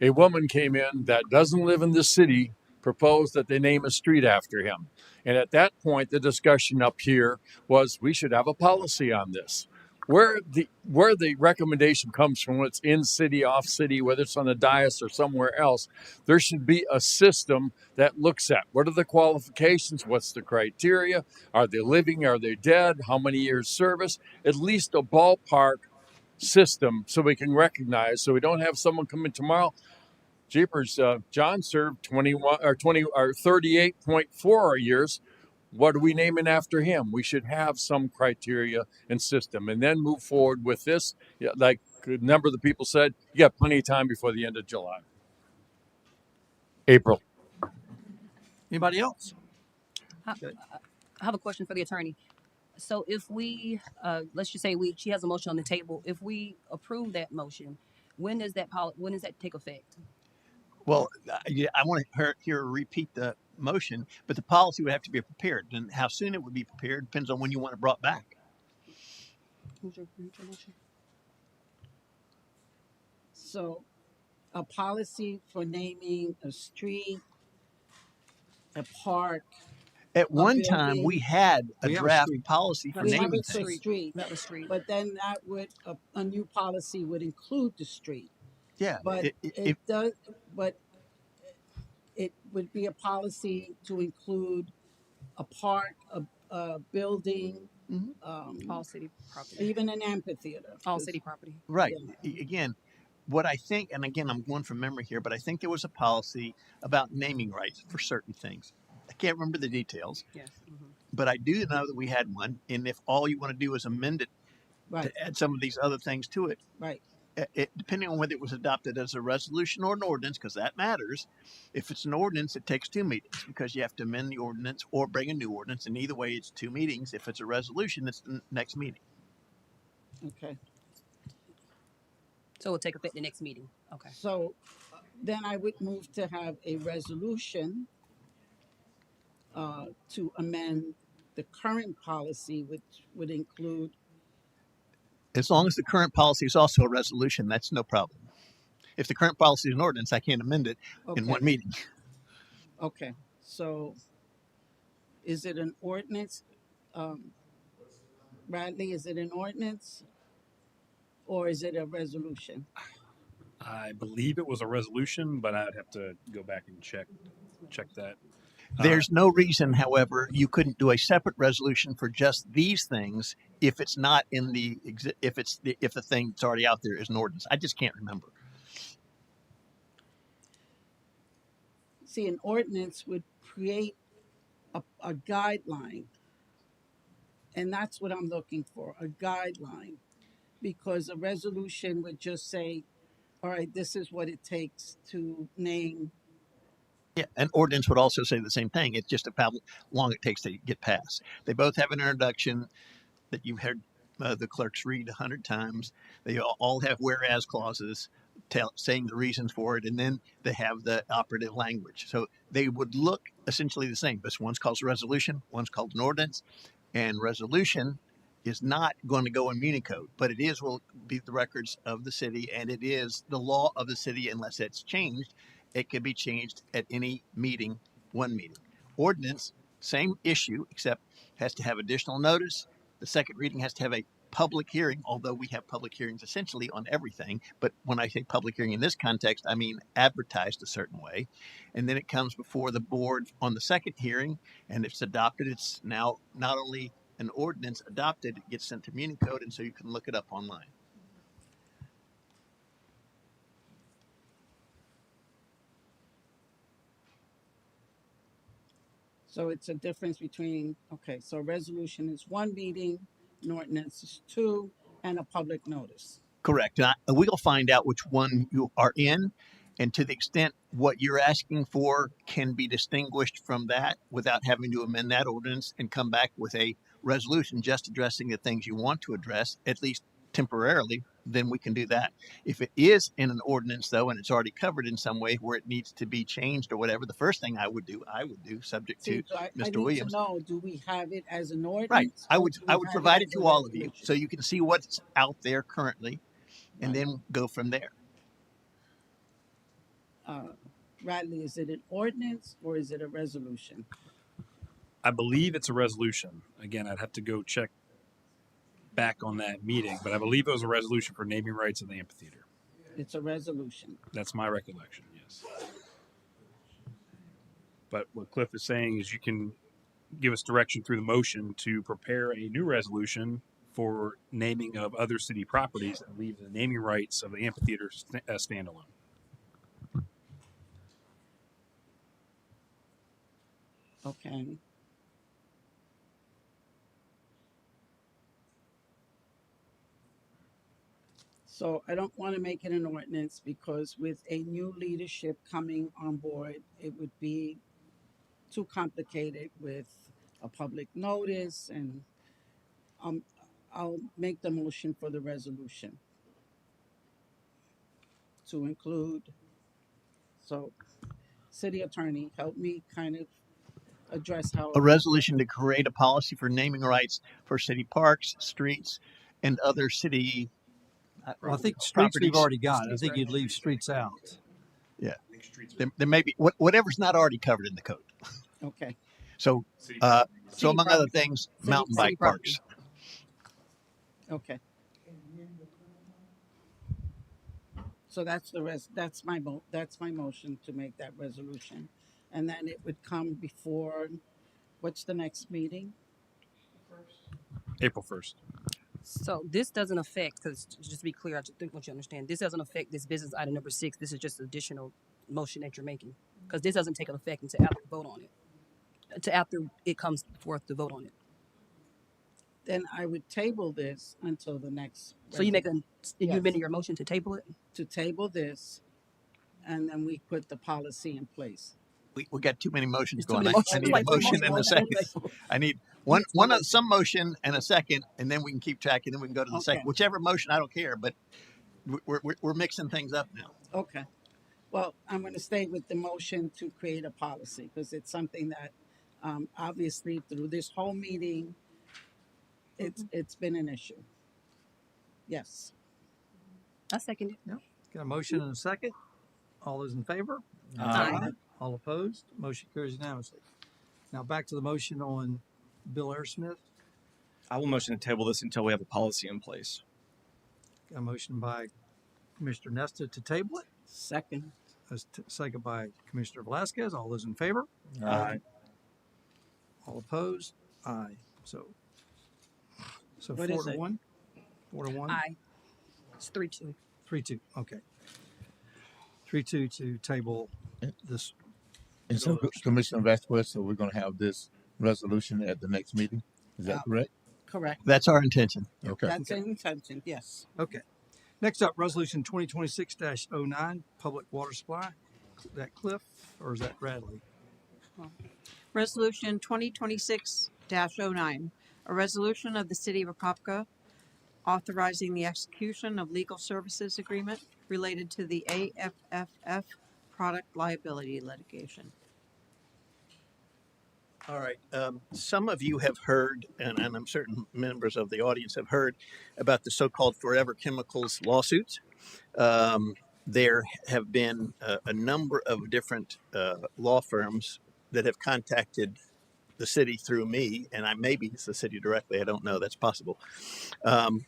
a woman came in that doesn't live in the city, proposed that they name a street after him. And at that point, the discussion up here was we should have a policy on this. Where the recommendation comes from, whether it's in city, off city, whether it's on the dais or somewhere else, there should be a system that looks at what are the qualifications, what's the criteria, are they living, are they dead, how many years service, at least a ballpark system so we can recognize, so we don't have someone come in tomorrow. Jeepers, John served 21 or 20 or 38.4 years. What are we naming after him? We should have some criteria and system, and then move forward with this. Yeah, like a number of the people said, you got plenty of time before the end of July. April. Anybody else? I have a question for the attorney. So if we, let's just say she has a motion on the table. If we approve that motion, when does that take effect? Well, yeah, I want to hear her repeat the motion, but the policy would have to be prepared. And how soon it would be prepared depends on when you want it brought back. Who's your motion? So, a policy for naming a street, a park. At one time, we had a draft policy for We have naming it for things. street, but then that would a new policy would include the street. Yeah, but it does. But it would be a policy to include a park, a building, all city property, even an amphitheater, all city property. Right. Again, what I think, and again, I'm going from memory here, but I think there was a policy about naming rights for certain things. I can't remember the details. Yes. But I do know that we had one, and if all you want to do is amend it to add some of these other things to it, right? Depending on whether it was adopted as a resolution or an ordinance, because that matters. If it's an ordinance, it takes 2 meetings because you have to amend the ordinance or bring a new ordinance, and either way, it's 2 meetings. If it's a resolution, it's the next meeting. Okay. So it'll take effect the next meeting. Okay. So then I would move to have a resolution to amend the current policy, which would include. As long as the current policy is also a resolution, that's no problem. If the current policy is an ordinance, I can't amend it in one meeting. Okay. So is it an ordinance? Bradley, is it an ordinance or is it a resolution? I believe it was a resolution, but I'd have to go back and check that. There's no reason, however, you couldn't do a separate resolution for just these things if it's not in the if the thing that's already out there is an ordinance. I just can't remember. See, an ordinance would create a guideline, and that's what I'm looking for, a guideline, because a resolution would just say, all right, this is what it takes to name. Yeah, an ordinance would also say the same thing. It's just how long it takes to get passed. They both have an introduction that you've heard the clerks read 100 times. They all have whereas clauses saying the reasons for it, and then they have the operative language. So they would look essentially the same. But one's called a resolution, one's called an ordinance, and resolution is not going to go in Municode, but it will be the records of the city, and it is the law of the city unless it's changed. It can be changed at any meeting, one meeting. Ordinance, same issue, except has to have additional notice. The second reading has to have a public hearing, although we have public hearings essentially on everything. But when I say public hearing in this context, I mean advertised a certain way. And then it comes before the board on the second hearing, and if it's adopted, it's now not only an ordinance adopted, it gets sent to Municode, and so you can look it up online. So it's a difference between, okay, so resolution is 1 meeting, an ordinance is 2, and a public notice. Correct. And we'll find out which one you are in, and to the extent what you're asking for can be distinguished from that without having to amend that ordinance and come back with a resolution just addressing the things you want to address, at least temporarily, then we can do that. If it is in an ordinance though, and it's already covered in some way where it needs to be changed or whatever, the first thing I would do, subject to See, so I Mr. need Williams. to know, do we have it as an Right. ordinance I or would do I we would have it provide it as a to all of you resolution? so you can see what's out there currently and Right. then go from there. Radley, is it an ordinance or is it a resolution? I believe it's a resolution. Again, I'd have to go check back on that meeting, but I believe it was a resolution for naming rights in the amphitheater. It's a resolution. That's my recollection, yes. But what Cliff is saying is you can give us direction through the motion to prepare a new resolution for naming of other city properties and leave the naming rights of the amphitheater standalone. Okay. So I don't want to make it an ordinance because with a new leadership coming on board, it would be too complicated with a public notice and um, I'll make the motion for the resolution to include. So, city attorney, help me kind of address how. A resolution to create a policy for naming rights for city parks, streets, and other city Well, I think streets we've properties. already got. I think you'd leave streets out. Yeah. There may be whatever's not already covered in the code. Okay. So, so among other things, mountain bike parks. Okay. So that's that's my motion to make that resolution. And then it would come before, what's the next meeting? April 1st. So this doesn't affect, because just to be clear, I just think what you understand, this doesn't affect this business item number 6. This is just additional motion that you're making, because this doesn't take effect until after we vote on it, until after it comes forth to vote on it. Then I would table this until the next. So you make you Yes. amend your motion to table it? To table this, and then we put the policy in place. We got too many motions It's too going. many I need a motions. motion and a second. I need some motion and a second, and then we can keep track, and then we can go to the second. Okay. Whichever motion, I don't care, but we're mixing things up now. Okay. Well, I'm going to stay with the motion to create a policy because it's something that obviously through this whole meeting, it's been an issue. Yes. I second it. Yep. Got a motion and a second. All those in favor? Aye. All opposed? Motion carries unanimously. Now back to the motion on Bill Ayersmith. I will motion to table this until we have a policy in place. Got a motion by Commissioner Nesta to table it. Second. Second by Commissioner Velasquez. All those in favor? Aye. All opposed? Aye. So What 4 is to it? 1. 4 to 1. Aye. It's 3-2. 3-2. Okay. 3-2 to table this. And so, Commissioner Vasquez, so we're going to have this resolution at the next meeting. Is that correct? Correct. That's our intention. Okay. That's an intention. Yes. Okay. Next up, Resolution 2026-09, Public Water Supply. Is that Cliff or is that Radley? Resolution 2026-09, a resolution of the City of Apopka authorizing the execution of legal services agreement related to the AFFF product liability litigation. All right. Some of you have heard, and I'm certain members of the audience have heard about the so-called Forever Chemicals lawsuits. There have been a number of different law firms that have contacted the city through me, and maybe it's the city directly. I don't know. That's possible.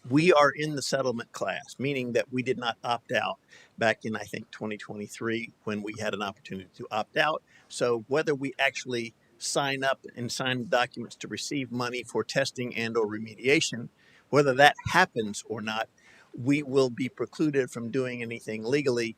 We are in the settlement class, meaning that we did not opt out back in, I think, 2023 when we had an opportunity to opt out. So whether we actually sign up and sign documents to receive money for testing and or remediation, whether that happens or not, we will be precluded from doing anything legally.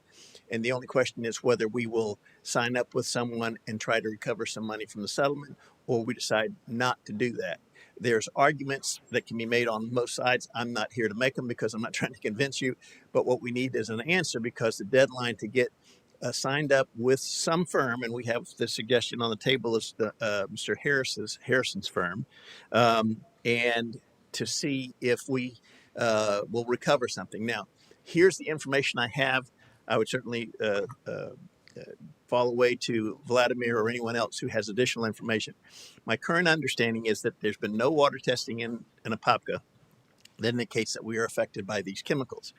And the only question is whether we will sign up with someone and try to recover some money from the settlement, or we decide not to do that. There's arguments that can be made on both sides. I'm not here to make them because I'm not trying to convince you, but what we need is an answer because the deadline to get signed up with some firm, and we have the suggestion on the table is the, Mr. Harrison's firm, and to see if we will recover something. Now, here's the information I have. I would certainly fall away to Vladimir or anyone else who has additional information. My current understanding is that there's been no water testing in Apopka that indicates that we are affected by these chemicals.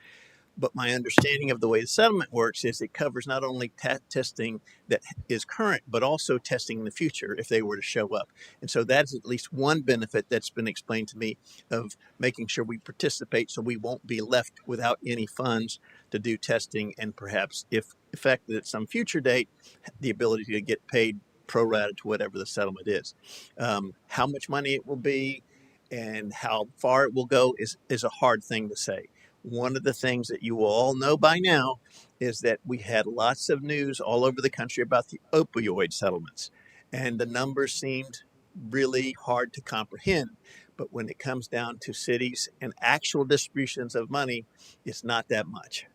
But my understanding of the way the settlement works is it covers not only testing that is current, but also testing in the future if they were to show up. And so that's at least one benefit that's been explained to me of making sure we participate so we won't be left without any funds to do testing and perhaps, if affected at some future date, the ability to get paid pro rata to whatever the settlement is. How much money it will be and how far it will go is a hard thing to say. One of the things that you will all know by now is that we had lots of news all over the country about the opioid settlements, and the numbers seemed really hard to comprehend. But when it comes down to cities and actual distributions of money, it's not that much,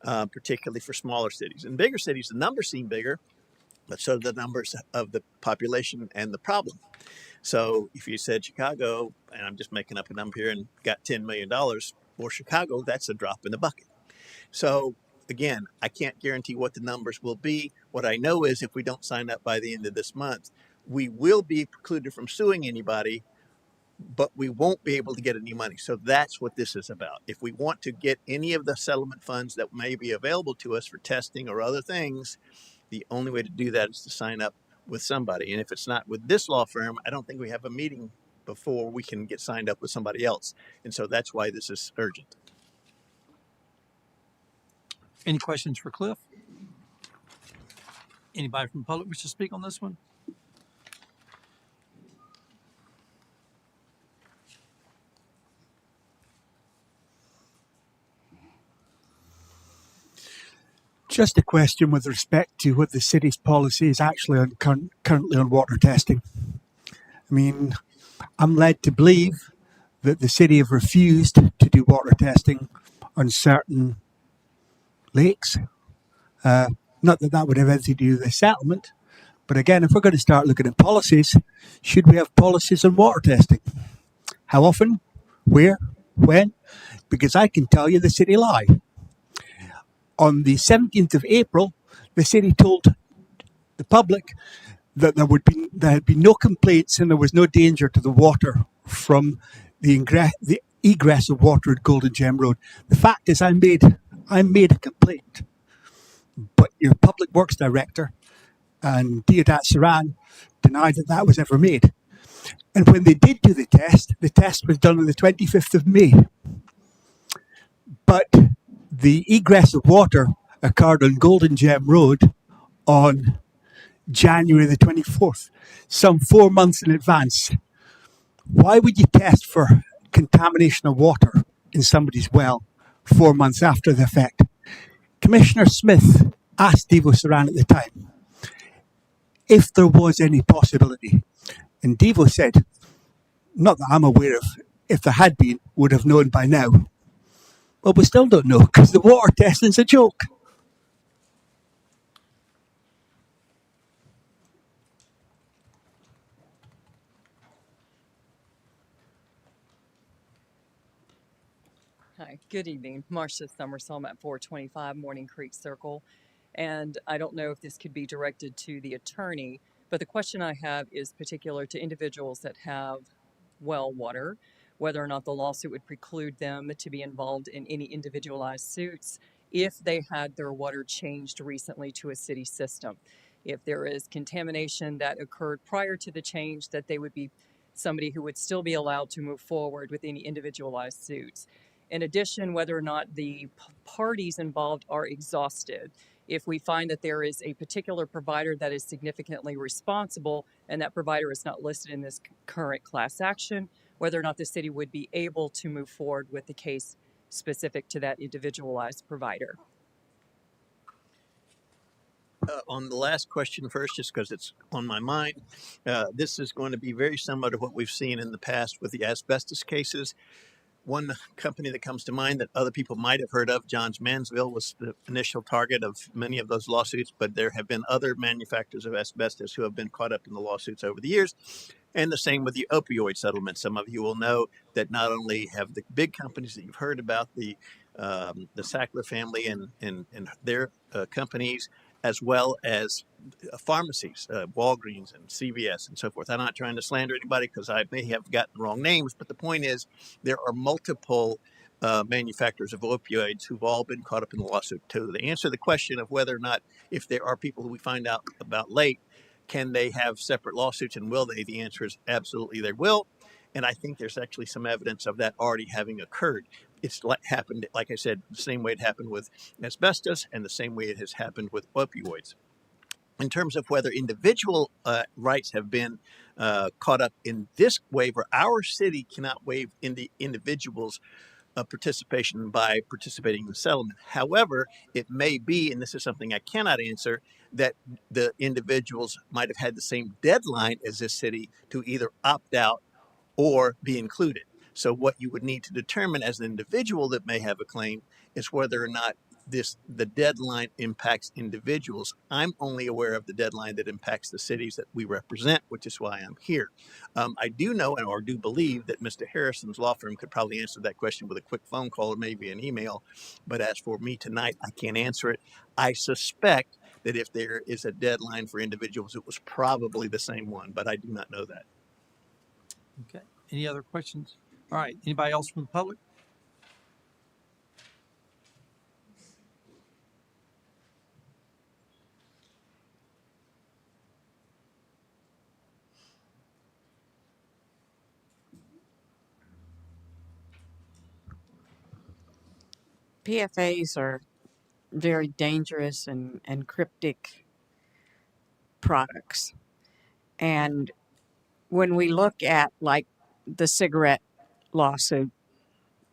particularly for smaller cities. In bigger cities, the numbers seem bigger, but so do the numbers of the population and the problem. So if you said Chicago, and I'm just making up a number here, and got $10 million for Chicago, that's a drop in the bucket. So again, I can't guarantee what the numbers will be. What I know is if we don't sign up by the end of this month, we will be precluded from suing anybody, but we won't be able to get any money. So that's what this is about. If we want to get any of the settlement funds that may be available to us for testing or other things, the only way to do that is to sign up with somebody. And if it's not with this law firm, I don't think we have a meeting before we can get signed up with somebody else. And so that's why this is urgent. Any questions for Cliff? Anybody from the public wish to speak on this one? Just a question with respect to what the city's policy is actually on currently on water testing. I mean, I'm led to believe that the city have refused to do water testing on certain lakes. Not that that would have anything to do with the settlement, but again, if we're going to start looking at policies, should we have policies on water testing? How often? Where? When? Because I can tell you the city lie. On the 17th of April, the city told the public that there had been no complaints and there was no danger to the water from the egress of water at Golden Gem Road. The fact is, I made a complaint, but your public works director and Deodat Saran denied that that was ever made. And when they did do the test was done on the 25th of May. But the egress of water occurred on Golden Gem Road on January the 24th, some 4 months in advance. Why would you test for contamination of water in somebody's well 4 months after the fact? Commissioner Smith asked Devo Saran at the time if there was any possibility. And Devo said, not that I'm aware of, if there had been, would have known by now. Well, we still don't know because the water testing's a joke. Hi, good evening. Marcia Summersall, I'm at 425 Morning Creek Circle. And I don't know if this could be directed to the attorney, but the question I have is particular to individuals that have well water, whether or not the lawsuit would preclude them to be involved in any individualized suits if they had their water changed recently to a city system. If there is contamination that occurred prior to the change, that they would be somebody who would still be allowed to move forward with any individualized suits. In addition, whether or not the parties involved are exhausted. If we find that there is a particular provider that is significantly responsible and that provider is not listed in this current class action, whether or not the city would be able to move forward with the case specific to that individualized provider. On the last question first, just because it's on my mind, this is going to be very similar to what we've seen in the past with the asbestos cases. One company that comes to mind that other people might have heard of, Johns Manville, was the initial target of many of those lawsuits, but there have been other manufacturers of asbestos who have been caught up in the lawsuits over the years. And the same with the opioid settlement. Some of you will know that not only have the big companies that you've heard about, the Sackler family and their companies, as well as pharmacies, Walgreens and CVS and so forth. I'm not trying to slander anybody because I may have gotten the wrong names, but the point is there are multiple manufacturers of opioids who've all been caught up in the lawsuit too. To answer the question of whether or not, if there are people who we find out about late, can they have separate lawsuits and will they? The answer is absolutely they will. And I think there's actually some evidence of that already having occurred. It's happened, like I said, the same way it happened with asbestos and the same way it has happened with opioids. In terms of whether individual rights have been caught up in this waiver, our city cannot waive individuals' participation by participating in the settlement. However, it may be, and this is something I cannot answer, that the individuals might have had the same deadline as this city to either opt out or be included. So what you would need to determine as an individual that may have a claim is whether or not the deadline impacts individuals. I'm only aware of the deadline that impacts the cities that we represent, which is why I'm here. I do know or do believe that Mr. Harrison's law firm could probably answer that question with a quick phone call or maybe an email. But as for me tonight, I can't answer it. I suspect that if there is a deadline for individuals, it was probably the same one, but I do not know that. Okay. Any other questions? All right. Anybody else from the public? PFAs are very dangerous and cryptic products. And when we look at like the cigarette lawsuit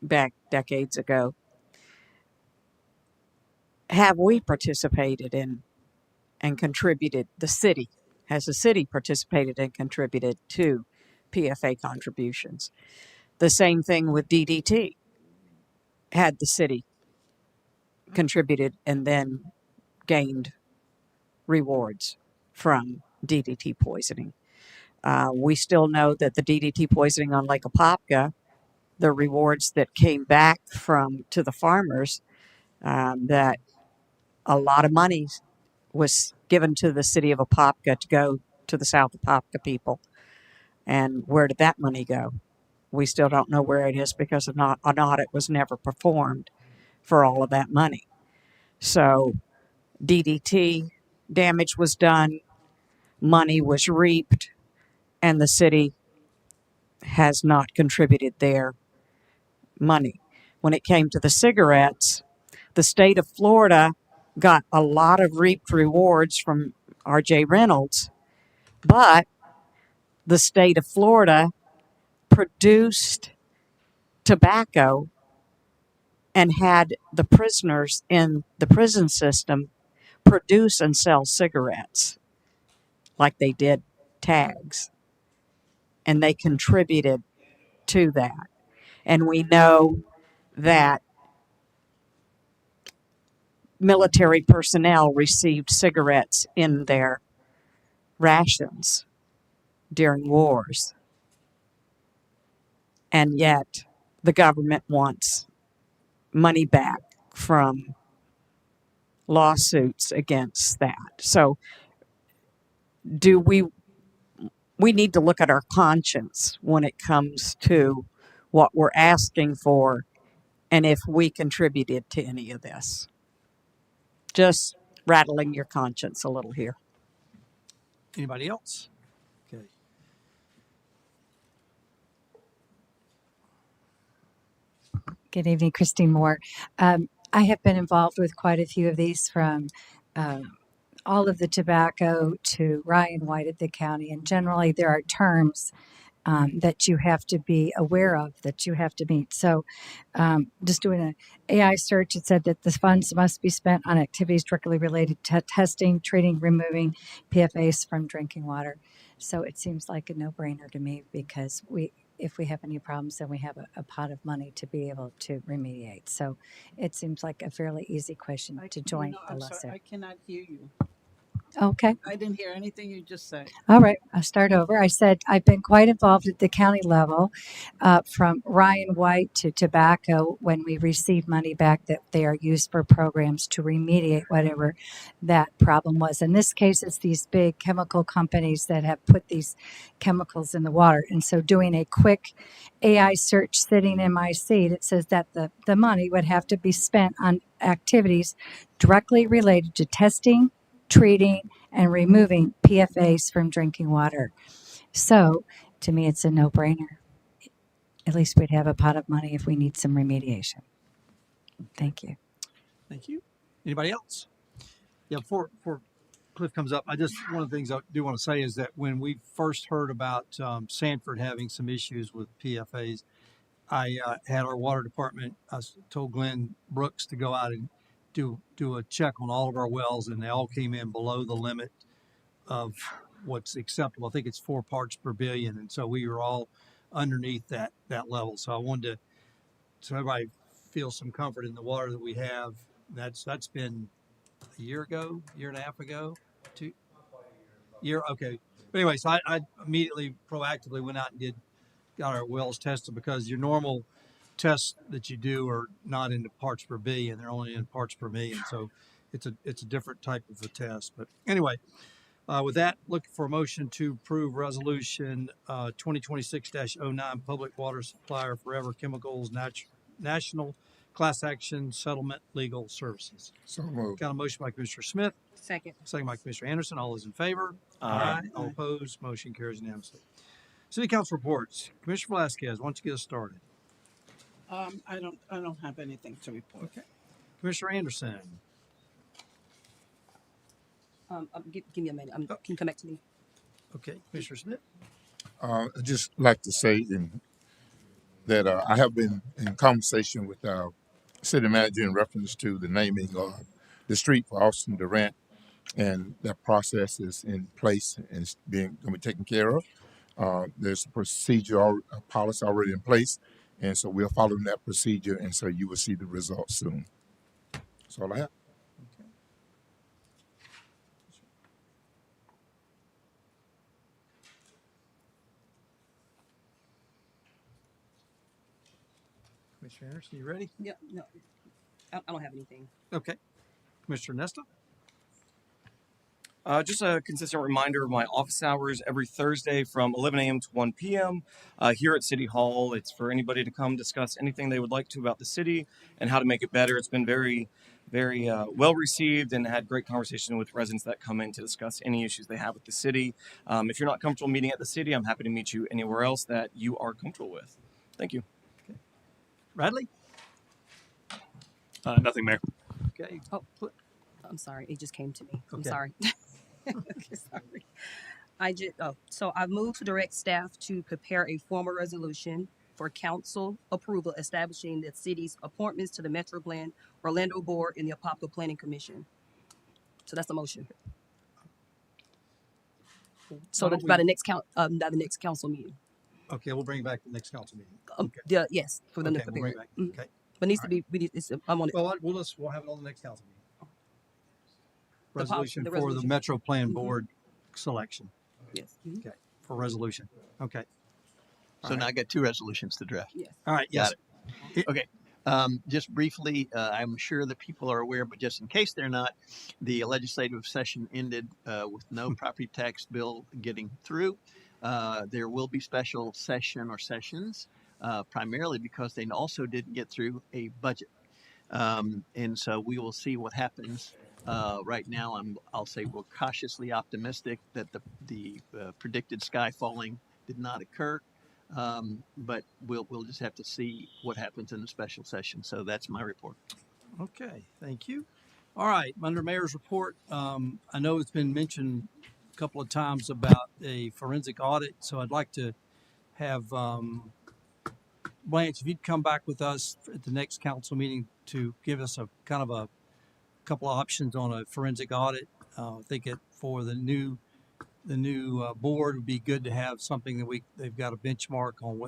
back decades ago, have we participated in and contributed, the city, has the city participated and contributed to PFA contributions? The same thing with DDT. Had the city contributed and then gained rewards from DDT poisoning? We still know that the DDT poisoning on Lake Apopka, the rewards that came back from to the farmers, that a lot of money was given to the city of Apopka to go to the South Apopka people. And where did that money go? We still don't know where it is because an audit was never performed for all of that money. So DDT damage was done, money was reaped, and the city has not contributed their money. When it came to the cigarettes, the state of Florida got a lot of reaped rewards from R.J. Reynolds, but the state of Florida produced tobacco and had the prisoners in the prison system produce and sell cigarettes like they did tags. And they contributed to that. And we know that military personnel received cigarettes in their rations during wars. And yet the government wants money back from lawsuits against that. So do we need to look at our conscience when it comes to what we're asking for and if we contributed to any of this. Just rattling your conscience a little here. Anybody else? Okay. Good evening, Christine Moore. I have been involved with quite a few of these, from all of the tobacco to Ryan White at the county. And generally, there are terms that you have to be aware of, that you have to meet. So just doing an AI search, it said that the funds must be spent on activities directly related to testing, treating, removing PFAS from drinking water. So it seems like a no-brainer to me, because if we have any problems, then we have a pot of money to be able to remediate. So it seems like a fairly easy question to join the I'm lawsuit. sorry, I cannot hear you. Okay. I didn't hear anything you just said. All right, I'll start over. I said I've been quite involved at the county level, from Ryan White to tobacco, when we receive money back that they are used for programs to remediate whatever that problem was. In this case, it's these big chemical companies that have put these chemicals in the water. And so doing a quick AI search sitting in my seat, it says that the money would have to be spent on activities directly related to testing, treating, and removing PFAS from drinking water. So, to me, it's a no brainer. At least we'd have a pot of money if we need some remediation. Thank you. Thank you. Anybody else? Yeah, before Cliff comes up, one of the things I do want to say is that when we first heard about Sanford having some issues with PFAS, I had our water department. Told Glenn Brooks to go out and do a check on all of our wells, and they all came in below the limit of what's acceptable. I think it's 4 parts per billion, and so we were all underneath that level. So I wanted to, so everybody feels some comfort in the water that we have. That's been a year ago, year and a half ago, 2 year. Okay. But anyway, so I immediately proactively went out and got our wells tested, because your normal tests that you do are not in the parts per billion; they're only in parts per million. So it's a different type of a test. But anyway, with that, looking for a motion to approve resolution 2026-09, public water supplier Forever Chemicals National Class Action Settlement Legal Services. So moved. Got a motion by Commissioner Smith, Second. second by Commissioner Anderson. All those in favor? Aye. All opposed? Motion carries unanimously. City Council reports. Commissioner Velasquez, why don't you get us started? I don't have anything to report. Okay. Commissioner Anderson. Give me a minute. Can you come back to me? Okay. Commissioner Smith. I'd just like to say that I have been in conversation with our city manager in reference to the naming of the street for Austin Durant, and that process is in place and it's going to be taken care of. There's a procedure, a policy already in place, and so we're following that procedure, and so you will see the results soon. That's all I have. Okay. Commissioner Anderson, you ready? Yeah, no, I don't have anything. Okay. Commissioner Nesta. Just a consistent reminder of my office hours every Thursday from 11 a.m. to 1 p.m. Here at City Hall. It's for anybody to come discuss anything they would like to about the city and how to make it better. It's been very, very well received, and had great conversation with residents that come in to discuss any issues they have with the city. If you're not comfortable meeting at the city, I'm happy to meet you anywhere else that you are comfortable with. Thank you. Okay. Bradley. Nothing, Mayor. Okay. Oh, I'm sorry. It just came to me. I'm Okay. sorry. Okay, sorry. So I've moved to direct staff to prepare a formal resolution for council approval establishing the city's appointments to the Metro Plan Orlando Board and the Apopka Planning Commission. So that's the motion. So Why don't that by we- the next council meeting. Okay, we'll bring it back to the next council meeting. Okay. Yes, for them Okay, to we'll prepare. bring it back. Mhm. Okay. But it needs All to be. I'm on it. Well, we'll have it on the next council meeting. Resolution the for the resolution. Metro Plan Mhm. Board selection. Yes. Mhm. Okay. For resolution. Okay. So now I got two resolutions to draft. Yes. All right. Got Yes. it. Okay. Just briefly, I'm sure that people are aware, but just in case they're not, the legislative session ended with no property tax bill getting through. There will be special session or sessions, primarily because they also didn't get through a budget. And so we will see what happens. Right now, I'll say we're cautiously optimistic that the predicted sky falling did not occur. But we'll just have to see what happens in the special session. So that's my report. Okay. Thank you. All right. Under Mayor's report, I know it's been mentioned a couple of times about a forensic audit, so I'd like to have Blanche, if you'd come back with us at the next council meeting to give us a kind of a couple of options on a forensic audit. I think for the new board would be good to have something that they've got a benchmark on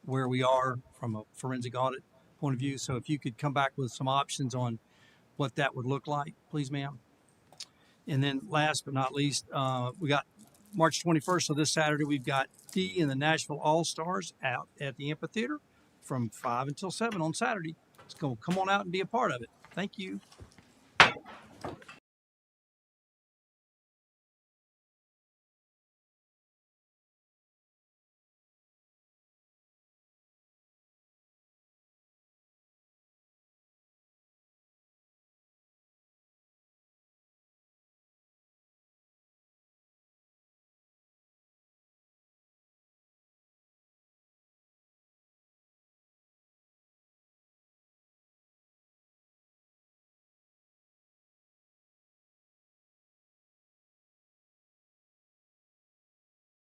where we are from a forensic audit point of view. So if you could come back with some options on what that would look like, please, ma'am. And then last but not least, we got March 21st. So this Saturday, we've got Dee and the Nashville All-Stars out at the amphitheater from 5 until 7 on Saturday. Come on out and be a part of it. Thank you.